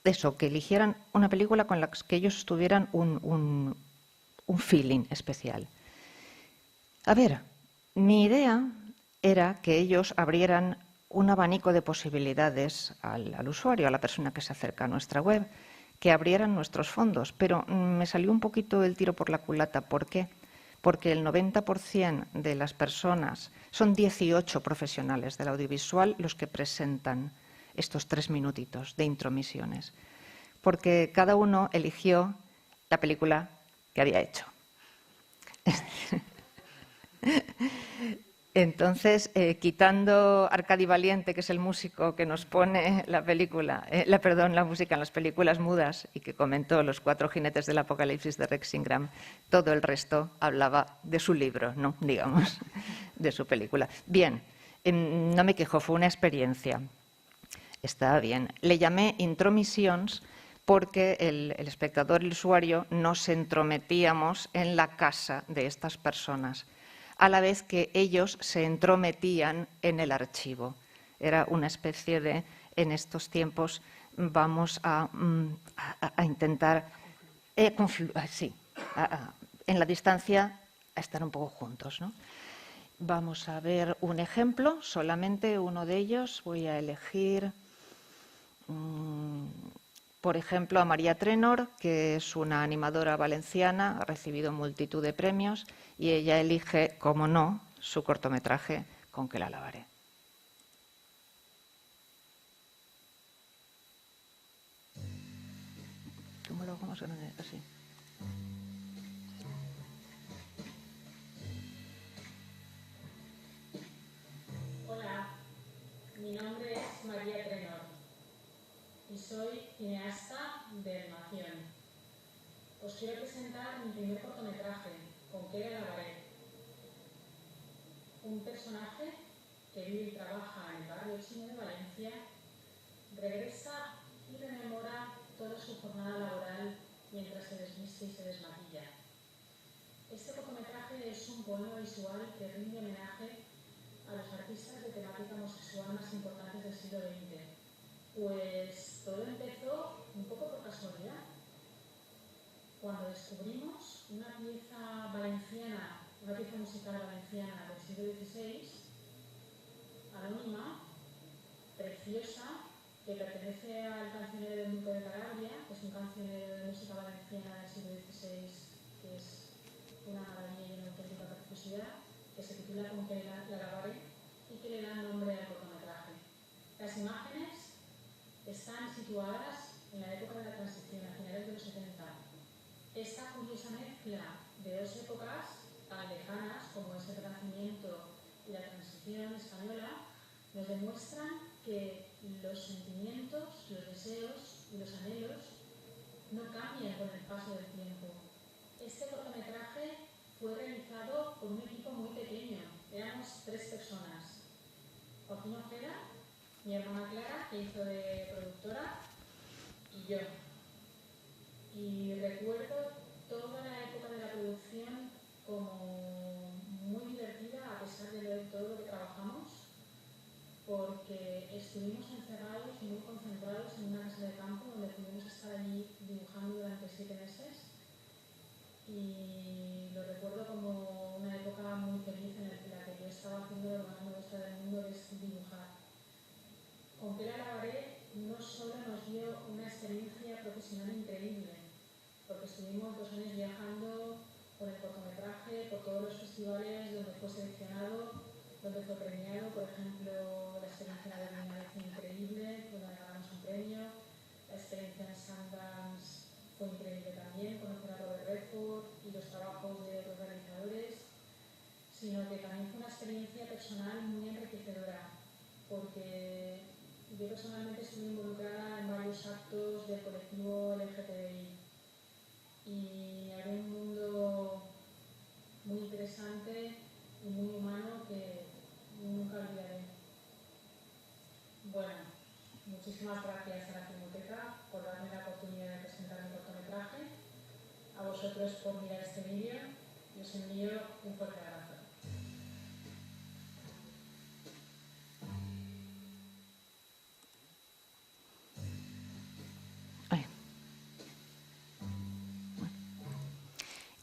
Speaker 8: eso, que eligieran una película con la que ellos tuvieran un feeling especial. A ver, mi idea era que ellos abrieran un abanico de posibilidades al usuario, a la persona que se acerca a nuestra web, que abrieran nuestros fondos. Pero me salió un poquito el tiro por la culata. ¿Por qué? Porque el 90% de las personas, son 18 profesionales del audiovisual los que presentan estos 3 minutitos de intromisiones, porque cada uno eligió la película que había hecho. Entonces, quitando Arcadi Valiente, que es el músico que nos pone la música en las películas mudas y que comentó Los 4 jinetes del Apocalipsis de Rex Ingram, todo el resto hablaba de su libro, ¿no? Digamos, de su película. Bien, no me quejo, fue una experiencia. Está bien. Le llamé intromisiones porque el espectador y el usuario nos entrometíamos en la casa de estas personas, a la vez que ellos se entrometían en el archivo. Era una especie de, en estos tiempos, vamos a intentar, en la distancia, a estar un poco juntos, ¿no? Vamos a ver un ejemplo, solamente uno de ellos. Voy a elegir, por ejemplo, a María Trenor, que es una animadora valenciana, ha recibido multitud de premios, y ella elige, como no, su cortometraje Con que la lavaré. ¿Cómo lo hago más grande? Así.
Speaker 10: Hola, mi nombre es María Trenor y soy cineasta de animación. Os quiero presentar mi primer cortometraje, Con que la lavaré. Un personaje que vive y trabaja en el barrio chino de Valencia regresa y rememora toda su jornada laboral mientras se desviste y se desmaquilla. Este cortometraje es un poema visual que rinde homenaje a los artistas de temática homosexual más importantes del siglo XX. Pues todo empezó un poco por casualidad, cuando descubrimos una pieza valenciana, una pieza musical valenciana del siglo XVI, anónima, preciosa, que pertenece al cancionero del Duque de Carabia, que es un cancionero de música valenciana del siglo XVI, que es una maravilla y una auténtica preciosidad, que se titula Con que la lavaré y que le da nombre al cortometraje. Las imágenes están situadas en la época de la transición, a finales de los 70. Esta curiosa mezcla de dos épocas tan lejanas como es el Renacimiento y la transición española nos demuestran que los sentimientos, los deseos y los anhelos no cambian con el paso del tiempo. Este cortometraje fue realizado por un equipo muy pequeño, éramos 3 personas. Joaquín Ojeda, mi hermana Clara, que hizo de productora, y yo. Y recuerdo toda la época de la producción como muy divertida, a pesar de todo lo que trabajamos, porque estuvimos encerrados y muy concentrados en una casa de campo donde pudimos estar allí dibujando durante 7 meses. Y lo recuerdo como una época muy feliz en la que yo estaba haciendo lo que más me gusta del mundo, que es dibujar. Con que la lavaré no solo nos dio una experiencia profesional increíble, porque estuvimos 2 años viajando con el cortometraje por todos los festivales donde fue seleccionado, donde fue premiado. Por ejemplo, la experiencia de la Berlina fue increíble, donde ganamos un premio. La experiencia en Sundance fue increíble también, conocer a Robert Redford y los trabajos de otros realizadores, sino que también fue una experiencia personal muy enriquecedora, porque yo personalmente estuve involucrada en varios actos del colectivo LGTBI y había un mundo muy interesante y muy humano que nunca olvidaré. Bueno, muchísimas gracias a la Filmoteca por darme la oportunidad de presentar mi cortometraje, a vosotros por mirar este vídeo y os envío un fuerte abrazo.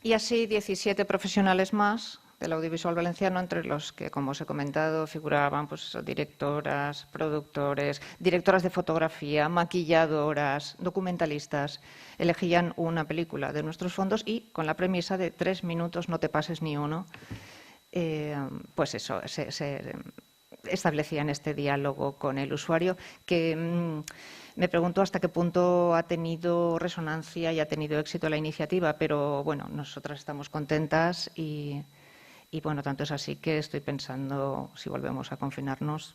Speaker 8: Y así 17 profesionales más del audiovisual valenciano, entre los que, como os he comentado, figuraban pues, directoras, productores, directoras de fotografía, maquilladoras, documentalistas. Elegían una película de nuestros fondos y con la premisa de 3 minutos, no te pases ni uno, pues eso, se establecían este diálogo con el usuario que me pregunto hasta qué punto ha tenido resonancia y ha tenido éxito la iniciativa, pero bueno, nosotras estamos contentas y bueno, tanto es así que estoy pensando, si volvemos a confinarnos,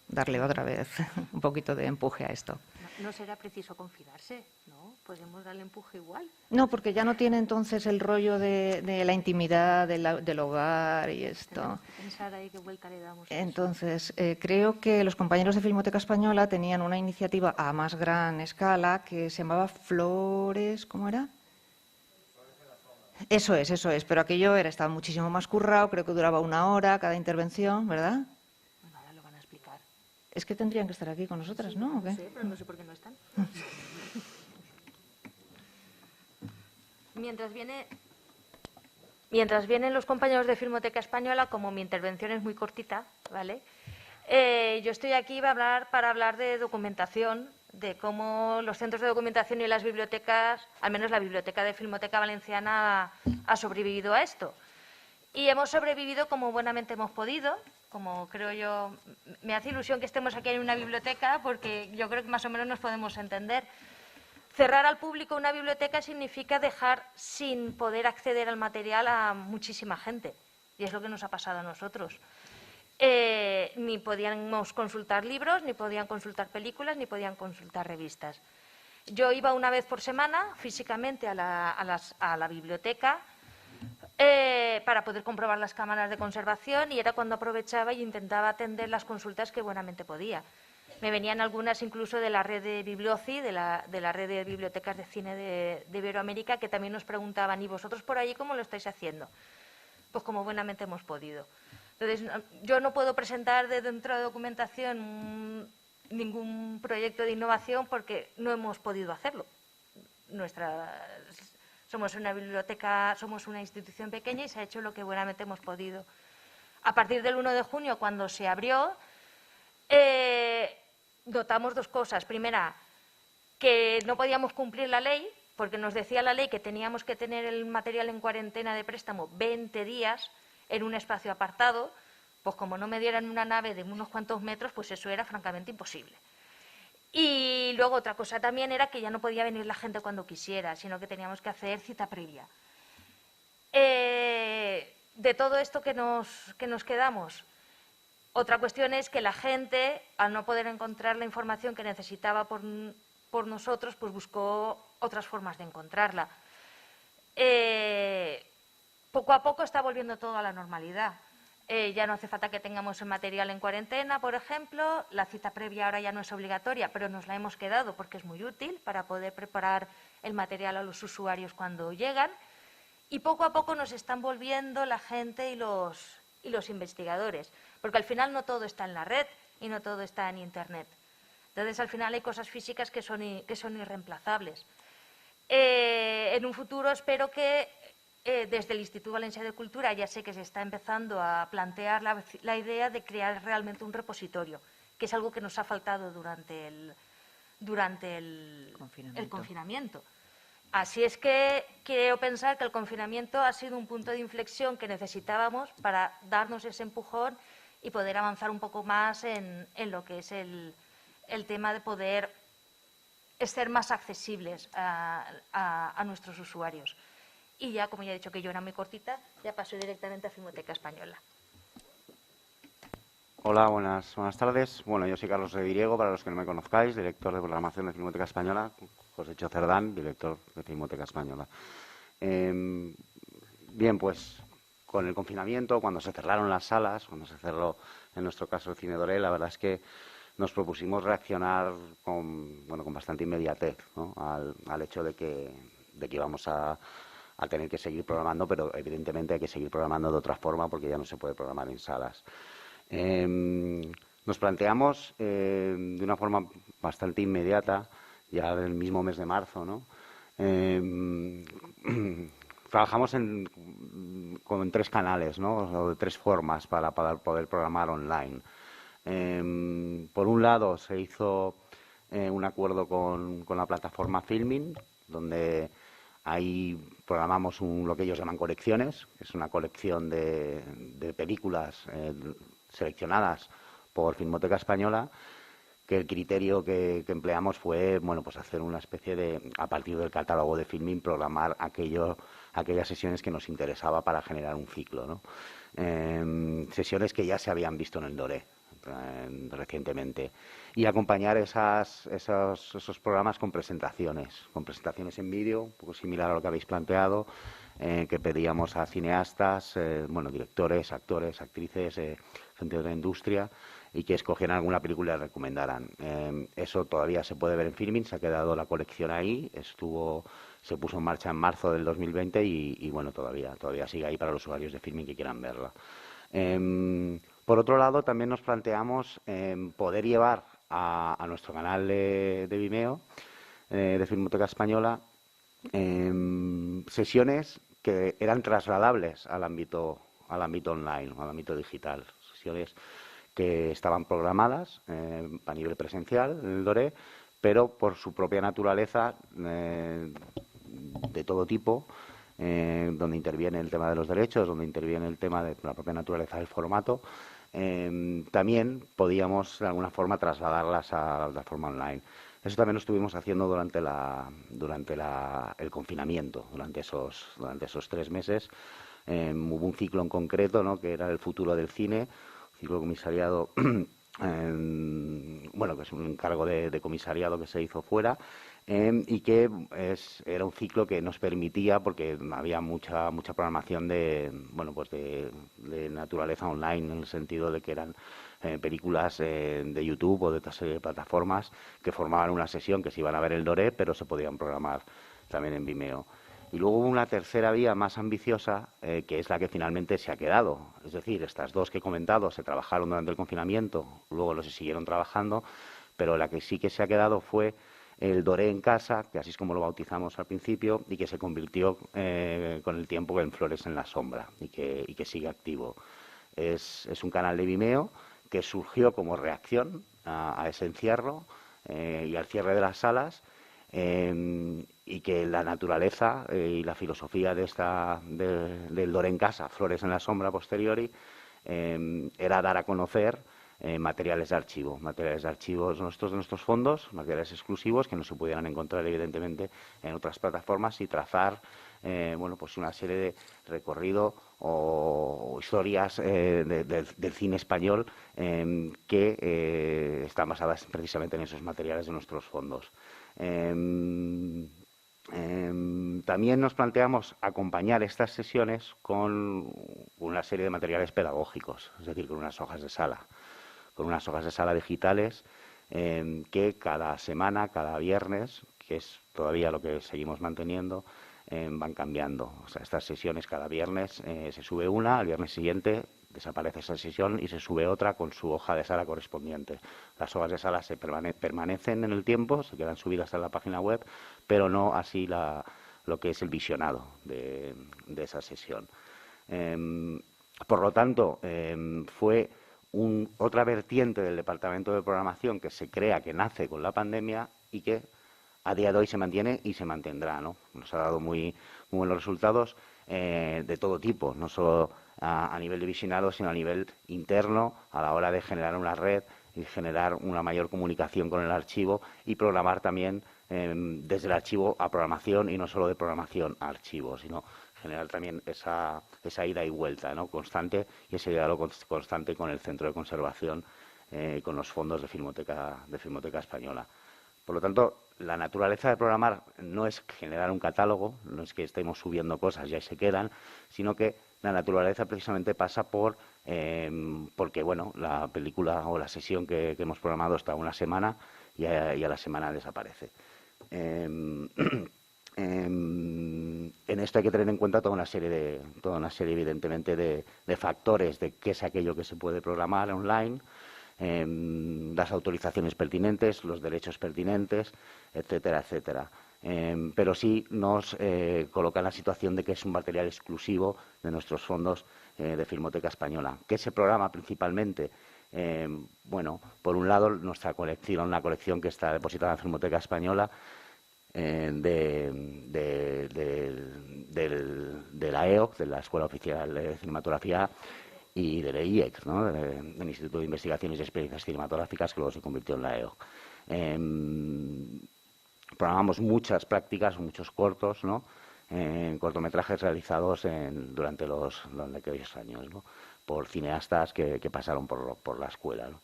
Speaker 8: darle otra vez un poquito de empuje a esto.
Speaker 9: No será preciso confinarse, ¿no? Podemos darle empuje igual.
Speaker 8: No, porque ya no tiene entonces el rollo de la intimidad del hogar y esto.
Speaker 9: Tenemos que pensar ahí qué vuelta le damos a eso.
Speaker 8: Entonces, creo que los compañeros de Filmoteca Española tenían una iniciativa a más gran escala que se llamaba Flores, ¿cómo era? Eso es, pero aquello estaba muchísimo más currado, creo que duraba 1 hora cada intervención, ¿verdad?
Speaker 9: Bueno, ahora lo van a explicar.
Speaker 8: Es que tendrían que estar aquí con nosotras, ¿no? ¿O qué?
Speaker 9: No sé, pero no sé por qué no están. Mientras vienen los compañeros de Filmoteca Española, como mi intervención es muy cortita, ¿vale? Yo estoy aquí para hablar de documentación, de cómo los centros de documentación y las bibliotecas, al menos la biblioteca de Filmoteca Valenciana, ha sobrevivido a esto. Y hemos sobrevivido como buenamente hemos podido, como creo yo. Me hace ilusión que estemos aquí en una biblioteca porque yo creo que más o menos nos podemos entender. Cerrar al público una biblioteca significa dejar sin poder acceder al material a muchísima gente. Y es lo que nos ha pasado a nosotros. Ni podíamos consultar libros, ni podían consultar películas, ni podían consultar revistas. Yo iba una vez por semana físicamente a la biblioteca para poder comprobar las cámaras de conservación y era cuando aprovechaba y intentaba atender las consultas que buenamente podía. Me venían algunas incluso de la red de Biblioci, de la red de bibliotecas de cine de Iberoamérica, que también nos preguntaban, ¿y vosotros por allí cómo lo estáis haciendo? Pues como buenamente hemos podido. Entonces, yo no puedo presentar dentro de documentación ningún proyecto de innovación porque no hemos podido hacerlo. Somos una biblioteca, somos una institución pequeña y se ha hecho lo que buenamente hemos podido. A partir del 1 de junio, cuando se abrió, notamos 2 cosas. Primera, que no podíamos cumplir la ley, porque nos decía la ley que teníamos que tener el material en cuarentena de préstamo 20 días en un espacio apartado. Pues como no me dieran una nave de unos cuantos metros, pues eso era francamente imposible. Y luego otra cosa también era que ya no podía venir la gente cuando quisiera, sino que teníamos que hacer cita previa. De todo esto que nos quedamos, otra cuestión es que la gente, al no poder encontrar la información que necesitaba por nosotros, pues buscó otras formas de encontrarla. Poco a poco está volviendo todo a la normalidad. Ya no hace falta que tengamos el material en cuarentena, por ejemplo. La cita previa ahora ya no es obligatoria, pero nos la hemos quedado porque es muy útil para poder preparar el material a los usuarios cuando llegan. Y poco a poco nos están volviendo la gente y los investigadores, porque al final no todo está en la red y no todo está en Internet. Entonces, al final hay cosas físicas que son irreemplazables. En un futuro espero que desde el Instituto Valencià de Cultura ya sé que se está empezando a plantear la idea de crear realmente un repositorio, que es algo que nos ha faltado durante el confinamiento. Así es que quiero pensar que el confinamiento ha sido un punto de inflexión que necesitábamos para darnos ese empujón y poder avanzar un poco más en lo que es el tema de poder ser más accesibles a nuestros usuarios. Y ya, como ya he dicho que yo era muy cortita, ya paso directamente a Filmoteca Española.
Speaker 11: Hola, buenas tardes. Bueno, yo soy Carlos Reviriego, para los que no me conozcáis, director de programación de Filmoteca Española. Josécho Cerdán, director de Filmoteca Española. Bien, pues con el confinamiento, cuando se cerraron las salas, cuando se cerró, en nuestro caso, el Cine Doré, la verdad es que nos propusimos reaccionar con bastante inmediatez, ¿no? al hecho de que íbamos a tener que seguir programando, pero evidentemente hay que seguir programando de otra forma porque ya no se puede programar en salas. Nos planteamos de una forma bastante inmediata, ya del mismo mes de marzo, ¿no? Trabajamos como en 3 canales, ¿no? O de 3 formas para poder programar online. Por un lado, se hizo un acuerdo con la plataforma Filmin, donde ahí programamos lo que ellos llaman colecciones, que es una colección de películas seleccionadas por Filmoteca Española, que el criterio que empleamos fue, bueno, pues hacer una especie de, a partir del catálogo de Filmin, programar aquellas sesiones que nos interesaba para generar un ciclo, ¿no? Sesiones que ya se habían visto en el Doré recientemente, y acompañar esos programas con presentaciones en vídeo, un poco similar a lo que habéis planteado, que pedíamos a cineastas, bueno, directores, actores, actrices, gente de la industria, y que escogieran alguna película y la recomendaran. Eso todavía se puede ver en Filmin, se ha quedado la colección ahí, se puso en marcha en marzo del 2020 y bueno, todavía sigue ahí para los usuarios de Filmin que quieran verla. Por otro lado, también nos planteamos poder llevar a nuestro canal de Vimeo, de Filmoteca Española, sesiones que eran trasladables al ámbito online, al ámbito digital. Sesiones que estaban programadas a nivel presencial en el Doré, pero por su propia naturaleza de todo tipo, donde interviene el tema de los derechos, donde interviene el tema de la propia naturaleza del formato, también podíamos de alguna forma trasladarlas a la forma online. Eso también lo estuvimos haciendo durante el confinamiento, durante esos 3 meses. Hubo un ciclo en concreto, ¿no?, que era el futuro del cine, ciclo de comisariado, bueno, que es un encargo de comisariado que se hizo fuera, y que era un ciclo que nos permitía, porque había mucha programación de naturaleza online, en el sentido de que eran películas de YouTube o de otra serie de plataformas que formaban una sesión que se iban a ver el Doré, pero se podían programar también en Vimeo. Y luego hubo una tercera vía más ambiciosa, que es la que finalmente se ha quedado. Es decir, estas 2 que he comentado se trabajaron durante el confinamiento, luego los se siguieron trabajando, pero la que sí que se ha quedado fue el Doré en casa, que así es como lo bautizamos al principio, y que se convirtió con el tiempo en Flores en la Sombra, y que sigue activo. Es un canal de Vimeo que surgió como reacción a ese encierro y al cierre de las salas, y que la naturaleza y la filosofía del Doré en casa, Flores en la Sombra posteriori, era dar a conocer materiales de archivos nuestros, de nuestros fondos, materiales exclusivos que no se pudieran encontrar evidentemente en otras plataformas, y trazar pues una serie de recorrido o historias del cine español que están basadas precisamente en esos materiales de nuestros fondos. También nos planteamos acompañar estas sesiones con una serie de materiales pedagógicos, es decir, con unas hojas de sala digitales que cada semana, cada viernes, que es todavía lo que seguimos manteniendo, van cambiando. O sea, estas sesiones cada viernes se sube una, al viernes siguiente desaparece esa sesión y se sube otra con su hoja de sala correspondiente. Las hojas de sala permanecen en el tiempo, se quedan subidas en la página web, pero no así lo que es el visionado de esa sesión. Por lo tanto, fue otra vertiente del departamento de programación que se crea, que nace con la pandemia y que a día de hoy se mantiene y se mantendrá, ¿no? Nos ha dado muy buenos resultados de todo tipo, no solo a nivel de visionado, sino a nivel interno, a la hora de generar una red y generar una mayor comunicación con el archivo, y programar también desde el archivo a programación, y no solo de programación a archivo, sino generar también esa ida y vuelta, ¿no?, constante, y ese diálogo constante con el centro de conservación, con los fondos de Filmoteca Española. Por lo tanto, la naturaleza de programar no es generar un catálogo, no es que estemos subiendo cosas y ahí se quedan, sino que la naturaleza precisamente pasa porque bueno, la película o la sesión que hemos programado está una semana y a la semana desaparece. En esto hay que tener en cuenta toda una serie evidentemente de factores de qué es aquello que se puede programar online, las autorizaciones pertinentes, los derechos pertinentes, etcétera, etcétera. pero sí nos coloca en la situación de que es un material exclusivo de nuestros fondos de Filmoteca Española. ¿Qué se programa principalmente? Bueno, por un lado, nuestra colección, una colección que está depositada en la Filmoteca Española de la EOC, de la Escuela Oficial de Cinematografía, y del IEC, ¿no? Del Instituto de Investigaciones y Experiencias Cinematográficas, que luego se convirtió en la EOC. Programamos muchas prácticas, muchos cortos, ¿no? Cortometrajes realizados durante aquellos años, ¿no? Por cineastas que pasaron por la escuela, ¿no?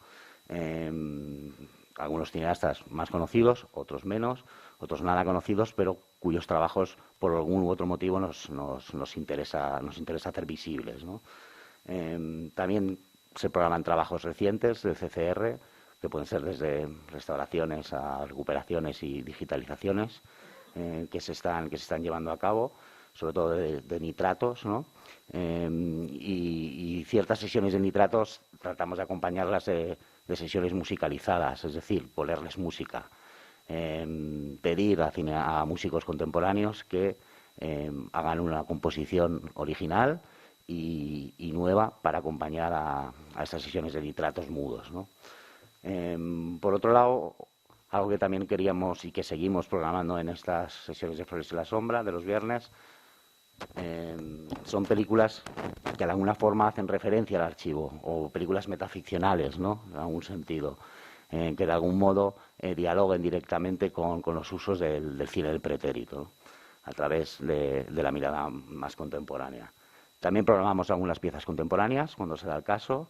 Speaker 11: Algunos cineastas más conocidos, otros menos, otros nada conocidos, pero cuyos trabajos por algún u otro motivo nos interesa hacer visibles, ¿no? También se programan trabajos recientes del CCR, que pueden ser desde restauraciones a recuperaciones y digitalizaciones que se están llevando a cabo, sobre todo de nitratos, ¿no? Y ciertas sesiones de nitratos tratamos de acompañarlas de sesiones musicalizadas, es decir, ponerles música. Pedir a músicos contemporáneos que hagan una composición original y nueva para acompañar a estas sesiones de nitratos mudos, ¿no? Por otro lado, algo que también queríamos y que seguimos programando en estas sesiones de Flores en la Sombra de los viernes son películas que de alguna forma hacen referencia al archivo, o películas metaficcionales, ¿no? En algún sentido, que de algún modo dialoguen directamente con los usos del cine del pretérito, ¿no? A través de la mirada más contemporánea. También programamos algunas piezas contemporáneas cuando se da el caso.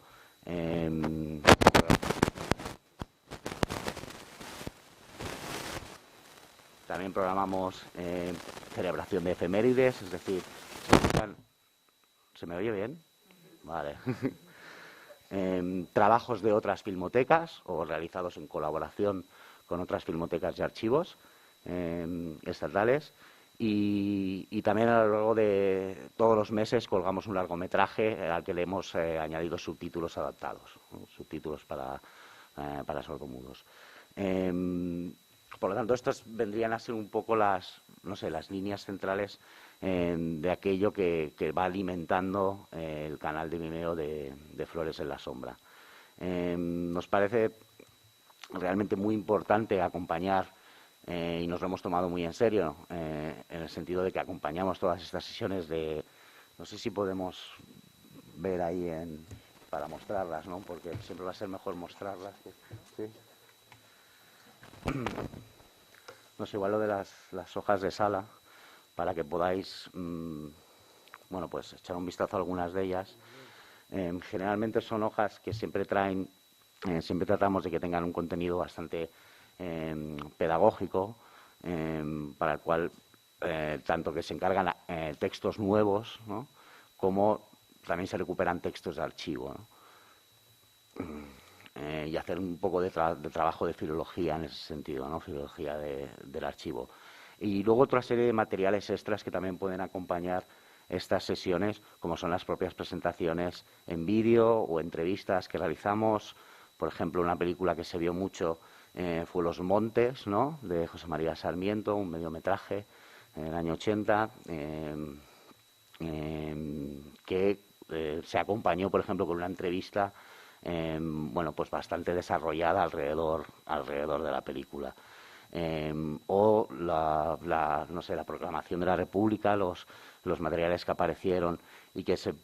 Speaker 11: También programamos celebración de efemérides, es decir, ¿se me oye bien? Vale. Trabajos de otras filmotecas o realizados en colaboración con otras filmotecas y archivos estatales. Y también a lo largo de todos los meses colgamos un largometraje al que le hemos añadido subtítulos adaptados, ¿no? Subtítulos para sordomudos. Por lo tanto, estas vendrían a ser un poco las líneas centrales de aquello que va alimentando el canal de Vimeo de Flores en la Sombra. Nos parece realmente muy importante acompañar, y nos lo hemos tomado muy en serio, en el sentido de que acompañamos todas estas sesiones de... No sé si podemos ver ahí para mostrarlas, ¿no? Porque siempre va a ser mejor mostrarlas. ¿Sí? No sé, igual lo de las hojas de sala, para que podáis, bueno, pues echar un vistazo a algunas de ellas. Generalmente son hojas que siempre tratamos de que tengan un contenido bastante pedagógico, para el cual tanto que se encargan textos nuevos, ¿no? Como también se recuperan textos de archivo, ¿no? Y hacer un poco de trabajo de filología en ese sentido, ¿no? Filología del archivo. Y luego otra serie de materiales extras que también pueden acompañar estas sesiones, como son las propias presentaciones en vídeo o entrevistas que realizamos. Por ejemplo, una película que se vio mucho fue Los Montes, ¿no? De José María Sarmiento, un mediometraje en el año 80, que se acompañó, por ejemplo, con una entrevista bueno, pues bastante desarrollada alrededor de la película. O no sé, la proclamación de la República, los materiales que aparecieron y que se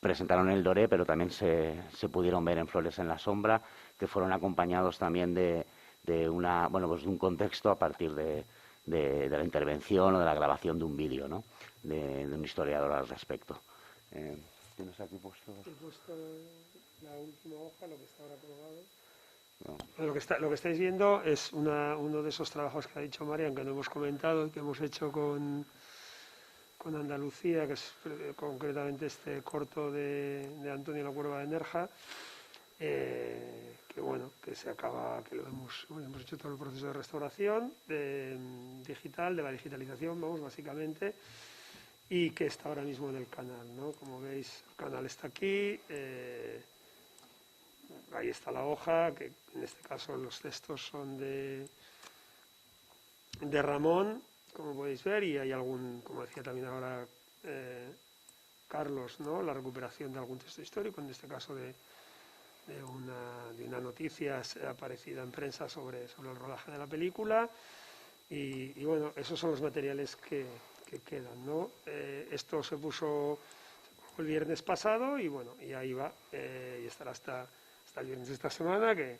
Speaker 11: presentaron en el Doré, pero también se pudieron ver en Flores en la Sombra, que fueron acompañados también de un contexto a partir de la intervención o de la grabación de un vídeo, ¿no? de un historiador al respecto. ¿Tienes aquí puesto?
Speaker 12: He puesto la última hoja, lo que está ahora colgado.
Speaker 11: No.
Speaker 12: Lo que estáis viendo es uno de esos trabajos que ha dicho Marian, que no hemos comentado, que hemos hecho con Andalucía, que es concretamente este corto de Antonio La Cuerva de Nerja, que bueno, que se acaba, que hemos hecho todo el proceso de restauración digital, de la digitalización, básicamente, y que está ahora mismo en el canal, ¿no? Como veis, el canal está aquí, ahí está la hoja, que en este caso los textos son de Ramón, como podéis ver, y hay algún, como decía también ahora Carlos, ¿no? La recuperación de algún texto histórico, en este caso de una noticia aparecida en prensa sobre el rodaje de la película, y bueno, esos son los materiales que quedan, ¿no? Esto se puso el viernes pasado y bueno, y ahí va, y estará hasta el viernes de esta semana que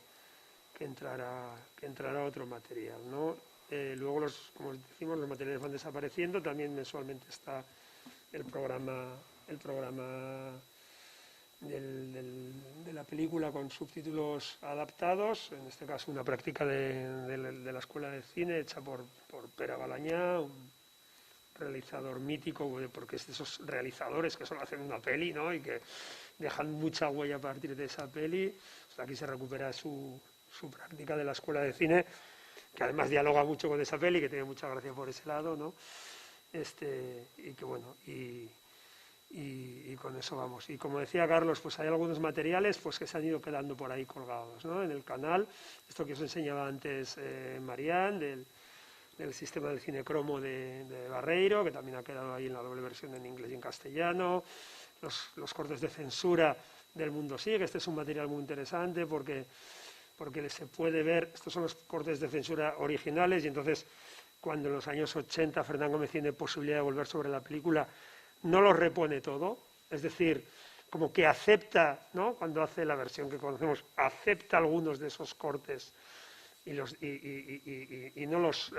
Speaker 12: entrará otro material, ¿no? Luego, como decimos, los materiales van desapareciendo. También mensualmente está el programa de la película con subtítulos adaptados, en este caso una práctica de la Escuela de Cine hecha por Pere Balañá, un realizador mítico, porque es de esos realizadores que solo hacen una peli, ¿no? Y que dejan mucha huella a partir de esa peli. Pues aquí se recupera su práctica de la Escuela de Cine, que además dialoga mucho con esa peli, que tiene mucha gracia por ese lado, ¿no? Y que bueno, y con eso vamos. Y como decía Carlos, pues hay algunos materiales pues que se han ido quedando por ahí colgados, ¿no? En el canal, esto que os enseñaba antes Marián, del sistema del cine cromo de Barreiro, que también ha quedado ahí en la doble versión en inglés y en castellano, los cortes de censura del Mundo Sigue. Este es un material muy interesante porque se puede ver, estos son los cortes de censura originales, y entonces cuando en los años 80 Fernán Gómez tiene posibilidad de volver sobre la película, no lo repone todo, es decir, como que acepta, ¿no? Cuando hace la versión que conocemos, acepta algunos de esos cortes y no los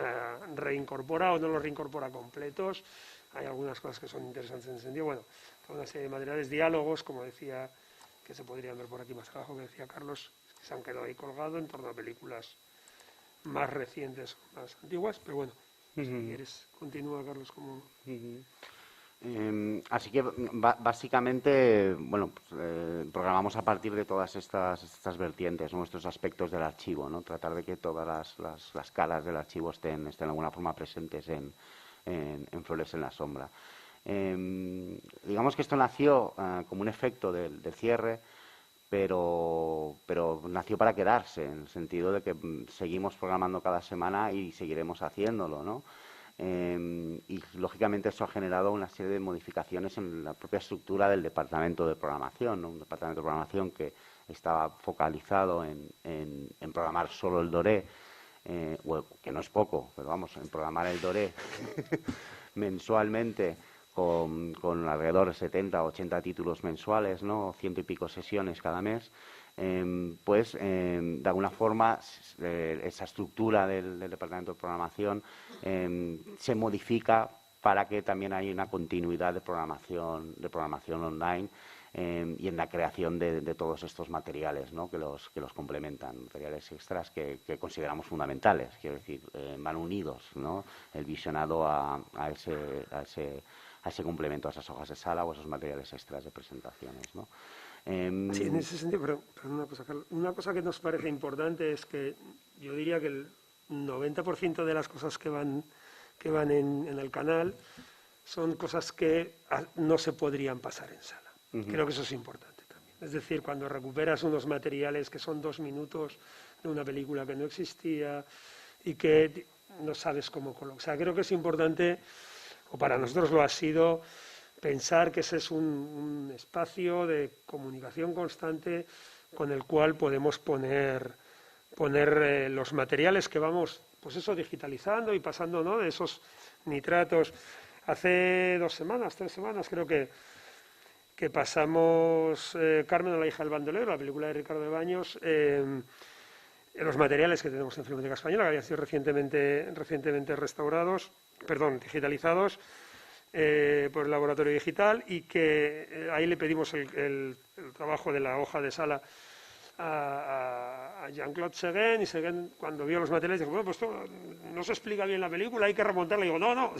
Speaker 12: reincorpora o no los reincorpora completos. Hay algunas cosas que son interesantes en ese sentido. Bueno, toda una serie de materiales, diálogos, como decía, que se podrían ver por aquí más abajo, que decía Carlos, que se han quedado ahí colgados en torno a películas más recientes o más antiguas, pero bueno, si quieres, continúa, Carlos, como...
Speaker 11: Así que básicamente, bueno, pues, programamos a partir de todas estas vertientes, nuestros aspectos del archivo, ¿no? Tratar de que todas las caras del archivo estén de alguna forma presentes en Flores en la Sombra. Digamos que esto nació como un efecto del cierre, pero nació para quedarse, en el sentido de que seguimos programando cada semana y seguiremos haciéndolo, ¿no? Y lógicamente eso ha generado una serie de modificaciones en la propia estructura del departamento de programación, ¿no? Un departamento de programación que estaba focalizado en programar solo el Doré, que no es poco, pero vamos, en programar el Doré mensualmente con alrededor de 70 o 80 títulos mensuales, ¿no? 100 y pico sesiones cada mes. De alguna forma esa estructura del departamento de programación se modifica para que también haya una continuidad de programación online y en la creación de todos estos materiales, ¿no? que los complementan, materiales extras que consideramos fundamentales, quiero decir, van unidos, ¿no? El visionado a ese complemento, a esas hojas de sala o esos materiales extras de presentaciones, ¿no?
Speaker 12: Sí, en ese sentido, pero una cosa que nos parece importante es que yo diría que el 90% de las cosas que van en el canal son cosas que no se podrían pasar en sala. Creo que eso es importante también. Es decir, cuando recuperas unos materiales que son 2 minutos de una película que no existía y que no sabes cómo colocar. O sea, creo que es importante, o para nosotros lo ha sido, pensar que ese es un espacio de comunicación constante con el cual podemos poner los materiales que vamos, pues eso, digitalizando y pasando, ¿no? De esos nitratos. Hace 2 semanas, 3 semanas, creo que pasamos Carmen o la hija del bandolero, la película de Ricardo de Baños, los materiales que tenemos en Filmoteca Española, que habían sido recientemente digitalizados, por el laboratorio digital, y que ahí le pedimos el trabajo de la hoja de sala a Jean-Claude Seguin, y Seguin, cuando vio los materiales, dijo, bueno, pues esto no se explica bien la película, hay que remontarla. Y digo, no.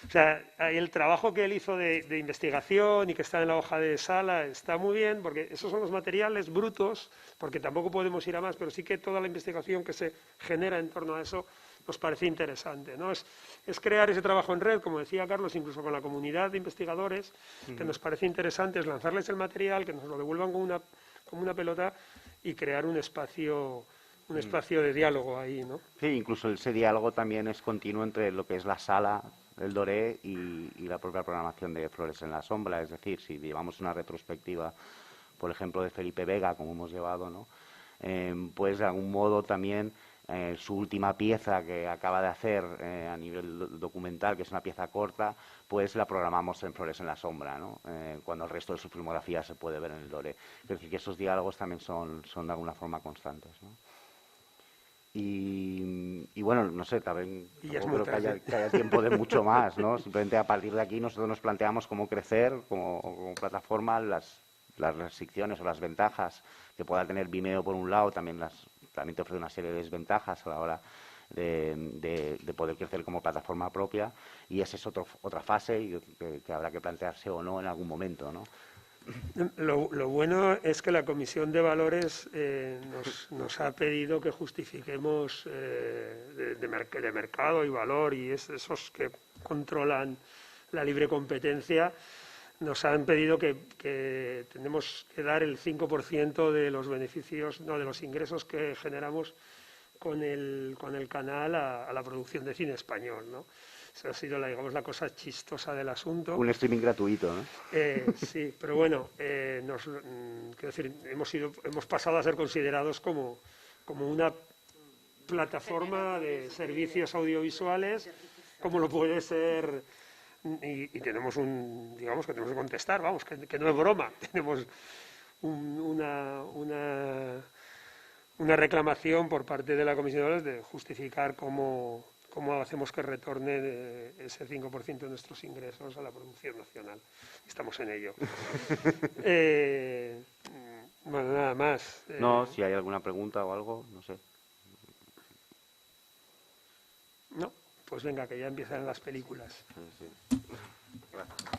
Speaker 12: O sea, el trabajo que él hizo de investigación y que está en la hoja de sala está muy bien, porque esos son los materiales brutos, porque tampoco podemos ir a más, pero sí que toda la investigación que se genera en torno a eso nos parece interesante, ¿no? Es crear ese trabajo en red, como decía Carlos, incluso con la comunidad de investigadores, que nos parece interesante, es lanzarles el material, que nos lo devuelvan como una pelota y crear un espacio un espacio de diálogo ahí, ¿no?
Speaker 11: Sí, incluso ese diálogo también es continuo entre lo que es la sala, el Doré y la propia programación de Flores en la Sombra. Es decir, si llevamos una retrospectiva, por ejemplo, de Felipe Vega, como hemos llevado, ¿no? Pues de algún modo también su última pieza que acaba de hacer a nivel documental, que es una pieza corta, pues la programamos en Flores en la Sombra, ¿no? Cuando el resto de su filmografía se puede ver en el Doré. Es decir, que esos diálogos también son de alguna forma constantes, ¿no? Y bueno, no sé, también creo que haya tiempo de mucho más, ¿no? Simplemente a partir de aquí nosotros nos planteamos cómo crecer como plataforma, las restricciones o las ventajas que pueda tener Vimeo por un lado, también te ofrece una serie de desventajas a la hora de poder crecer como plataforma propia, y esa es otra fase que habrá que plantearse o no en algún momento, ¿no?
Speaker 12: Lo bueno es que la Comisión de Valores nos ha pedido que justifiquemos de mercado y valor, y esos que controlan la libre competencia nos han pedido que tenemos que dar el 5% de los beneficios, no, de los ingresos que generamos con el canal a la producción de cine español, ¿no? Esa ha sido, digamos, la cosa chistosa del asunto.
Speaker 11: Un streaming gratuito, ¿no?
Speaker 12: Sí, pero bueno, quiero decir, hemos pasado a ser considerados como una plataforma de servicios audiovisuales, como lo puede ser, y tenemos digamos que tenemos que contestar, vamos, que no es broma, tenemos una reclamación por parte de la Comisión de Valores de justificar cómo hacemos que retorne ese 5% de nuestros ingresos a la producción nacional. Estamos en ello. Bueno, nada más.
Speaker 11: No, si hay alguna pregunta o algo, no sé.
Speaker 12: No, pues venga, que ya empiezan las películas.
Speaker 11: Sí. Gracias.